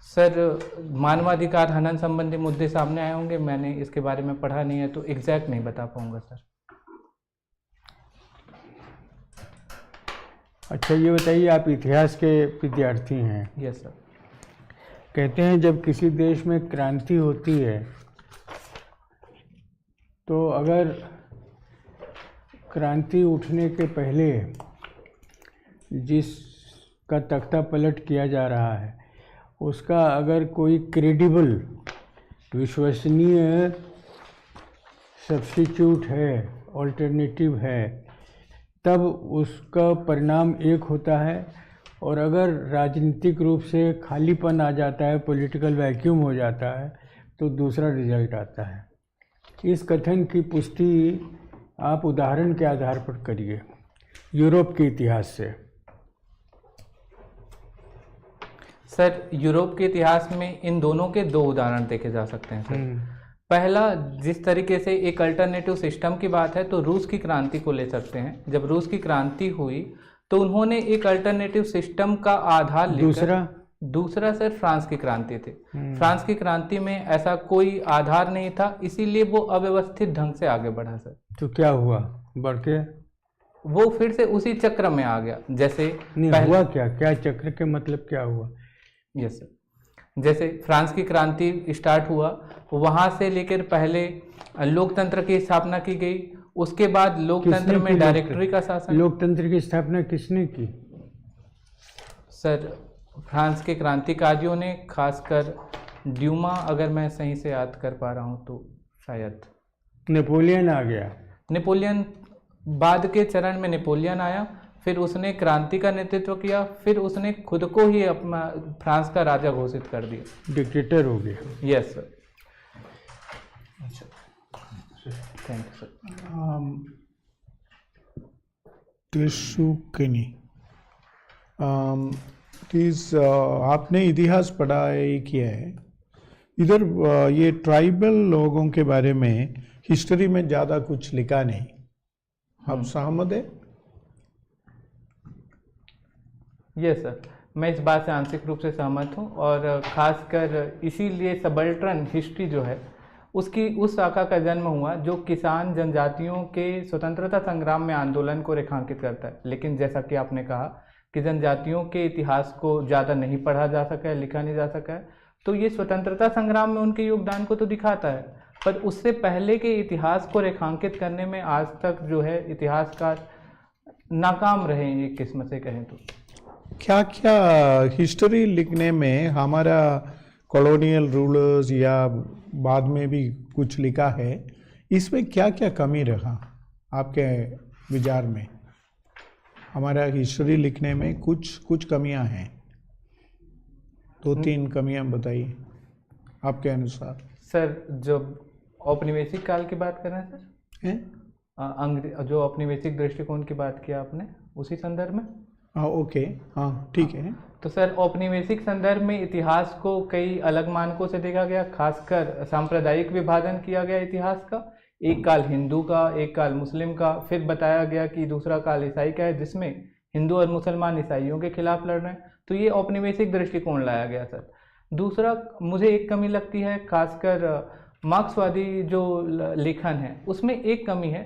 सर, मानवाधिकार हनन संबंधी मुद्दे सामने आए होंगे, मैंने इसके बारे में पढ़ा नहीं है तो एग्जैक्ट नहीं बता पाऊंगा सर। अच्छा, ये बताइए, आप इतिहास के विद्यार्थी हैं। Yes sir. कहते हैं जब किसी देश में क्रांति होती है तो अगर क्रांति उठने के पहले जिसका तख्ता पलट किया जा रहा है उसका अगर कोई क्रेडिबल विश्वसनीय सब्स्टिट्यूट है, ऑल्टरनेटिव है, तब उसका परिणाम एक होता है। और अगर राजनीतिक रूप से खालीपन आ जाता है, पॉलिटिकल वैक्यूम हो जाता है, तो दूसरा रिजल्ट आता है। इस कथन की पुष्टि आप उदाहरण के आधार पर करिए यूरोप के इतिहास से। सर, यूरोप के इतिहास में इन दोनों के दो उदाहरण देखे जा सकते हैं सर। पहला, जिस तरीके से एक अल्टरनेटिव सिस्टम की बात है तो रूस की क्रांति को ले सकते हैं। जब रूस की क्रांति हुई तो उन्होंने एक अल्टरनेटिव सिस्टम का आधार लेकर, दूसरा सर फ्रांस की क्रांति थी। फ्रांस की क्रांति में ऐसा कोई आधार नहीं था, इसीलिए वो अव्यवस्थित ढंग से आगे बढ़ा सर। तो क्या हुआ? बढ़ के वो फिर से उसी चक्र में आ गया। जैसे नहीं हुआ क्या चक्र के मतलब क्या हुआ? यस सर, जैसे फ्रांस की क्रांति स्टार्ट हुआ, वहाँ से लेकर पहले लोकतंत्र की स्थापना की गई, उसके बाद लोकतंत्र में डायरेक्टरी का शासन। लोकतंत्र की स्थापना किसने की? सर, फ्रांस के क्रांतिकारियों ने, खासकर ड्यूमा, अगर मैं सही से याद कर पा रहा हूँ तो शायद नेपोलियन आ गया। नेपोलियन बाद के चरण में नेपोलियन आया, फिर उसने क्रांति का नेतृत्व किया, फिर उसने खुद को ही अपना फ्रांस का राजा घोषित कर दिया, डिक्टेटर हो गया। Yes sir. Thank you sir. Tesukeni. आपने इतिहास पढ़ाई किया है इधर, ये ट्राइबल लोगों के बारे में हिस्ट्री में ज़्यादा कुछ लिखा नहीं, आप सहमत है? यस सर, मैं इस बात से आंशिक रूप से सहमत हूँ, और ख़ासकर इसीलिए सबल्टरन हिस्ट्री जो है उसकी उस शाखा का जन्म हुआ जो किसान जनजातियों के स्वतंत्रता संग्राम में आंदोलन को रेखांकित करता है। लेकिन जैसा कि आपने कहा कि जनजातियों के इतिहास को ज़्यादा नहीं पढ़ा जा सका है, लिखा नहीं जा सका है, तो ये स्वतंत्रता संग्राम में उनके योगदान को तो दिखाता है, पर उससे पहले के इतिहास को रेखांकित करने में आज तक जो है इतिहासकार नाकाम रहे हैं, एक किस्म से कहें तो। क्या क्या हिस्ट्री लिखने में हमारा कॉलोनियल रूलर्स या बाद में भी कुछ लिखा है, इसमें क्या क्या कमी रहा आपके विचार में? हमारा हिस्ट्री लिखने में कुछ कमियां हैं, 2-3 कमियां बताइए आपके अनुसार। सर, जब औपनिवेशिक काल की बात कर रहे हैं सर, हैं? जो औपनिवेशिक दृष्टिकोण की बात किया आपने, उसी संदर्भ में? हाँ, ओके, हाँ ठीक है। तो सर, औपनिवेशिक संदर्भ में इतिहास को कई अलग मानकों से देखा गया, खासकर सांप्रदायिक विभाजन किया गया इतिहास का, एक काल हिंदू का, एक काल मुस्लिम का, फिर बताया गया कि दूसरा काल ईसाई का है जिसमें हिंदू और मुसलमान ईसाइयों के खिलाफ लड़ रहे हैं। तो ये औपनिवेशिक दृष्टिकोण लाया गया सर। दूसरा मुझे एक कमी लगती है, खासकर मार्क्सवादी जो लेखन है उसमें एक कमी है,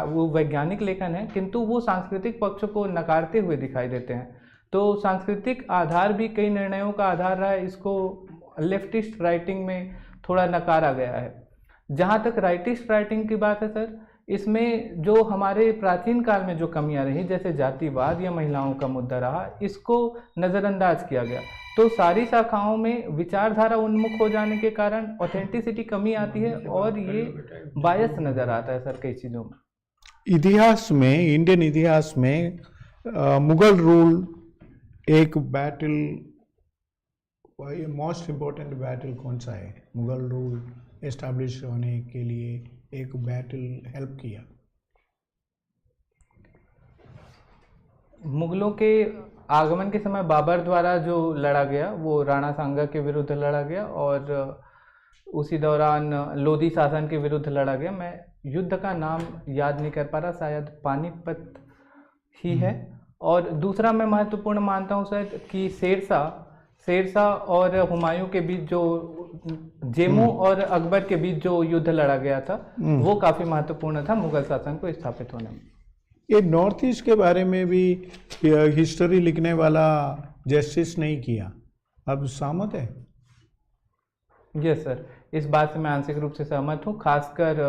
वो वैज्ञानिक लेखन है किंतु वो सांस्कृतिक पक्ष को नकारते हुए दिखाई देते हैं। तो सांस्कृतिक आधार भी कई निर्णयों का आधार रहा है, इसको लेफ्टिस्ट राइटिंग में थोड़ा नकारा गया है। जहाँ तक राइटिस्ट राइटिंग की बात है सर, इसमें जो हमारे प्राचीन काल में जो कमियां रही, जैसे जातिवाद या महिलाओं का मुद्दा रहा, इसको नज़रअंदाज किया गया। तो सारी शाखाओं में विचारधारा उन्मुख हो जाने के कारण ऑथेंटिसिटी कमी आती है और ये बायस नज़र आता है सर कई चीज़ों में। इतिहास में, इंडियन इतिहास में मुगल रूल एक बैटल, मोस्ट इम्पोर्टेंट बैटल कौन सा है? मुगल रूल एस्टैब्लिश होने के लिए एक बैटल हेल्प किया। मुगलों के आगमन के समय बाबर द्वारा जो लड़ा गया वो राणा सांगा के विरुद्ध लड़ा गया, और उसी दौरान लोधी शासन के विरुद्ध लड़ा गया। मैं युद्ध का नाम याद नहीं कर पा रहा, शायद पानीपत ही है। और दूसरा मैं महत्वपूर्ण मानता हूँ सर कि शेरशाह और हुमायूं के बीच जो, जेमू और अकबर के बीच जो युद्ध लड़ा गया था वो काफ़ी महत्वपूर्ण था मुगल शासन को स्थापित होने में। ये नॉर्थ ईस्ट के बारे में भी हिस्ट्री लिखने वाला जस्टिस नहीं किया, अब सहमत है? यस सर, इस बात से मैं आंशिक रूप से सहमत हूँ, खासकर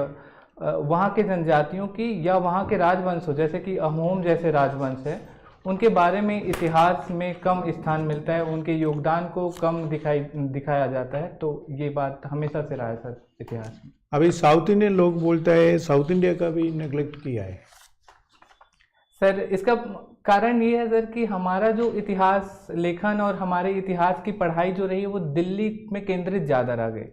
वहाँ के जनजातियों की या वहाँ के राजवंशों, जैसे कि अहोम जैसे राजवंश है, उनके बारे में इतिहास में कम स्थान मिलता है, उनके योगदान को कम दिखाया जाता है। तो ये बात हमेशा से रहा है सर इतिहास में। अभी साउथ इंडियन लोग बोलता है साउथ इंडिया का भी नेग्लेक्ट किया है। सर, इसका कारण ये है सर कि हमारा जो इतिहास लेखन और हमारे इतिहास की पढ़ाई जो रही है वो दिल्ली में केंद्रित ज़्यादा रह गए।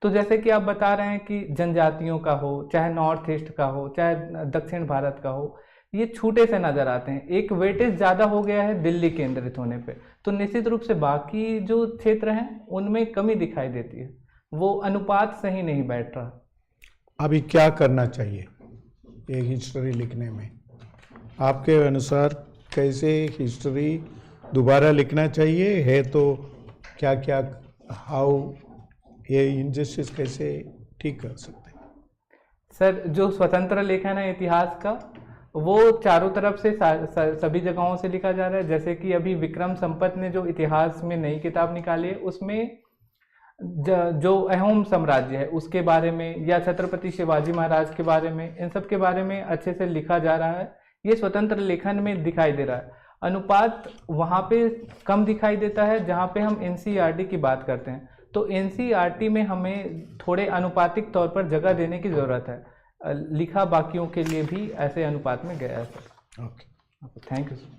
तो जैसे कि आप बता रहे हैं कि जनजातियों का हो, चाहे नॉर्थ ईस्ट का हो, चाहे दक्षिण भारत का हो, ये छूटे से नज़र आते हैं। एक वेटेज ज़्यादा हो गया है दिल्ली केंद्रित होने पे, तो निश्चित रूप से बाकी जो क्षेत्र हैं उनमें कमी दिखाई देती है, वो अनुपात सही नहीं बैठ रहा। अभी क्या करना चाहिए एक हिस्ट्री लिखने में आपके अनुसार? कैसे हिस्ट्री दोबारा लिखना चाहिए है? तो क्या क्या, हाउ ये इनजस्टिस कैसे ठीक कर सकते हैं? सर, जो स्वतंत्र लेखन है इतिहास का वो चारों तरफ से सभी जगहों से लिखा जा रहा है। जैसे कि अभी विक्रम संपत ने जो इतिहास में नई किताब निकाली है उसमें जो अहोम साम्राज्य है उसके बारे में या छत्रपति शिवाजी महाराज के बारे में, इन सब के बारे में अच्छे से लिखा जा रहा है। ये स्वतंत्र लेखन में दिखाई दे रहा है। अनुपात वहाँ पे कम दिखाई देता है जहाँ पे हम एनसीईआरटी की बात करते हैं। तो एनसीईआरटी में हमें थोड़े अनुपातिक तौर पर जगह देने की ज़रूरत है। लिखा बाकियों के लिए भी ऐसे अनुपात में गया है सर। Okay, thank you sir.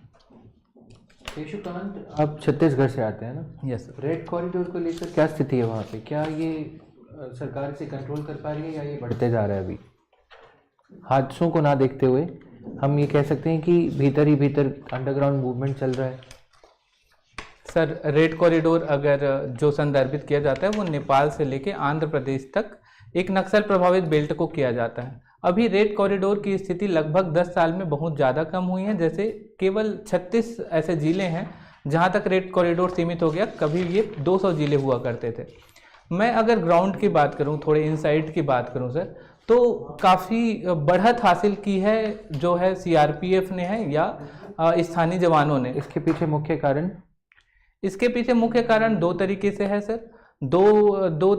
Keshukant, आप छत्तीसगढ़ से आते हैं ना? Yes sir. रेड कॉरिडोर को लेकर क्या स्थिति है वहाँ पे? क्या ये सरकार इसे कंट्रोल कर पा रही है या ये बढ़ते जा रहा है? अभी हादसों को ना देखते हुए हम ये कह सकते हैं कि भीतर ही भीतर अंडरग्राउंड मूवमेंट चल रहा है। सर रेड कॉरिडोर अगर जो संदर्भित किया जाता है वो नेपाल से लेके आंध्र प्रदेश तक एक नक्सल प्रभावित बेल्ट को किया जाता है। अभी रेड कॉरिडोर की स्थिति लगभग 10 साल में बहुत ज़्यादा कम हुई है। जैसे केवल 36 ऐसे ज़िले हैं जहाँ तक रेड कॉरिडोर सीमित हो गया, कभी ये 200 ज़िले हुआ करते थे। मैं अगर ग्राउंड की बात करूँ, थोड़े इनसाइट की बात करूँ सर, तो काफ़ी बढ़त हासिल की है जो है सीआरपीएफ ने है या स्थानीय जवानों ने। इसके पीछे मुख्य कारण? इसके पीछे मुख्य कारण 2 तरीके से है सर। दो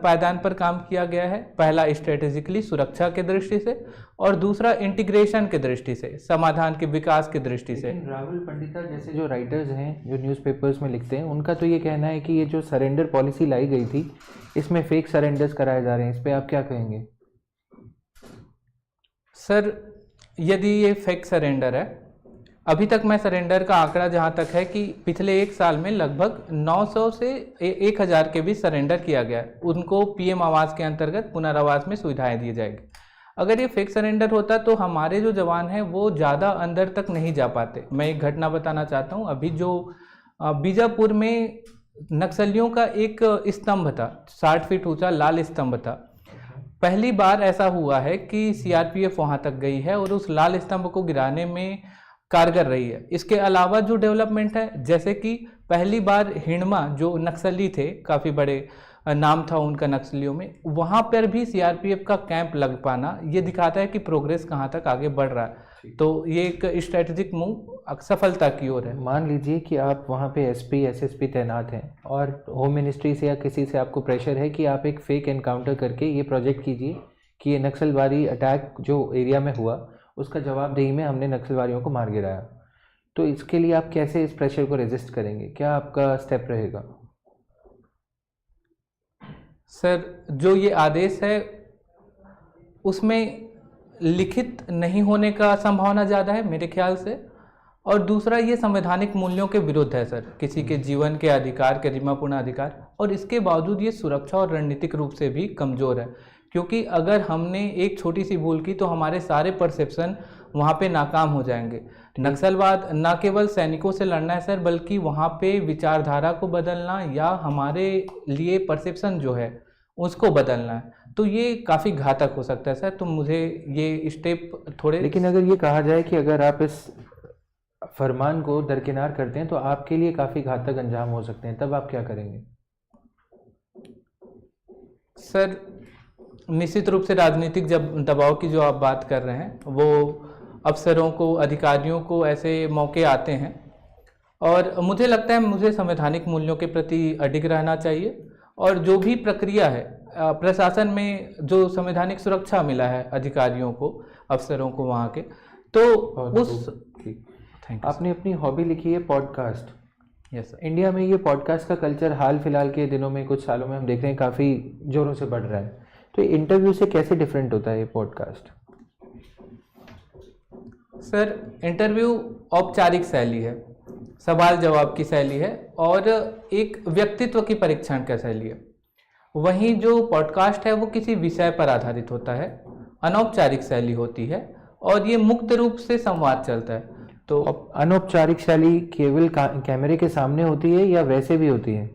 पायदान पर काम किया गया है। पहला स्ट्रेटेजिकली सुरक्षा के दृष्टि से और दूसरा इंटीग्रेशन के दृष्टि से, समाधान के विकास की दृष्टि से। राहुल पंडिता जैसे जो राइटर्स हैं जो न्यूज़पेपर्स में लिखते हैं, उनका तो ये कहना है कि ये जो सरेंडर पॉलिसी लाई गई थी इसमें फेक सरेंडर्स कराए जा रहे हैं। इस पर आप क्या कहेंगे? सर यदि ये फेक सरेंडर है, अभी तक मैं सरेंडर का आंकड़ा जहाँ तक है कि पिछले 1 साल में लगभग 900 से 1000 के बीच सरेंडर किया गया है। उनको पीएम आवास के अंतर्गत पुनर्वास में सुविधाएं दी जाएगी। अगर ये फेक सरेंडर होता तो हमारे जो जवान हैं वो ज़्यादा अंदर तक नहीं जा पाते। मैं एक घटना बताना चाहता हूँ। अभी जो बीजापुर में नक्सलियों का एक स्तंभ था, 60 फीट ऊंचा लाल स्तंभ था। पहली बार ऐसा हुआ है कि सीआरपीएफ वहाँ तक गई है और उस लाल स्तंभ को गिराने में कारगर रही है। इसके अलावा जो डेवलपमेंट है, जैसे कि पहली बार हिड़मा जो नक्सली थे, काफ़ी बड़े नाम था उनका नक्सलियों में, वहाँ पर भी सीआरपीएफ का कैंप लग पाना ये दिखाता है कि प्रोग्रेस कहाँ तक आगे बढ़ रहा है। तो ये एक स्ट्रेटेजिक मूव सफलता की ओर है। मान लीजिए कि आप वहाँ पे एसपी एसएसपी तैनात हैं और होम मिनिस्ट्री से या किसी से आपको प्रेशर है कि आप एक फेक एनकाउंटर करके ये प्रोजेक्ट कीजिए कि ये नक्सलवादी अटैक जो एरिया में हुआ उसका जवाबदेही में हमने नक्सलवादियों को मार गिराया। तो इसके लिए आप कैसे इस प्रेशर को रेजिस्ट करेंगे? क्या आपका स्टेप रहेगा? सर जो ये आदेश है उसमें लिखित नहीं होने का संभावना ज़्यादा है मेरे ख्याल से, और दूसरा ये संवैधानिक मूल्यों के विरुद्ध है सर, किसी के जीवन के अधिकार, के गरिमापूर्ण अधिकार, और इसके बावजूद ये सुरक्षा और रणनीतिक रूप से भी कमज़ोर है। क्योंकि अगर हमने एक छोटी सी भूल की तो हमारे सारे परसेप्शन वहाँ पे नाकाम हो जाएंगे। नक्सलवाद ना केवल सैनिकों से लड़ना है सर, बल्कि वहाँ पे विचारधारा को बदलना या हमारे लिए परसेप्शन जो है उसको बदलना है। तो ये काफ़ी घातक हो सकता है सर। तो मुझे ये स्टेप थोड़े, लेकिन अगर ये कहा जाए कि अगर आप इस फरमान को दरकिनार करते हैं तो आपके लिए काफ़ी घातक अंजाम हो सकते हैं, तब आप क्या करेंगे? सर निश्चित रूप से राजनीतिक जब दबाव की जो आप बात कर रहे हैं, वो अफसरों को, अधिकारियों को ऐसे मौके आते हैं, और मुझे लगता है मुझे संवैधानिक मूल्यों के प्रति अडिग रहना चाहिए। और जो भी प्रक्रिया है प्रशासन में, जो संवैधानिक सुरक्षा मिला है अधिकारियों को, अफसरों को वहाँ के, तो उस आपने अपनी हॉबी लिखी है पॉडकास्ट। Yes sir. इंडिया में ये पॉडकास्ट का कल्चर हाल फिलहाल के दिनों में, कुछ सालों में हम देख रहे हैं काफ़ी जोरों से बढ़ रहा है। तो इंटरव्यू से कैसे डिफरेंट होता है ये पॉडकास्ट? सर इंटरव्यू औपचारिक शैली है, सवाल जवाब की शैली है और एक व्यक्तित्व की परीक्षण का शैली है। वहीं जो पॉडकास्ट है वो किसी विषय पर आधारित होता है, अनौपचारिक शैली होती है और ये मुक्त रूप से संवाद चलता है। तो अनौपचारिक शैली केवल कैमरे के सामने होती है या वैसे भी होती है?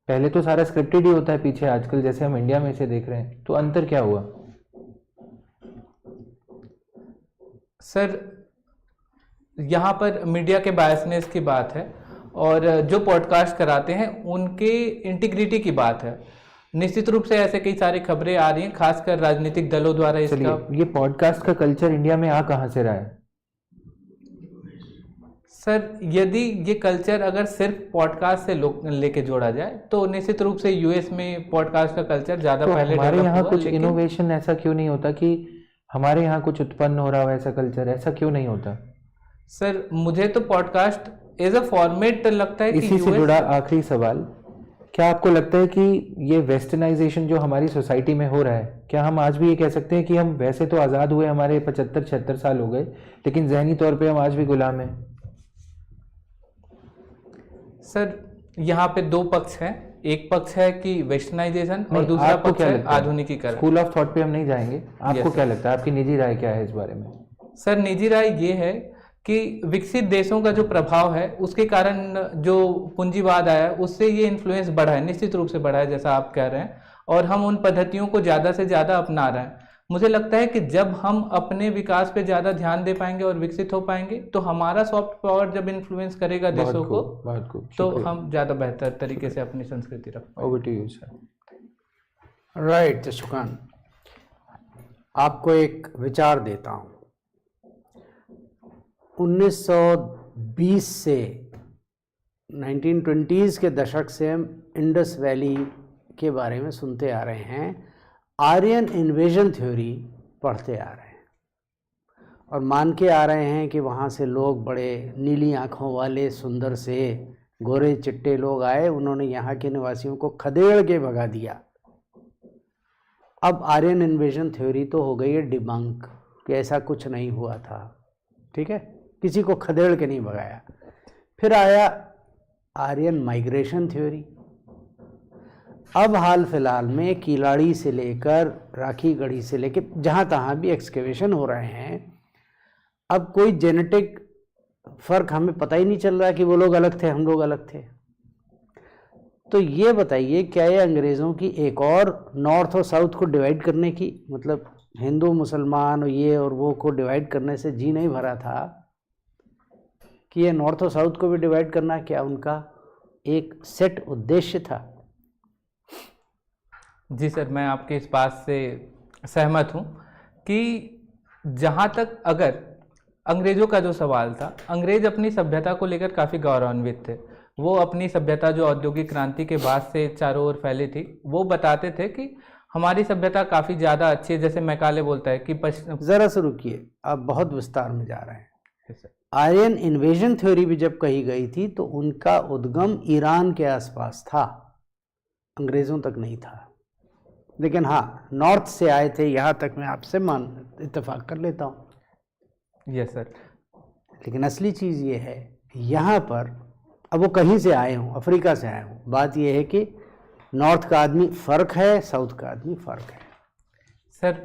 पहले तो सारा स्क्रिप्टेड ही होता है पीछे, आजकल जैसे हम इंडिया में इसे देख रहे हैं, तो अंतर क्या हुआ? सर यहाँ पर मीडिया के बायसनेस की बात है और जो पॉडकास्ट कराते हैं उनके इंटीग्रिटी की बात है। निश्चित रूप से ऐसे कई सारी खबरें आ रही हैं, खासकर राजनीतिक दलों द्वारा इसका। ये पॉडकास्ट का कल्चर इंडिया में आ कहाँ से रहा है? सर यदि ये कल्चर अगर सिर्फ पॉडकास्ट से लेके जोड़ा जाए तो निश्चित रूप से यूएस में पॉडकास्ट का कल्चर ज़्यादा तो पहले हमारे यहाँ कुछ लेकिन इनोवेशन ऐसा क्यों नहीं होता कि हमारे यहाँ कुछ उत्पन्न हो रहा हो? ऐसा कल्चर ऐसा क्यों नहीं होता? सर मुझे तो पॉडकास्ट एज अ फॉर्मेट लगता है कि इसी से जुड़ा आखिरी सवाल, क्या आपको लगता है कि ये वेस्टर्नाइजेशन जो हमारी सोसाइटी में हो रहा है, क्या हम आज भी ये कह सकते हैं कि हम वैसे तो आज़ाद हुए हमारे 75-76 साल हो गए, लेकिन जहनी तौर पे हम आज भी गुलाम हैं? सर यहाँ पे दो पक्ष हैं, एक पक्ष है कि वेस्टर्नाइजेशन और दूसरा पक्ष है आधुनिकीकरण। स्कूल ऑफ थॉट पे हम नहीं जाएंगे, आपको Yes. क्या लगता है, आपकी निजी राय क्या है इस बारे में? सर निजी राय ये है कि विकसित देशों का जो प्रभाव है उसके कारण जो पूंजीवाद आया है उससे ये इन्फ्लुएंस बढ़ा है, निश्चित रूप से बढ़ा है जैसा आप कह रहे हैं, और हम उन पद्धतियों को ज़्यादा से ज़्यादा अपना रहे हैं। मुझे लगता है कि जब हम अपने विकास पे ज़्यादा ध्यान दे पाएंगे और विकसित हो पाएंगे तो हमारा सॉफ्ट पावर जब इन्फ्लुएंस करेगा देशों को बहुत खूब, तो शुक्रिया। हम ज़्यादा बेहतर तरीके से अपनी संस्कृति रख पाएंगे। Over to you, sir. Right शुक्रान। आपको एक विचार देता हूँ। 1920 से 1920s के दशक से हम इंडस वैली के बारे में सुनते आ रहे हैं, आर्यन इन्वेजन थ्योरी पढ़ते आ रहे हैं और मान के आ रहे हैं कि वहाँ से लोग बड़े नीली आँखों वाले सुंदर से गोरे चिट्टे लोग आए, उन्होंने यहाँ के निवासियों को खदेड़ के भगा दिया। अब आर्यन इन्वेजन थ्योरी तो हो गई है डिबंक कि ऐसा कुछ नहीं हुआ था, ठीक है, किसी को खदेड़ के नहीं भगाया। फिर आया आर्यन माइग्रेशन थ्योरी। अब हाल फिलहाल में कीलाड़ी से लेकर राखी गढ़ी से लेकर जहाँ तहाँ भी एक्सकेवेशन हो रहे हैं, अब कोई जेनेटिक फ़र्क हमें पता ही नहीं चल रहा कि वो लोग अलग थे हम लोग अलग थे। तो ये बताइए, क्या ये अंग्रेज़ों की एक और नॉर्थ और साउथ को डिवाइड करने की, मतलब हिंदू मुसलमान और ये और वो को डिवाइड करने से जी नहीं भरा था कि ये नॉर्थ और साउथ को भी डिवाइड करना क्या उनका एक सेट उद्देश्य था? जी सर, मैं आपके इस बात से सहमत हूँ कि जहाँ तक अगर अंग्रेज़ों का जो सवाल था, अंग्रेज़ अपनी सभ्यता को लेकर काफ़ी गौरवान्वित थे। वो अपनी सभ्यता जो औद्योगिक क्रांति के बाद से चारों ओर फैली थी, वो बताते थे कि हमारी सभ्यता काफ़ी ज़्यादा अच्छी है। जैसे मैकाले बोलता है कि ज़रा से रुकिए, आप बहुत विस्तार में जा रहे हैं। आर्यन इन्वेजन थ्योरी भी जब कही गई थी तो उनका उद्गम ईरान के आसपास था, अंग्रेज़ों तक नहीं था। लेकिन हाँ, नॉर्थ से आए थे, यहाँ तक मैं आपसे इत्तेफाक कर लेता हूँ। Yes sir. लेकिन असली चीज़ ये है, यहाँ पर अब वो कहीं से आए हों, अफ्रीका से आए हों, बात ये है कि नॉर्थ का आदमी फ़र्क है, साउथ का आदमी फ़र्क है। सर,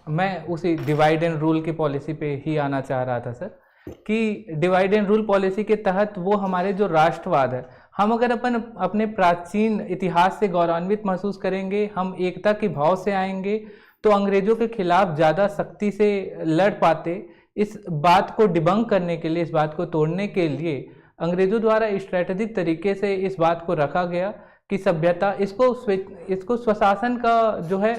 मैं उसी डिवाइड एंड रूल की पॉलिसी पे ही आना चाह रहा था सर, कि डिवाइड एंड रूल पॉलिसी के तहत वो हमारे जो राष्ट्रवाद है, हम अगर अपने प्राचीन इतिहास से गौरवान्वित महसूस करेंगे, हम एकता के भाव से आएंगे, तो अंग्रेज़ों के खिलाफ ज़्यादा सख्ती से लड़ पाते। इस बात को डिबंक करने के लिए, इस बात को तोड़ने के लिए अंग्रेज़ों द्वारा स्ट्रेटेजिक तरीके से इस बात को रखा गया कि सभ्यता इसको स्वशासन का जो है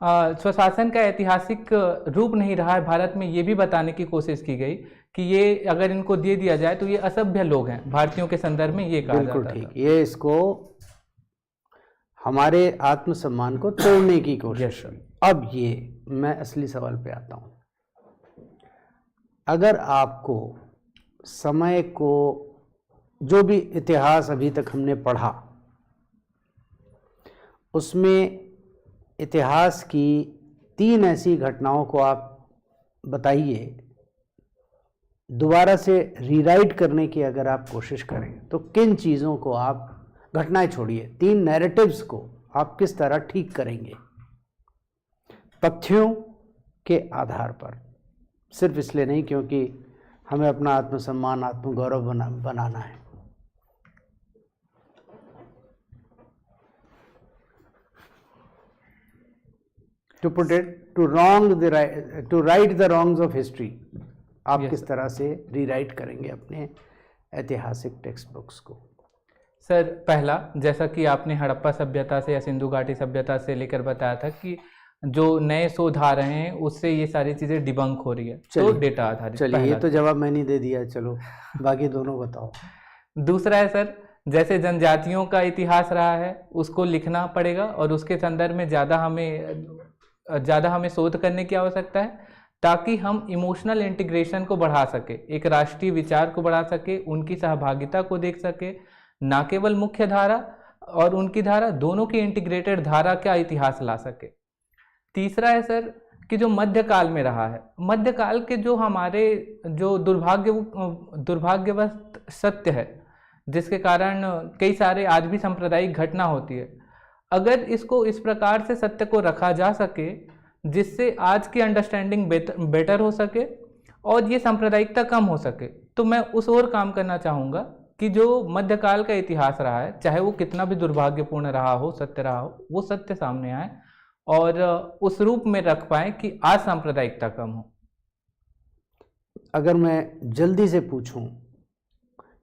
स्वशासन का ऐतिहासिक रूप नहीं रहा है भारत में, ये भी बताने की कोशिश की गई कि ये अगर इनको दे दिया जाए तो ये असभ्य लोग हैं, भारतीयों के संदर्भ में ये कहा जाता बिल्कुल ठीक। ये इसको हमारे आत्मसम्मान को तोड़ने की कोशिश। अब ये मैं असली सवाल पे आता हूँ। अगर आपको समय को, जो भी इतिहास अभी तक हमने पढ़ा, उसमें इतिहास की 3 ऐसी घटनाओं को आप बताइए, दोबारा से रीराइट करने की अगर आप कोशिश करें तो किन चीज़ों को आप, घटनाएं छोड़िए, 3 नैरेटिव्स को आप किस तरह ठीक करेंगे तथ्यों के आधार पर? सिर्फ इसलिए नहीं क्योंकि हमें अपना आत्मसम्मान, आत्मगौरव बनाना है। To put it to right the wrongs of history, आप Yes, किस तरह से रीराइट करेंगे अपने ऐतिहासिक टेक्स्ट बुक्स को? सर, पहला, जैसा कि आपने हड़प्पा सभ्यता से या सिंधु घाटी सभ्यता से लेकर बताया था कि जो नए शोध आ रहे हैं उससे ये सारी चीज़ें डिबंक हो रही है, तो डेटा आधारित। चलिए, ये तो जवाब मैंने दे दिया, चलो बाकी दोनों बताओ। दूसरा है सर, जैसे जनजातियों का इतिहास रहा है उसको लिखना पड़ेगा और उसके संदर्भ में ज़्यादा हमें शोध करने की आवश्यकता है ताकि हम इमोशनल इंटीग्रेशन को बढ़ा सके, एक राष्ट्रीय विचार को बढ़ा सके, उनकी सहभागिता को देख सके, ना केवल मुख्य धारा और उनकी धारा, दोनों की इंटीग्रेटेड धारा का इतिहास ला सके। तीसरा है सर कि जो मध्यकाल में रहा है, मध्यकाल के जो हमारे जो दुर्भाग्यवश सत्य है जिसके कारण कई सारे आज भी सांप्रदायिक घटना होती है, अगर इसको इस प्रकार से सत्य को रखा जा सके जिससे आज की अंडरस्टैंडिंग बेटर हो सके और ये सांप्रदायिकता कम हो सके। तो मैं उस ओर काम करना चाहूँगा कि जो मध्यकाल का इतिहास रहा है, चाहे वो कितना भी दुर्भाग्यपूर्ण रहा हो, सत्य रहा हो, वो सत्य सामने आए और उस रूप में रख पाए कि आज सांप्रदायिकता कम हो। अगर मैं जल्दी से पूछूं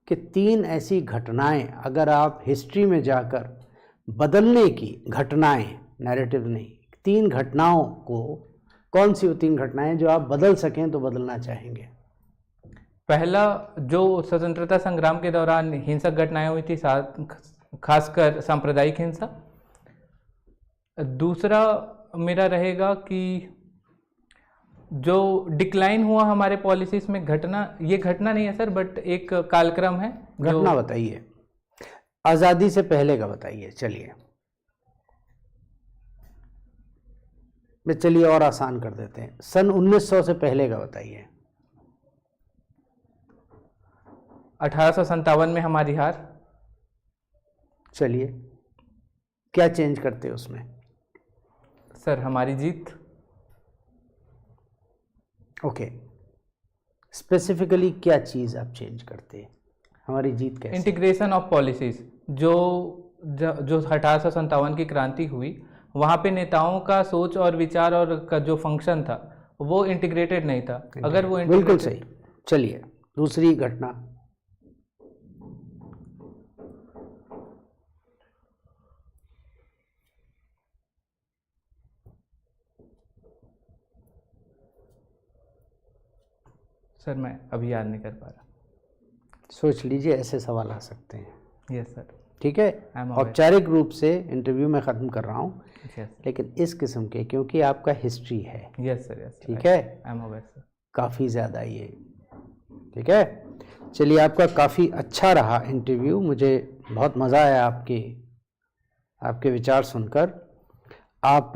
कि 3 ऐसी घटनाएं अगर आप हिस्ट्री में जाकर बदलने की घटनाएं, नैरेटिव नहीं, 3 घटनाओं को, कौन सी वो 3 घटनाएं जो आप बदल सकें तो बदलना चाहेंगे? पहला, जो स्वतंत्रता संग्राम के दौरान हिंसक घटनाएं हुई थी, खासकर सांप्रदायिक हिंसा। दूसरा मेरा रहेगा कि जो डिक्लाइन हुआ हमारे पॉलिसीज में, घटना, ये घटना नहीं है सर, बट एक कालक्रम है। घटना बताइए, आज़ादी से पहले का बताइए। चलिए और आसान कर देते हैं, सन 1900 से पहले का बताइए। 1857 में हमारी हार। चलिए, क्या चेंज करते हैं उसमें? सर हमारी जीत। ओके, स्पेसिफिकली क्या चीज़ आप चेंज करते हैं? हमारी जीत कैसे? Integration of policies. जो 1857 की क्रांति हुई, वहाँ पे नेताओं का सोच और विचार और का जो फंक्शन था वो इंटीग्रेटेड नहीं था। अगर वो बिल्कुल सही। चलिए, दूसरी घटना। सर मैं अभी याद नहीं कर पा रहा। सोच लीजिए, ऐसे सवाल आ सकते हैं। Yes sir. ठीक है, औपचारिक रूप से इंटरव्यू में ख़त्म कर रहा हूँ, लेकिन इस किस्म के, क्योंकि आपका हिस्ट्री है। Yes sir, yes. ठीक है, आई एम अवेयर सर। काफ़ी ज़्यादा ये, ठीक है। चलिए, आपका काफ़ी अच्छा रहा इंटरव्यू, मुझे बहुत मज़ा आया आपके विचार सुनकर। आप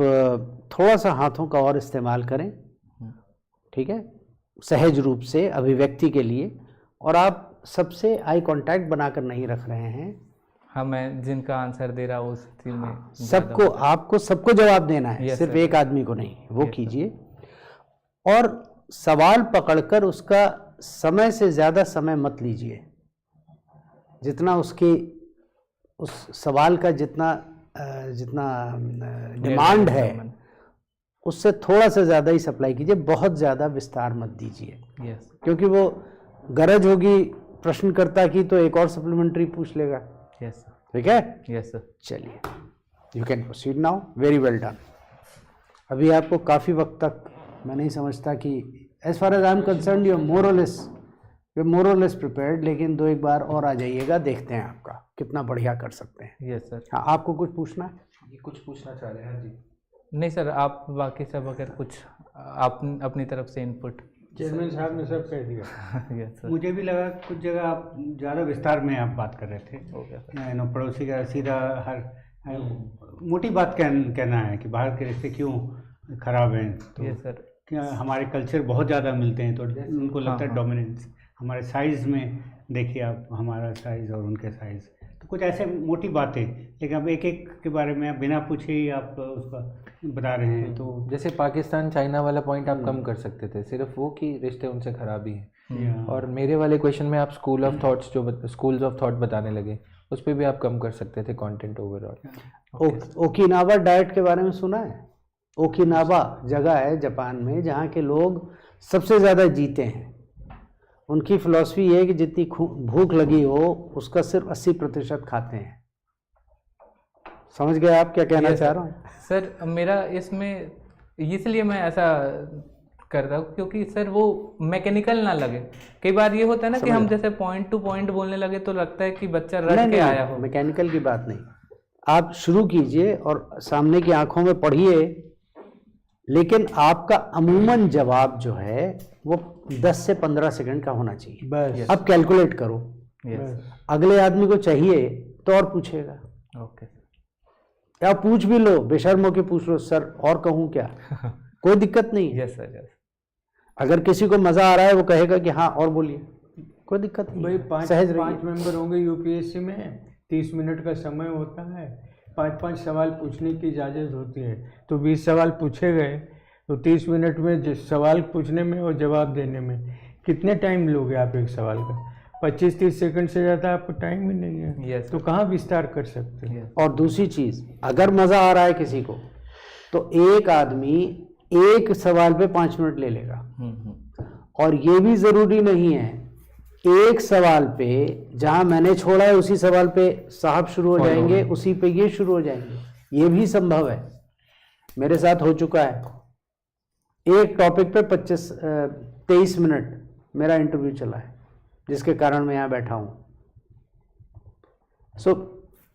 थोड़ा सा हाथों का और इस्तेमाल करें, ठीक है, सहज रूप से अभिव्यक्ति के लिए। और आप सबसे आई कांटेक्ट बनाकर नहीं रख रहे हैं। हाँ, मैं जिनका आंसर दे रहा हूँ उस चीज में सबको, आपको सबको जवाब देना है, सिर्फ एक आदमी को नहीं, वो कीजिए। और सवाल पकड़कर उसका समय से ज़्यादा समय मत लीजिए। जितना उसकी, उस सवाल का जितना डिमांड है, उससे थोड़ा सा ज़्यादा ही सप्लाई कीजिए, बहुत ज़्यादा विस्तार मत दीजिए। क्योंकि वो गरज होगी प्रश्नकर्ता की तो एक और सप्लीमेंट्री पूछ लेगा। यस, ठीक है। Yes sir. चलिए, you can proceed now. Very well done. अभी आपको काफ़ी वक्त तक, मैं नहीं समझता कि, as far as I am concerned, you more और लेस प्रिपेयर्ड, लेकिन 2-1 बार और आ जाइएगा, देखते हैं आपका कितना बढ़िया कर सकते हैं। Yes sir. हाँ, आपको कुछ पूछना है? ये कुछ पूछना चाह रहे हैं जी? नहीं सर, आप बाकी सब अगर कुछ आप अपनी तरफ से इनपुट। चेयरमैन साहब ने सब कह दिया। Yes sir. मुझे भी लगा कुछ जगह आप ज़्यादा विस्तार में आप बात कर रहे थे। Okay sir. पड़ोसी का सीधा हर मोटी बात कहना है कि भारत के रिश्ते क्यों खराब हैं। तो यस सर। क्या हमारे कल्चर बहुत ज़्यादा मिलते हैं, तो उनको लगता है डोमिनेंस। हमारे साइज़ में देखिए आप, हमारा साइज़ और उनके साइज़, तो कुछ ऐसे मोटी बातें, लेकिन अब एक एक के बारे में आप बिना पूछे ही आप उसका बता रहे हैं। तो जैसे पाकिस्तान चाइना वाला पॉइंट आप कम कर सकते थे, सिर्फ वो कि रिश्ते उनसे खराब ही हैं। और मेरे वाले क्वेश्चन में आप स्कूल्स ऑफ थॉट बताने लगे, उस पर भी आप कम कर सकते थे कंटेंट ओवरऑल। ओकिनावा डाइट के बारे में सुना है? ओकिनावा जगह है जापान में जहाँ के लोग सबसे ज़्यादा जीते हैं। उनकी फिलॉसफी ये है कि जितनी भूख लगी हो उसका सिर्फ 80% खाते हैं। समझ गए आप क्या कहना चाह रहा हूँ? सर मेरा इसमें इसलिए मैं ऐसा करता हूँ क्योंकि सर वो मैकेनिकल ना लगे। कई बार ये होता है ना कि हम जैसे पॉइंट टू पॉइंट बोलने लगे तो लगता है कि बच्चा रट के आया हो। मैकेनिकल की बात नहीं, आप शुरू कीजिए और सामने की आंखों में पढ़िए, लेकिन आपका अमूमन जवाब जो है वो 10 से 15 सेकंड का होना चाहिए बस। अब कैलकुलेट करो। अगले आदमी को चाहिए तो और पूछेगा। ओके, या पूछ भी लो, बेशर्म होके पूछ लो, सर और कहूँ क्या? कोई दिक्कत नहीं है। Yes sir, yes. अगर किसी को मजा आ रहा है वो कहेगा कि हाँ और बोलिए, कोई दिक्कत नहीं। भाई सहज रहिए। 5 मेंबर होंगे यूपीएससी में, 30 मिनट का समय होता है, 5-5 सवाल पूछने की इजाज़त होती है, तो 20 सवाल पूछे गए तो 30 मिनट में सवाल पूछने में और जवाब देने में कितने टाइम लोगे आप एक सवाल का? 25-30 सेकंड से ज़्यादा आपको टाइम ही नहीं है। Yes, तो कहाँ विस्तार कर सकते हैं? और दूसरी चीज़, अगर मज़ा आ रहा है किसी को तो एक आदमी एक सवाल पे 5 मिनट ले लेगा। और ये भी ज़रूरी नहीं है एक सवाल पे जहाँ मैंने छोड़ा है उसी सवाल पे साहब शुरू हो जाएंगे, उसी पे ये शुरू हो जाएंगे, ये भी संभव है। मेरे साथ हो चुका है। एक टॉपिक पे 23 मिनट मेरा इंटरव्यू चला है, जिसके कारण मैं यहाँ बैठा हूँ। सो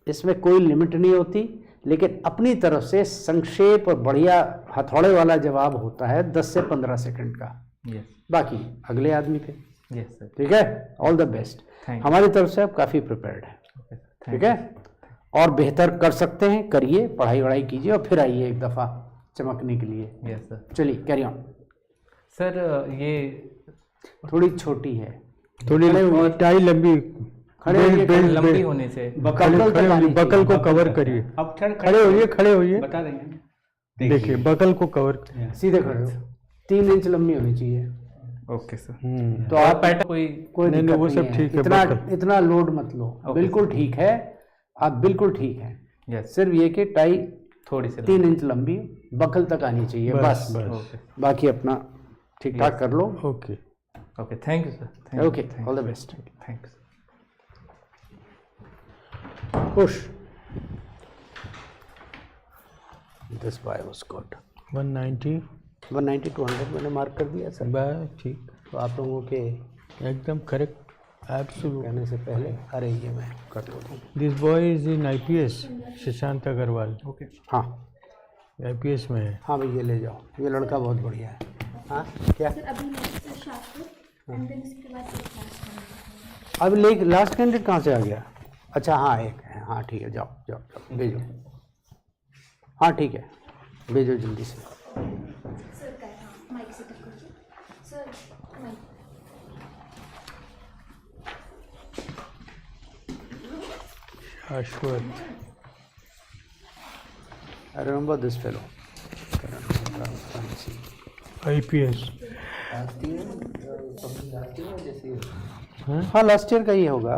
इसमें कोई लिमिट नहीं होती, लेकिन अपनी तरफ से संक्षेप और बढ़िया हथौड़े वाला जवाब होता है 10 से 15 सेकंड का। Yes. बाकी अगले आदमी पे। Yes, sir. ठीक है, all the best. Thank you. हमारी तरफ से आप काफ़ी प्रिपेयर्ड है। Okay, sir. ठीक है, और बेहतर कर सकते हैं, करिए, पढ़ाई वढ़ाई कीजिए और फिर आइए एक दफ़ा चमकने के लिए। Yes, sir. चलिए कैरी ऑन। सर ये थोड़ी छोटी है, थोड़ी टाई लंबी, खड़े होइए, लंबी होनी चाहिए। बकल को कवर करिए। अब खड़े होइए, खड़े होइए, बता देंगे। देखिए बकल को कवर। सीधे खड़े हो, 3 इंच लंबी होनी चाहिए। Okay sir. तो आप पैटर्न कोई कोई नहीं, दिक्कत वो नहीं सब है। ठीक है, इतना बकल। इतना लोड मत लो, बिल्कुल ठीक है, आप बिल्कुल ठीक है। यस सिर्फ ये कि टाई थोड़ी सी 3 इंच लंबी बकल तक आनी चाहिए, बस। ओके बाकी अपना ठीक ठाक कर लो। Okay, okay thank you sir. Okay, all the best. Thank you. Push this boy was good. 190 190 200 मैंने मार्क कर दिया सर। बस ठीक, तो आप लोगों के एकदम करेक्ट, एब्सोल्यूट। कहने से पहले, अरे ये मैं कर देता हूँ। This boy is in IPS, Shashank Agarwal okay हाँ IPS में है। हाँ भाई, ये ले जाओ, ये लड़का बहुत बढ़िया है। हाँ क्या अभी नेक्स्ट शास्त्र एंड देन इसके बाद क्लास। अब लास्ट कैंडिडेट कहाँ से आ गया? अच्छा हाँ, एक है। हाँ ठीक है, जाओ जाओ जाओ, भेजो। हाँ ठीक है, भेजो जल्दी से। सर काय माइक सेटअप करिए सर। माइक शाश्वत, I remember this fellow. IPS। हाँ लास्ट ईयर का ही होगा।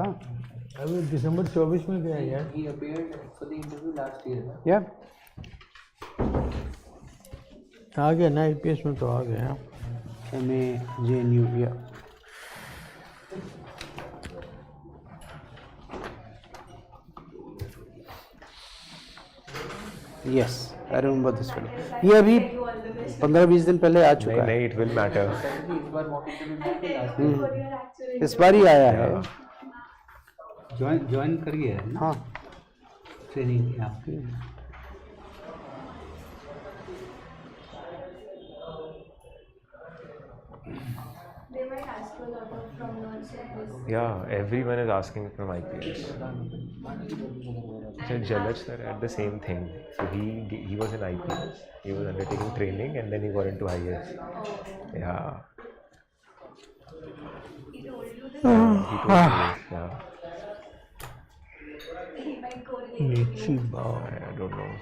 अभी दिसंबर 24 में गया यार। He appeared for the interview last year. या आ गया ना IPS में, तो आ गया। MA JNU या yes, I remember this fellow. ये अभी 15-20 दिन पहले आ चुका है। नहीं, इट विल मैटर। इस बार ही आया है। ज्वाइन करिए ना, हाँ ट्रेनिंग आपकी। they might ask you a lot of from non-service. Yeah, everyone is asking from IPS. So Jalaj sir had the same thing. So he was in IPS. He was undertaking training and then he got into IS. Yeah. He told you this. He told me this, yeah. He might correlate with you. I don't know.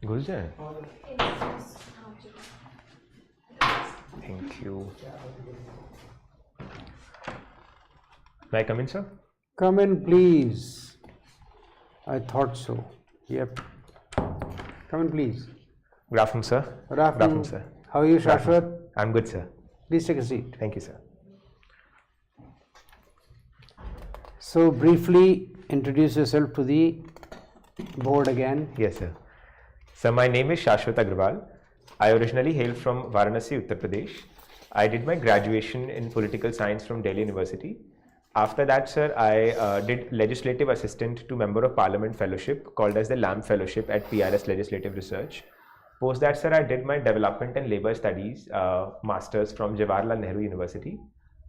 घुस जाए। Thank you. May I come in, sir? Come in, please. I thought so. Yep. Come in, please. Good afternoon, sir. Good afternoon, sir. How are you, Good afternoon. Shashwat? I'm good, sir. Please take a seat. Thank you, sir. So, briefly introduce yourself to the board again. Yes, sir. So, my name is Shashwat Agrawal. I originally hail from Varanasi, Uttar Pradesh. I did my graduation in political science from Delhi University. After that, sir, I did Legislative Assistant to Member of Parliament Fellowship called as the LAMP Fellowship at PRS Legislative Research. Post that, sir, I did my development and labor studies masters from Jawaharlal Nehru University.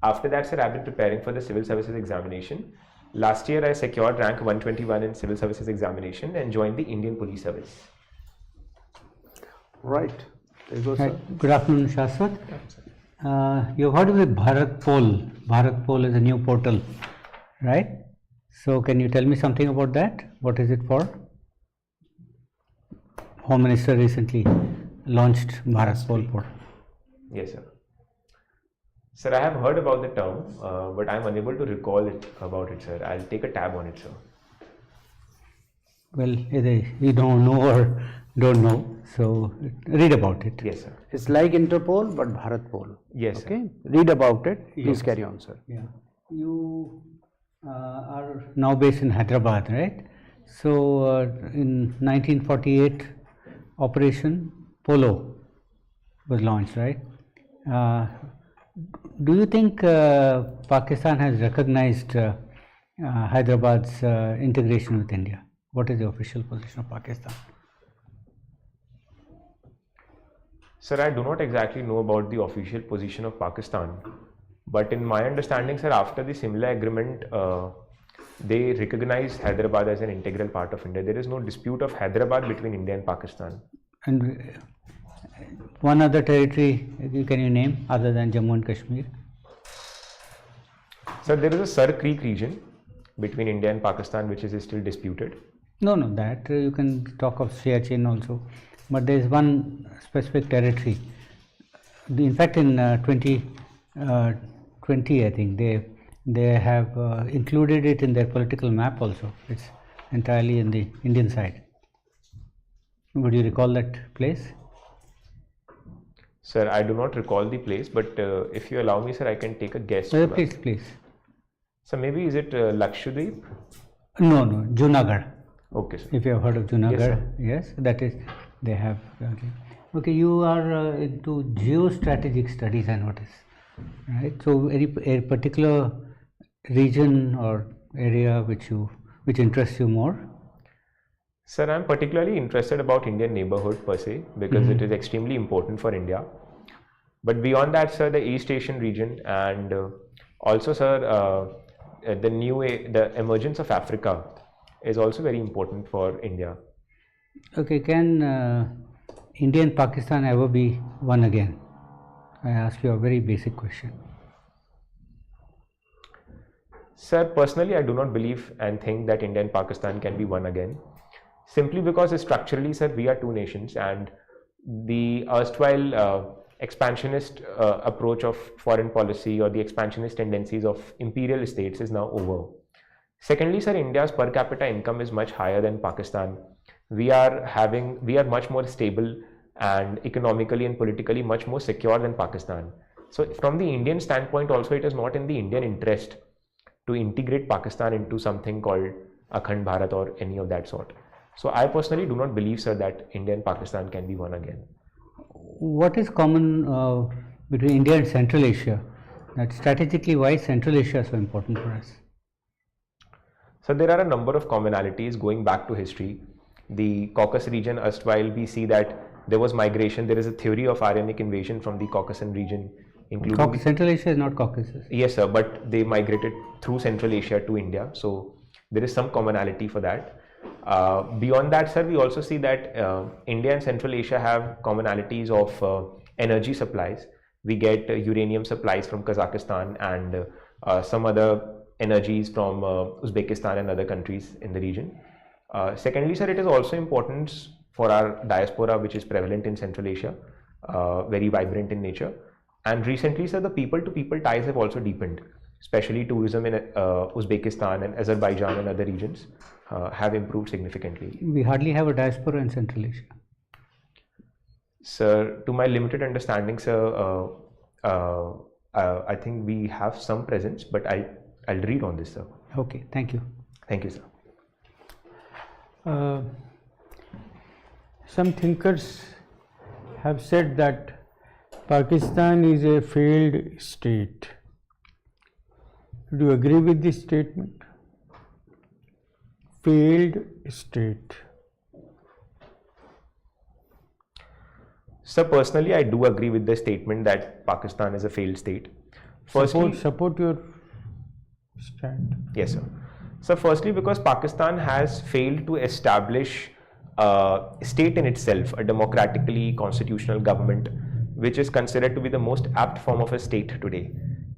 After that, sir, I've been preparing for the civil services examination. Last year, I secured rank 121 in civil services examination and joined the Indian Police Service. Right. There you go, sir. Right. Good afternoon, Shashwat. You've heard of the Bharat Pol. Bharat Pol is a new portal, right? So can you tell me something about that? What is it for? Home Minister recently launched Bharat Pol portal. Yes, sir. Sir, I have heard about the term, but I am unable to recall it about it, sir. I'll take a tab on it, sir. Well, either you don't know or don't know, so read about it. Yes, sir. It's like Interpol, but Bharat Pol. Yes, Okay. Read about it. Please carry on, sir. Yeah. You are now based in Hyderabad, right? So in 1948, Operation Polo was launched, right? Do you think Pakistan has recognized Hyderabad's integration with India? What is the official position of Pakistan? Sir, I do not exactly know about the official position of Pakistan, but in my understanding, sir, after the Simla Agreement, they recognized Hyderabad as an integral part of India. There is no dispute of Hyderabad between India and Pakistan. And one other territory, can you name other than Jammu and Kashmir? Sir, there is a Sar Creek region between India and Pakistan which is still disputed. No, that you can talk of Siachen also, but there is one specific territory. In fact, in 2020, I think they have included it in their political map also. It's entirely in the Indian side. Would you recall that place? Sir, I do not recall the place, but if you allow me, sir, I can take a guess. Please. So maybe is it Lakshadweep? No, Junagadh. Okay, sir. If you have heard of Junagadh, yes, that is, they have. Okay, you are into geostrategic studies, I notice, right? So, a particular region or area which interests you more? Sir, I am particularly interested about Indian neighborhood per se because it is extremely important for India. But beyond that, sir, the East Asian region and also, sir, the emergence of Africa is also very important for India. Okay, can India and Pakistan ever be one again? I ask you a very basic question. Sir, personally, I do not believe and think that India and Pakistan can be one again. Simply because structurally, sir, we are two nations and the erstwhile expansionist approach of foreign policy or the expansionist tendencies of imperial states is now over. Secondly, sir, India's per capita income is much higher than Pakistan. We are much more stable and economically and politically much more secure than Pakistan. So from the Indian standpoint also, it is not in the Indian interest to integrate Pakistan into something called Akhand Bharat or any of that sort. So I personally do not believe, sir, that India and Pakistan can be one again. What is common between India and Central Asia? That strategically, why is Central Asia so important for us? So there are a number of commonalities going back to history. The Caucasus region, erstwhile, we see that there was migration. There is a theory of Aryanic invasion from the Caucasus region, including Central Asia is not Caucasus. Yes, sir, but they migrated through Central Asia to India. So there is some commonality for that. Beyond that, sir, we also see that India and Central Asia have commonalities of energy supplies. We get uranium supplies from Kazakhstan and some other energies from Uzbekistan and other countries in the region. Secondly, sir, it is also important for our diaspora, which is prevalent in Central Asia, very vibrant in nature. And recently, sir, the people-to-people ties have also deepened, especially tourism in Uzbekistan and Azerbaijan and other regions have improved significantly. We hardly have a diaspora in Central Asia. Sir, to my limited understanding, sir, I think we have some presence, but I'll read on this, sir. Okay, thank you. Thank you, sir. Some thinkers have said that Pakistan is a failed state. Do you agree with this statement? Failed state. So personally, I do agree with the statement that Pakistan is a failed state. Firstly, Support your stand. yes, sir. So firstly, because Pakistan has failed to establish a state in itself, a democratically constitutional government, which is considered to be the most apt form of a state today,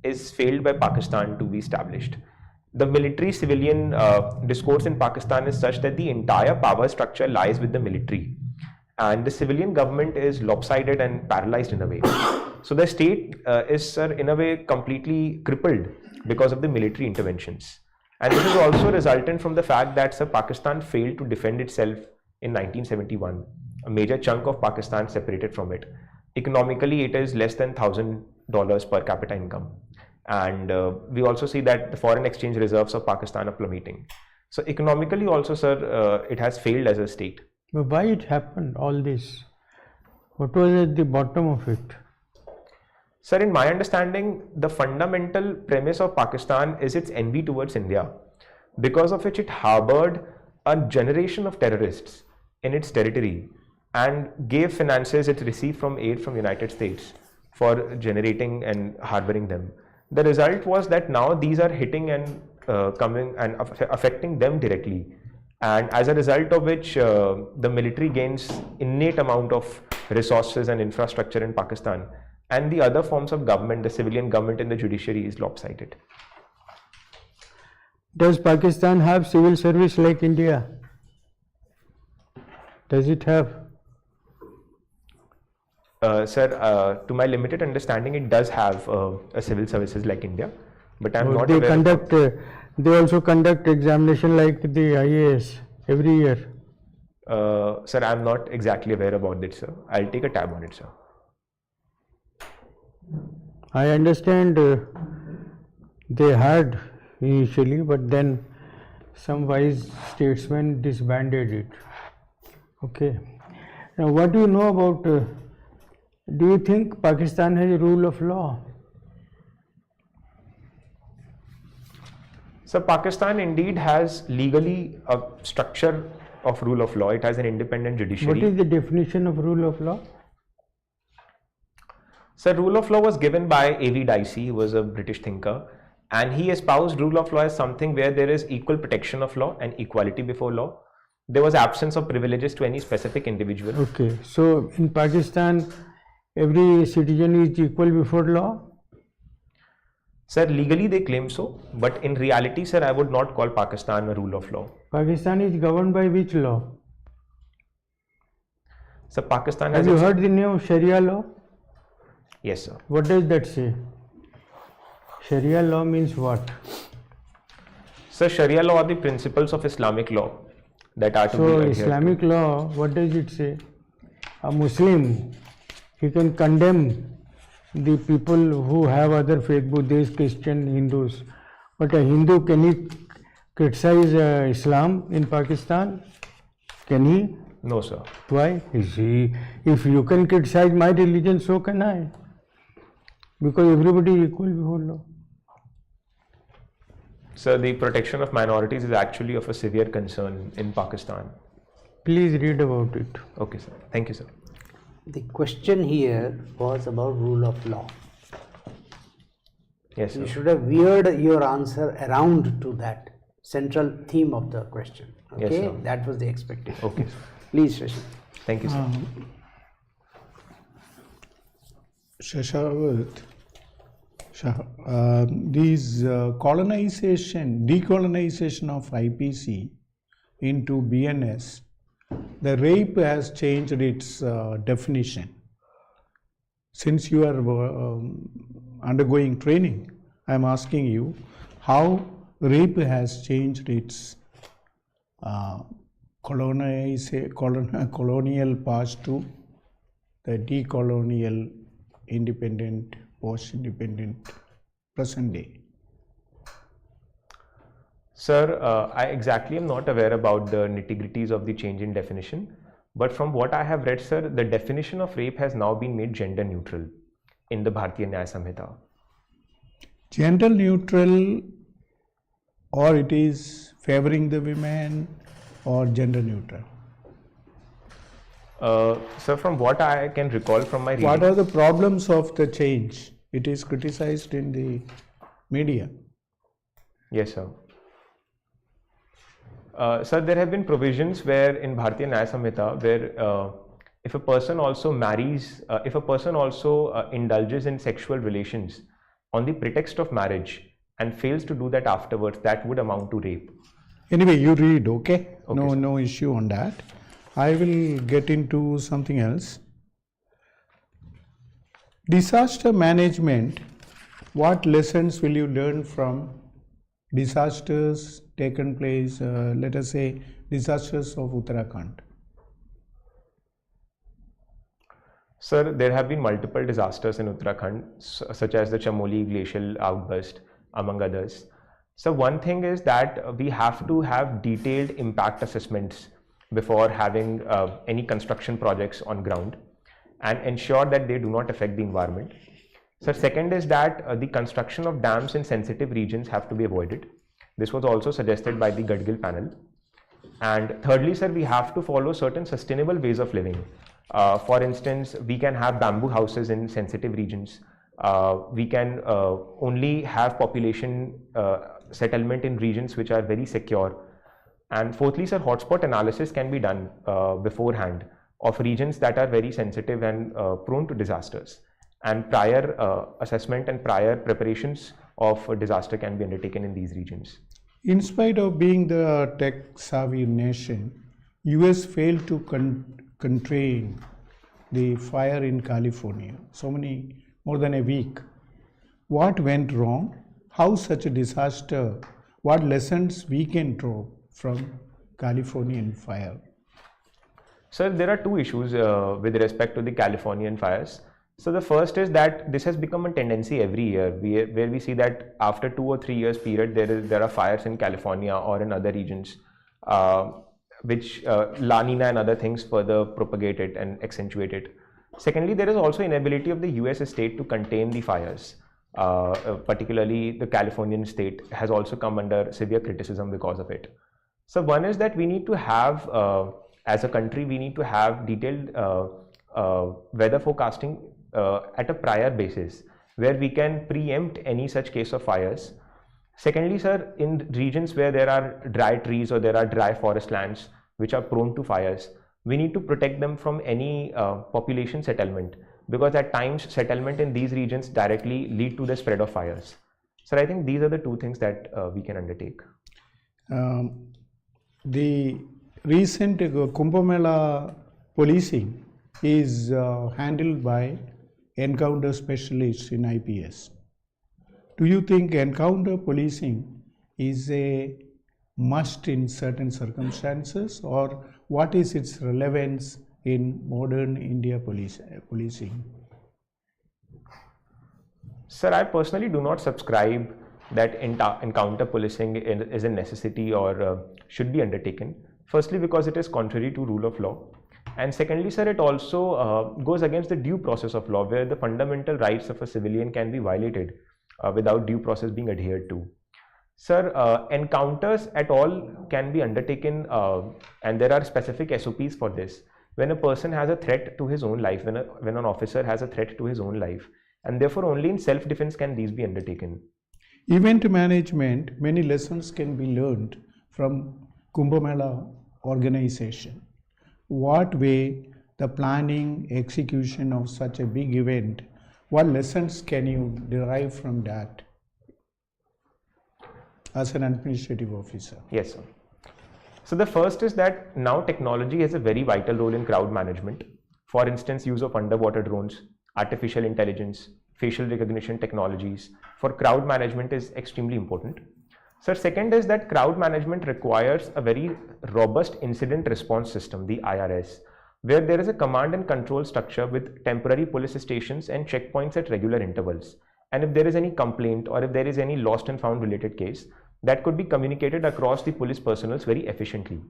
is failed by Pakistan to be established. The military-civilian discourse in Pakistan is such that the entire power structure lies with the military, and the civilian government is lopsided and paralyzed in a way. So the state is, sir, in a way completely crippled because of the military interventions. And this is also resultant from the fact that, sir, Pakistan failed to defend itself in 1971. A major chunk of Pakistan separated from it. Economically, it is less than $1,000 per capita income. And we also see that the foreign exchange reserves of Pakistan are plummeting. So economically also, sir, it has failed as a state. But why it happened, all this? What was at the bottom of it? Sir, in my understanding, the fundamental premise of Pakistan is its envy towards India, because of which it harbored a generation of terrorists in its territory and gave finances it received from aid from United States for generating and harboring them. The result was that now these are hitting and coming and affecting them directly, and as a result of which the military gains innate amount of resources and infrastructure in Pakistan, and the other forms of government, the civilian government and the judiciary, is lopsided. Does Pakistan have civil service like India? Does it have? Sir, to my limited understanding, it does have a civil services like India, but I'm not They aware. conduct. They also conduct examination like the IAS every year. Sir, I'm not exactly aware about it, sir. I'll take a tab on it, sir. I understand they had initially, but then some wise statesmen disbanded it. Okay. Now, what do you know about? Do you think Pakistan has a rule of law? So Pakistan indeed has legally a structure of rule of law. It has an independent judiciary. What is the definition of rule of law? So rule of law was given by A.V. Dicey, who was a British thinker, and he espoused rule of law as something where there is equal protection of law and equality before law. There was absence of privileges to any specific individual. Okay, so in Pakistan, every citizen is equal before law? Sir, legally they claim so, but in reality, sir, I would not call Pakistan a rule of law. Pakistan is governed by which law? So Pakistan Have has you heard the name of Sharia law? Yes, sir. What does that say? Sharia law means what? So Sharia law are the principles of Islamic law that are to be So adhered to. Islamic law, what does it say? A Muslim, he can condemn the people who have other faith, Buddhists, Christian, Hindus. But a Hindu, can he criticize Islam in Pakistan? Can he? No, sir. Why? If you can criticize my religion, so can I. Because everybody is equal before law. So the protection of minorities is actually of a severe concern in Pakistan. Please read about it. Okay, sir. Thank you, sir. The question here was about rule of law. Yes, You sir. should have veered your answer around to that central theme of the question. Yes, Okay, sir. that was the expectation. Okay, sir. Please, Shashi. Thank you, sir. Shashavat, these decolonization of IPC into BNS, the rape has changed its definition. Since you are undergoing training, I am asking you how rape has changed its colonial past to the decolonial, independent, post-independent, present day. Sir, I exactly am not aware about the nitty-gritties of the change in definition, but from what I have read, sir, the definition of rape has now been made gender neutral in the Bharatiya Nyaya Samhita. Gender neutral, or it is favoring the women, or gender neutral? So from what I can recall from my reading, What are the problems of the change? It is criticized in the media. yes, sir. Sir, there have been provisions where in Bharatiya Nyaya Samhita, where if a person also marries, if a person also indulges in sexual relations on the pretext of marriage and fails to do that afterwards, that would amount to rape. Anyway, you read, okay? Okay, sir. No issue on that. I will get into something else. Disaster management, what lessons will you learn from disasters taken place, let us say disasters of Uttarakhand? Sir, there have been multiple disasters in Uttarakhand, such as the Chamoli glacial outburst, among others. So one thing is that we have to have detailed impact assessments before having any construction projects on ground and ensure that they do not affect the environment. So second is that the construction of dams in sensitive regions have to be avoided. This was also suggested by the Gadgil panel. And thirdly, sir, we have to follow certain sustainable ways of living. For instance, we can have bamboo houses in sensitive regions. We can only have population settlement in regions which are very secure. And fourthly, sir, hotspot analysis can be done beforehand of regions that are very sensitive and prone to disasters. And prior assessment and prior preparations of a disaster can be undertaken in these regions. In spite of being the tech-savvy nation, US failed to contain the fire in California. More than a week. What went wrong? How such a disaster? What lessons we can draw from Californian fire? Sir, there are two issues with respect to the Californian fires. So the first is that this has become a tendency every year, where we see that after 2 or 3 years period, there are fires in California or in other regions, which La Nina and other things further propagate it and accentuate it. Secondly, there is also inability of the US state to contain the fires. Particularly the Californian state has also come under severe criticism because of it. So one is that we need to have, as a country, we need to have detailed weather forecasting at a prior basis, where we can preempt any such case of fires. Secondly, sir, in regions where there are dry trees or there are dry forest lands which are prone to fires, we need to protect them from any population settlement, because at times settlement in these regions directly lead to the spread of fires. So I think these are the two things that we can undertake. The recent Kumbh Mela policing is handled by encounter specialists in IPS. Do you think encounter policing is a must in certain circumstances, or what is its relevance in modern India policing? Sir, I personally do not subscribe that encounter policing is a necessity or should be undertaken. Firstly, because it is contrary to rule of law. And secondly, sir, it also goes against the due process of law, where the fundamental rights of a civilian can be violated without due process being adhered to. Sir, encounters at all can be undertaken, and there are specific SOPs for this. When a person has a threat to his own life, when an officer has a threat to his own life, and therefore only in self-defense can these be undertaken. Event management, many lessons can be learned from Kumbh Mela organization. What way the planning, execution of such a big event, what lessons can you derive from that as an administrative officer? Yes, sir. So the first is that now technology has a very vital role in crowd management. For instance, use of underwater drones, artificial intelligence, facial recognition technologies for crowd management is extremely important. So second is that crowd management requires a very robust incident response system, the IRS, where there is a command and control structure with temporary police stations and checkpoints at regular intervals. And if there is any complaint or if there is any lost and found related case, that could be communicated across the police personnel very efficiently.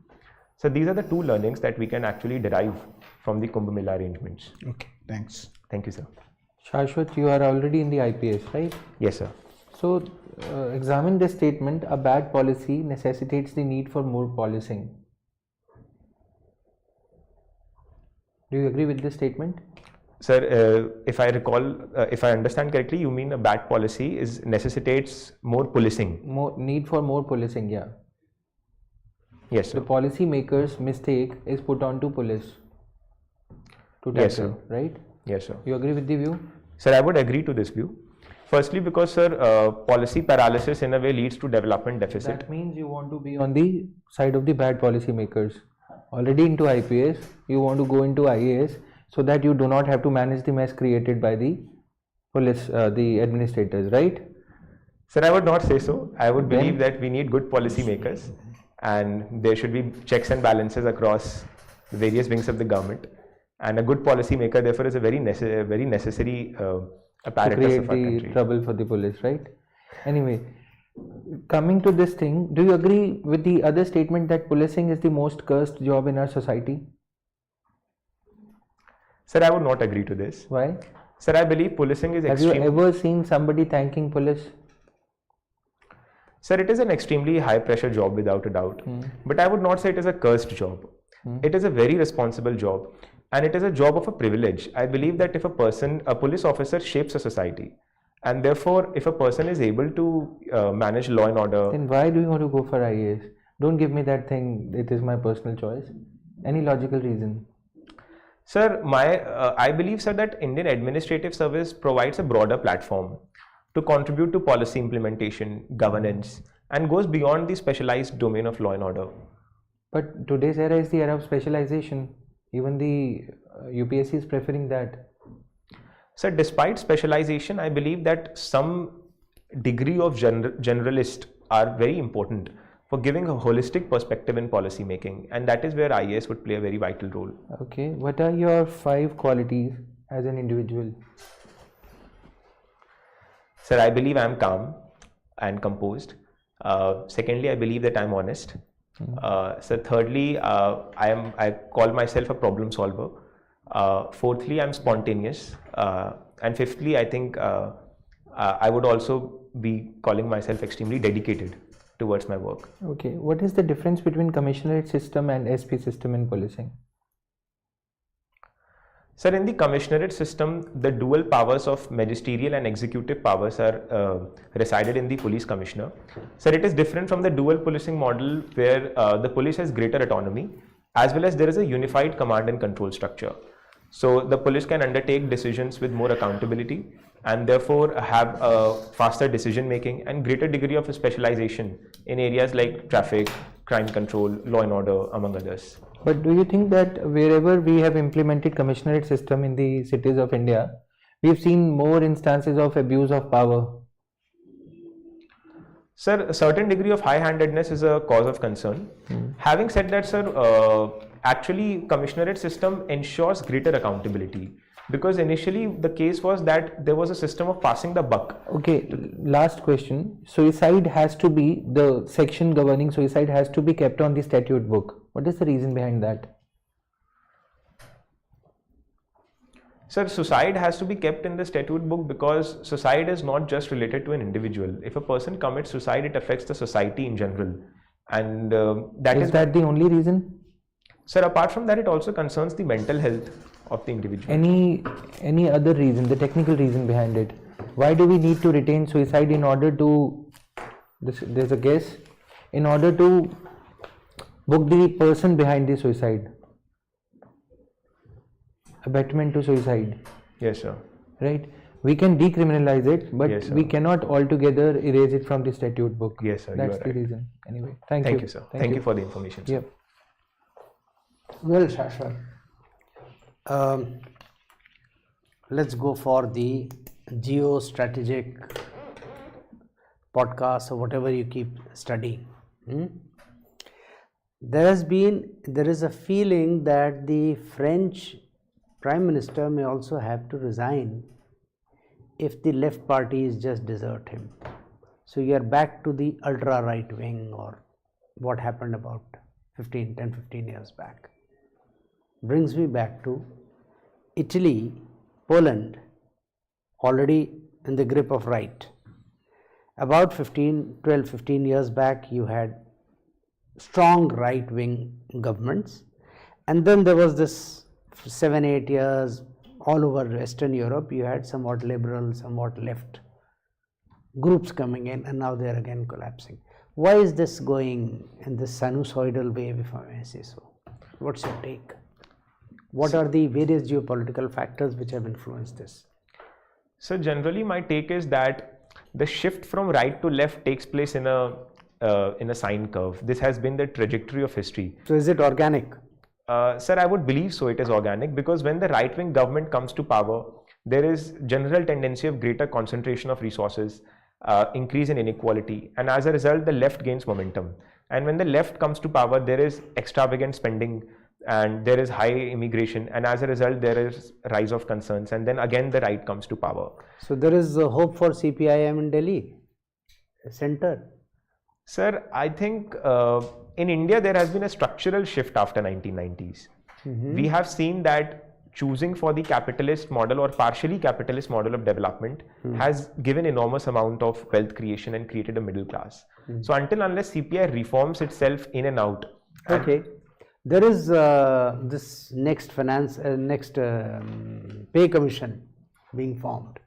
So these are the two learnings that we can actually derive from the Kumbh Mela arrangements. Okay, thanks. Thank you, sir. Shashwat, you are already in the IPS, right? Yes, sir. So, examine this statement: a bad policy necessitates the need for more policing. Do you agree with this statement? Sir, if I recall, if I understand correctly, you mean a bad policy necessitates more policing. More need for more policing, yeah. Yes, sir. The policy maker's mistake is put on to police to Yes, tackle, sir. right? Yes, sir. You agree with the view? Sir, I would agree to this view. Firstly, because, sir, policy paralysis in a way leads to development deficit. That means you want to be on the side of the bad policy makers. Already into IPS, you want to go into IAS so that you do not have to manage the mess created by the police, the administrators, right? Sir, I would not say so. I would believe that we need good policy makers and there should be checks and balances across the various wings of the government. And a good policy maker, therefore, is a very necessary To apparatus create of our the country. trouble for the police, right? Anyway, coming to this thing, do you agree with the other statement that policing is the most cursed job in our society? Sir, I would not agree to this. Why? Sir, I believe policing is Have you extreme. ever seen somebody thanking police? Sir, it is an extremely high pressure job without a doubt. But I would not say it is a cursed job. It is a very responsible job and it is a job of a privilege. I believe that if a police officer shapes a society and therefore if a person is able to manage law and order. Then why do you want to go for IAS? Don't give me that thing, it is my personal choice. Any logical reason? Sir, I believe, sir, that Indian Administrative Service provides a broader platform to contribute to policy implementation, governance, and goes beyond the specialized domain of law and order. But today's era is the era of specialization. Even the UPSC is preferring that. Sir, despite specialization, I believe that some degree of generalist are very important for giving a holistic perspective in policy making, and that is where IAS would play a very vital role. Okay, what are your 5 qualities as an individual? Sir, I believe I am calm and composed. Secondly, I believe that I am honest. So thirdly, I call myself a problem solver. Fourthly, I'm spontaneous. And fifthly, I think I would also be calling myself extremely dedicated towards my work. Okay, what is the difference between commissionerate system and SP system in policing? Sir, in the commissionerate system, the dual powers of magisterial and executive powers are resided in the police commissioner. Sir, it is different from the dual policing model where the police has greater autonomy as well as there is a unified command and control structure. So the police can undertake decisions with more accountability and therefore have a faster decision making and greater degree of specialization in areas like traffic, crime control, law and order, among others. But do you think that wherever we have implemented commissionerate system in the cities of India, we've seen more instances of abuse of power? Sir, a certain degree of high-handedness is a cause of concern. Having said that, sir, actually commissionerate system ensures greater accountability because initially the case was that there was a system of passing the buck. Okay, last question. Suicide has to be, the section governing suicide has to be kept on the statute book. What is the reason behind that? Sir, suicide has to be kept in the statute book because suicide is not just related to an individual. If a person commits suicide, it affects the society in general. And Is that the only reason? Sir, apart from that, it also concerns the mental health of the individual. Any other reason, the technical reason behind it? Why do we need to retain suicide in order to, there's a guess, in order to book the person behind the suicide? Abetment to suicide. Yes, sir. Right? We can decriminalize it, but Yes, sir. we cannot altogether erase it from the statute book. Yes, sir. That's you are the right. reason. Anyway, thank you. Thank you, sir. Thank you for the information, sir. Yep. Well, Shashwat, let's go for the geostrategic podcast or whatever you keep studying. There is a feeling that the French Prime Minister may also have to resign if the left parties just desert him. So you are back to the ultra right wing or what happened about 10, 15 years back. Brings me back to Italy, Poland, already in the grip of right. About 12, 15 years back, you had strong right-wing governments, and then there was this 7-8 years, all over Western Europe, you had somewhat liberal, somewhat left groups coming in, and now they are again collapsing. Why is this going in this sinusoidal way, if I may say so? What's your take? What are the various geopolitical factors which have influenced this? So generally my take is that the shift from right to left takes place in a sine curve. This has been the trajectory of history. So is it organic? Sir, I would believe so, it is organic, because when the right-wing government comes to power, there is general tendency of greater concentration of resources, increase in inequality, and as a result the left gains momentum. And when the left comes to power, there is extravagant spending and there is high immigration, and as a result there is rise of concerns, and then again the right comes to power. So there is hope for CPIM in Delhi center. Sir, I think in India there has been a structural shift after 1990s. We have seen that choosing for the capitalist model or partially capitalist model of development has given enormous amount of wealth creation and created a middle class. So until unless CPI reforms itself in and out. Okay, there is this next pay commission being formed.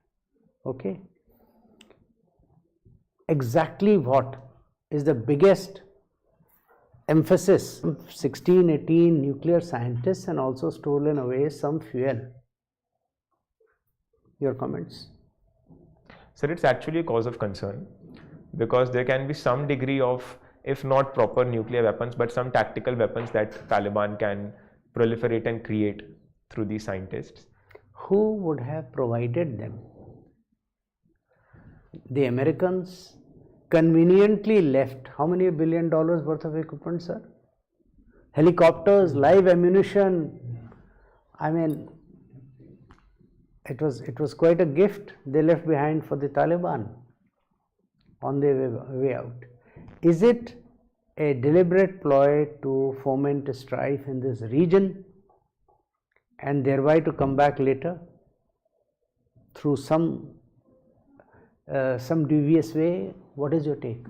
Okay, exactly what is the biggest emphasis? 16-18 nuclear scientists and also stolen away some fuel. Your comments? Sir, it's actually a cause of concern, because there can be some degree of, if not proper nuclear weapons, but some tactical weapons that Taliban can proliferate and create through these scientists. Who would have provided them? The Americans conveniently left how many $1 billion worth of equipment, sir? Helicopters, live ammunition. I mean, it was quite a gift they left behind for the Taliban on their way out. Is it a deliberate ploy to foment strife in this region and thereby to come back later through some devious way? What is your take?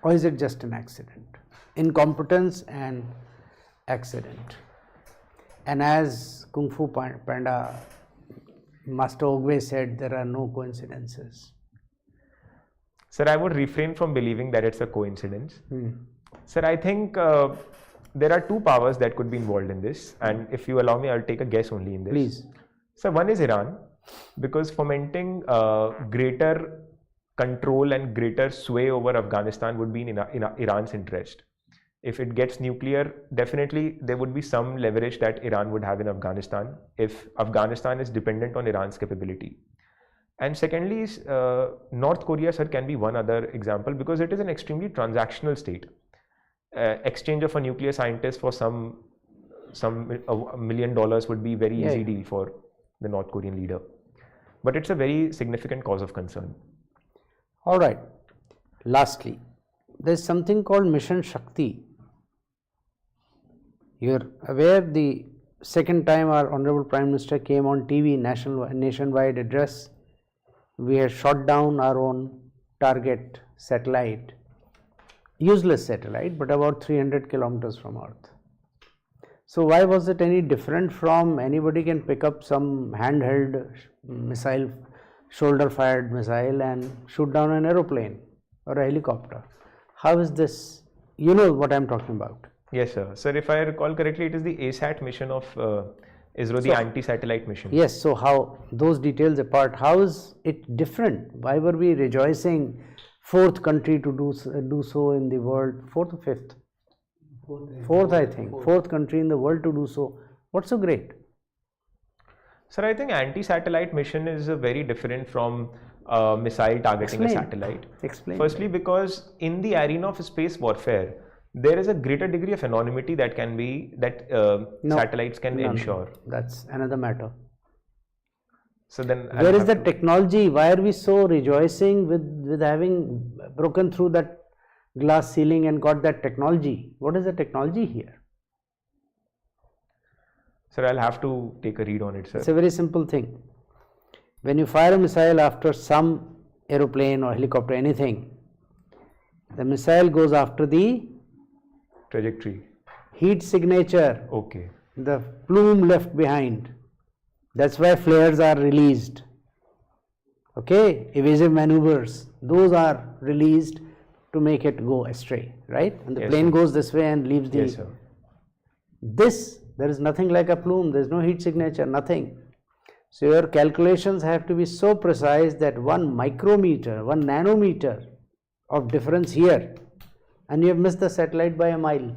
Or is it just an accident? Incompetence and accident. And as Kung Fu Panda Master Ogwe said, there are no coincidences. Sir, I would refrain from believing that it's a coincidence. Sir, I think there are two powers that could be involved in this, and if you allow me, I'll take a guess only in this. Please. So one is Iran, because fomenting greater control and greater sway over Afghanistan would be in Iran's interest. If it gets nuclear, definitely there would be some leverage that Iran would have in Afghanistan if Afghanistan is dependent on Iran's capability. And secondly, North Korea, sir, can be one other example, because it is an extremely transactional state. Exchange of a nuclear scientist for some $1 million would be very easy deal for the North Korean leader. But it's a very significant cause of concern. All right. Lastly, there is something called Mission Shakti. You're aware the second time our Honorable Prime Minister came on TV, nationwide address, we had shot down our own target satellite, useless satellite, but about 300 kilometers from Earth. So why was it any different from anybody can pick up some handheld missile, shoulder fired missile and shoot down an aeroplane or a helicopter? How is this? You know what I'm talking about. Yes, sir. Sir, if I recall correctly, it is the ASAT mission of ISRO, the anti-satellite mission. Yes, so how, those details apart, how is it different? Why were we rejoicing fourth country to do so in the world? Fourth or fifth? Fourth, I think. Fourth country in the world to do so. What's so great? Sir, I think anti-satellite mission is very different from missile targeting a satellite. Explain. Firstly, because in the arena of space warfare, there is a greater degree of anonymity that can be, satellites can ensure. That's another matter. So then, where is the technology? Why are we so rejoicing with having broken through that glass ceiling and got that technology? What is the technology here? Sir, I'll have to take a read on it, sir. It's a very simple thing. When you fire a missile after some aeroplane or helicopter, anything, the missile goes after the trajectory, heat signature. Okay. the plume left behind. That's why flares are released. Okay, evasive maneuvers, those are released to make it go astray, right? And the Yes, plane sir. goes this way and leaves the. Yes, sir. This, there is nothing like a plume, there is no heat signature, nothing. So your calculations have to be so precise that 1 micrometer, 1 nanometer of difference here, and you have missed the satellite by a mile.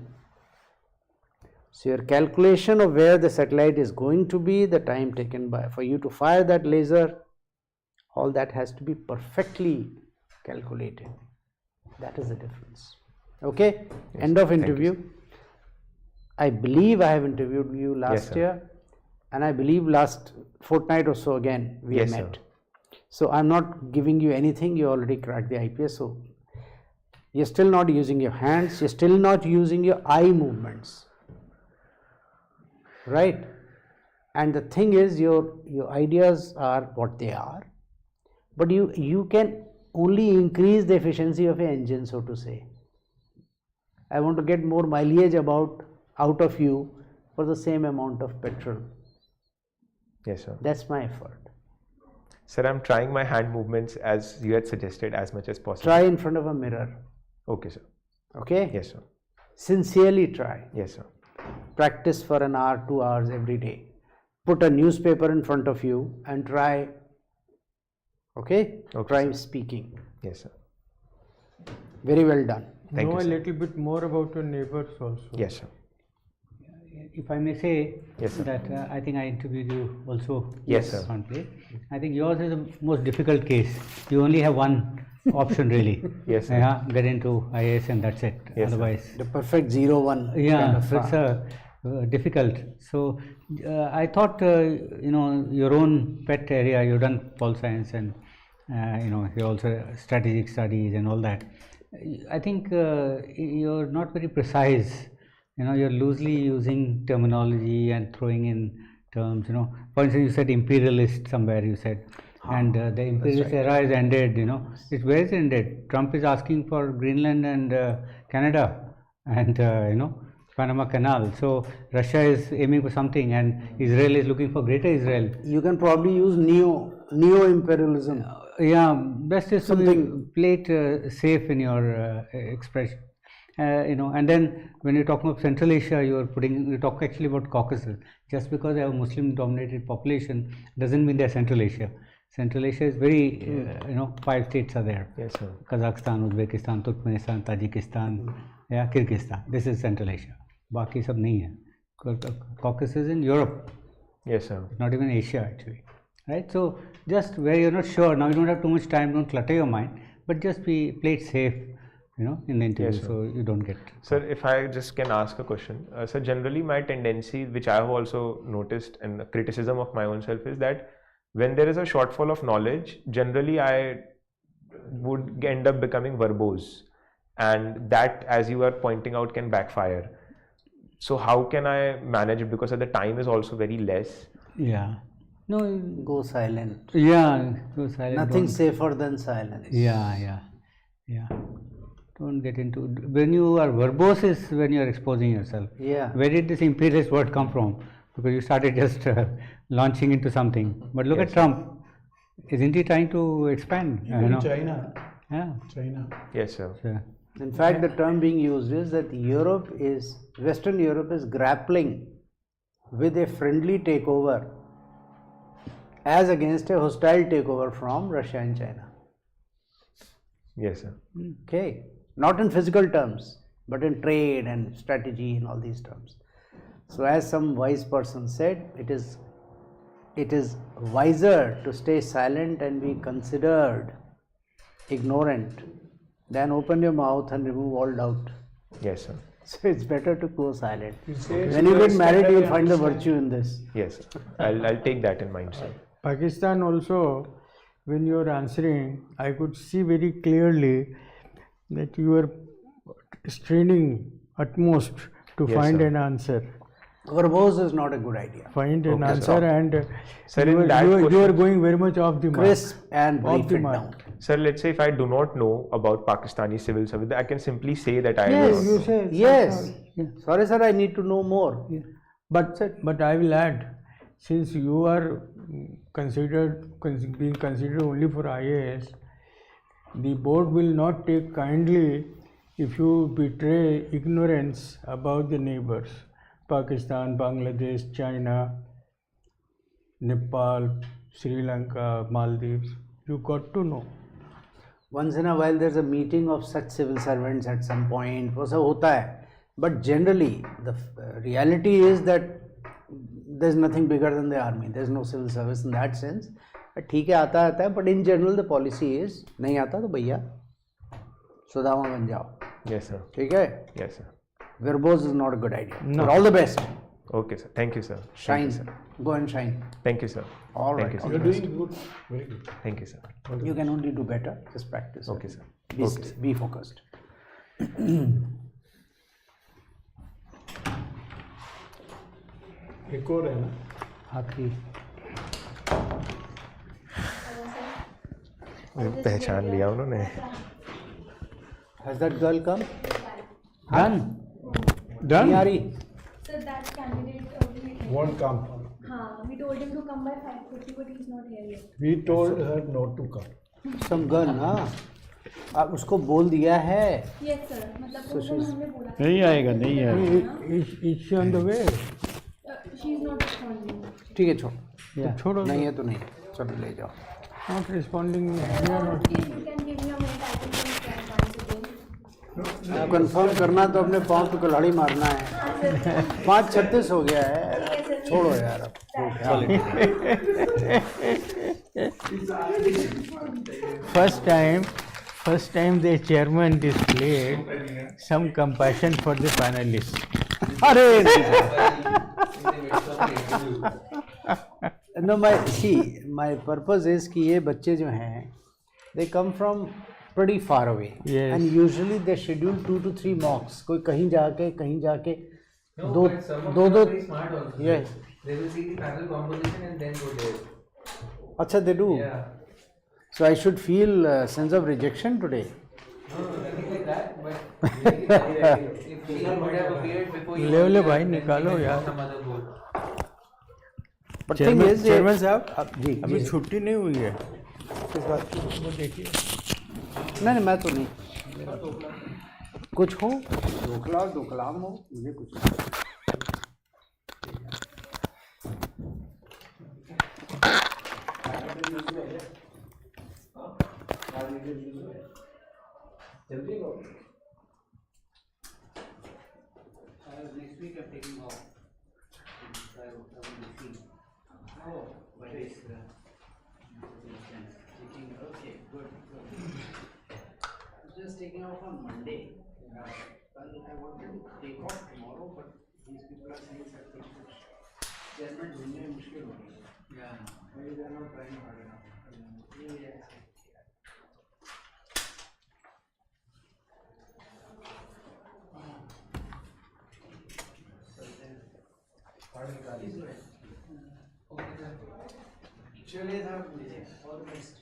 So your calculation of where the satellite is going to be, the time taken by for you to fire that laser, all that has to be perfectly calculated. That is the difference. Okay, end of thank you, interview. I believe I have interviewed you last sir. year, and I believe last fortnight or so again we Yes, have sir. met. So I'm not giving you anything, you already cracked the IPS, so you're still not using your hands, you're still not using your eye movements, right? And the thing is, your ideas are what they are, but you can only increase the efficiency of your engine, so to say. I want to get more mileage out of you for the same amount of petrol. Yes, sir. That's my effort. Sir, I'm trying my hand movements as you had suggested as much as possible. Try in front of a mirror, Okay, sir. okay? Yes, sir. Sincerely try. Yes, sir. Practice for an hour, 2 hours every day. Put a newspaper in front of you and try, okay? Okay, Try sir. speaking. Yes, sir. Very well done. Thank know you, a sir. little bit more about your neighbors also. Yes, sir. If I may say Yes, sir. that I think I interviewed you also Yes, sir. on play. I think yours is the most difficult case. You only have one option really. Yes, sir. Yeah, get into IAS and that's it. Yes, sir. Otherwise, The perfect 0-1 yeah, kind of so it's difficult. So I thought your own pet area. You've done pol science and you also strategic studies and all that. I think you're not very precise. You're loosely using terminology and throwing in terms. For instance, you said imperialist somewhere. You said, and the imperialist era is ended. It's where is it ended? Trump is asking for Greenland and Canada, and Panama Canal. So Russia is aiming for something, and Israel is looking for Greater Israel. You can probably use neo-imperialism. Yeah, best is Something- to play it safe in your expression. And then when you're talking of Central Asia, you talk actually about Caucasus. Just because they have a Muslim-dominated population doesn't mean they're Central Asia. Central Asia is very, 5 states are there. Yes, sir. Kazakhstan, Uzbekistan, Turkmenistan, Tajikistan, yeah, Kyrgyzstan. This is Central Asia. Baki sab nahi hai. Caucasus is in Europe, Yes, sir. not even Asia actually. Right? So just where you're not sure, now you don't have too much time, don't clutter your mind, but just play it safe, in the interview, Yes, sir. so you don't get. Sir, if I just can ask a question. Sir, generally my tendency, which I have also noticed and the criticism of my own self is that when there is a shortfall of knowledge, generally I would end up becoming verbose. And that, as you are pointing out, can backfire. So how can I manage it? Because the time is also very less. Yeah. No. Go silent. Yeah. Go silent. Nothing don't- safer than silence. Yeah. Don't get into. When you are verbose is when you are exposing yourself. Yeah. Where did this imperialist word come from? Because you started just launching into something. But look at Trump. Isn't he trying to expand? Even China. Yeah. China. Yes, sir. So, In fact, the term being used is that Western Europe is grappling with a friendly takeover as against a hostile takeover from Russia and China. Yes, sir. Okay, not in physical terms, but in trade and strategy and all these terms. So, as some wise person said, it is wiser to stay silent and be considered ignorant than open your mouth and remove all doubt. Yes, sir. So it's better to go silent. say When you so get married, standard you'll find the understand. virtue in this. Yes, sir. I'll take that in mind, sir. Pakistan also, when you are answering, I could see very clearly that you are straining utmost to Yes, find sir. an answer. Verbose is not a good idea. Find an Okay, answer, sir. and Sir, you in are, that you are question- going very much off the mark. Crisp and Off brief the it mark. down. Sir, let's say if I do not know about Pakistani civil service, I can simply say that I Yes, am. you say, yes. Sorry, sir, I need to know more. But I will add, since you are being considered only for IAS, the board will not take kindly if you betray ignorance about the neighbors, Pakistan, Bangladesh, China, Nepal, Sri Lanka, Maldives. You got to know. Once in a while there's a meeting of such civil servants at some point, वो सब होता है. But generally, the reality is that there's nothing bigger than the army. There's no civil service in that sense. ठीक है आता है, but in general the policy is नहीं आता तो भैया सुदामा बन जाओ. Yes, sir. ठीक है? Yes, sir. Verbose is not a good idea. No. But all the best. Okay, sir. Thank you, sir. Shine. Thank you, sir. Go and shine. Thank you, sir. All Thank right. you, You're sir. doing good, very good. Thank you, sir. You can only do better. Just practice. Okay, sir. Be, Okay, sir. be focused. एक और है ना. आखिरी पहचान लिया उन्होंने. Has that girl come? Done. नहीं आ रही. So that candidate Won't come. we told him to come by 5:30, but he's not here yet. We told her not to come. Some girl ना. आप उसको बोल दिया है. Yes sir, मतलब उनको हमने बोला. नहीं आएगा, नहीं आएगा. Is she on the way? She's not responding. ठीक है छोड़. तो छोड़ो. नहीं है तो नहीं. चलो ले जाओ. Not responding. We are not. If you can give me a minute, I can just once again. Confirm करना तो अपने पाँव पे कुल्हाड़ी मारना है. 5:36 हो गया है. छोड़ो यार अब. First time the chairman displayed some compassion for the panelists. अरे no, my purpose is कि ये बच्चे जो हैं they come from pretty far away. Yes. And usually they schedule 2 to 3 mocks. कोई कहीं जाके दो yes. They will see the panel composition and then go there. अच्छा they do. Yeah. So I should feel a sense of rejection today. No, nothing like that. But if he would have appeared before you, ले भाई निकालो यार. some other board. But thing is, chairman साहब जी अभी जी. छुट्टी नहीं हुई है. किस बात की? वो देखिए. नहीं मैं तो नहीं. कुछ हो ढोकलाम हो मुझे कुछ नहीं. Next week I'm taking off. Oh, but it's okay, good. I'm just taking off on Monday. Well, I wanted to take off tomorrow, but these people are saying that chairman ढूंढने मुश्किल हो गई. Yeah, maybe they are not trying hard enough. Yeah. चलिए साहब, all the best.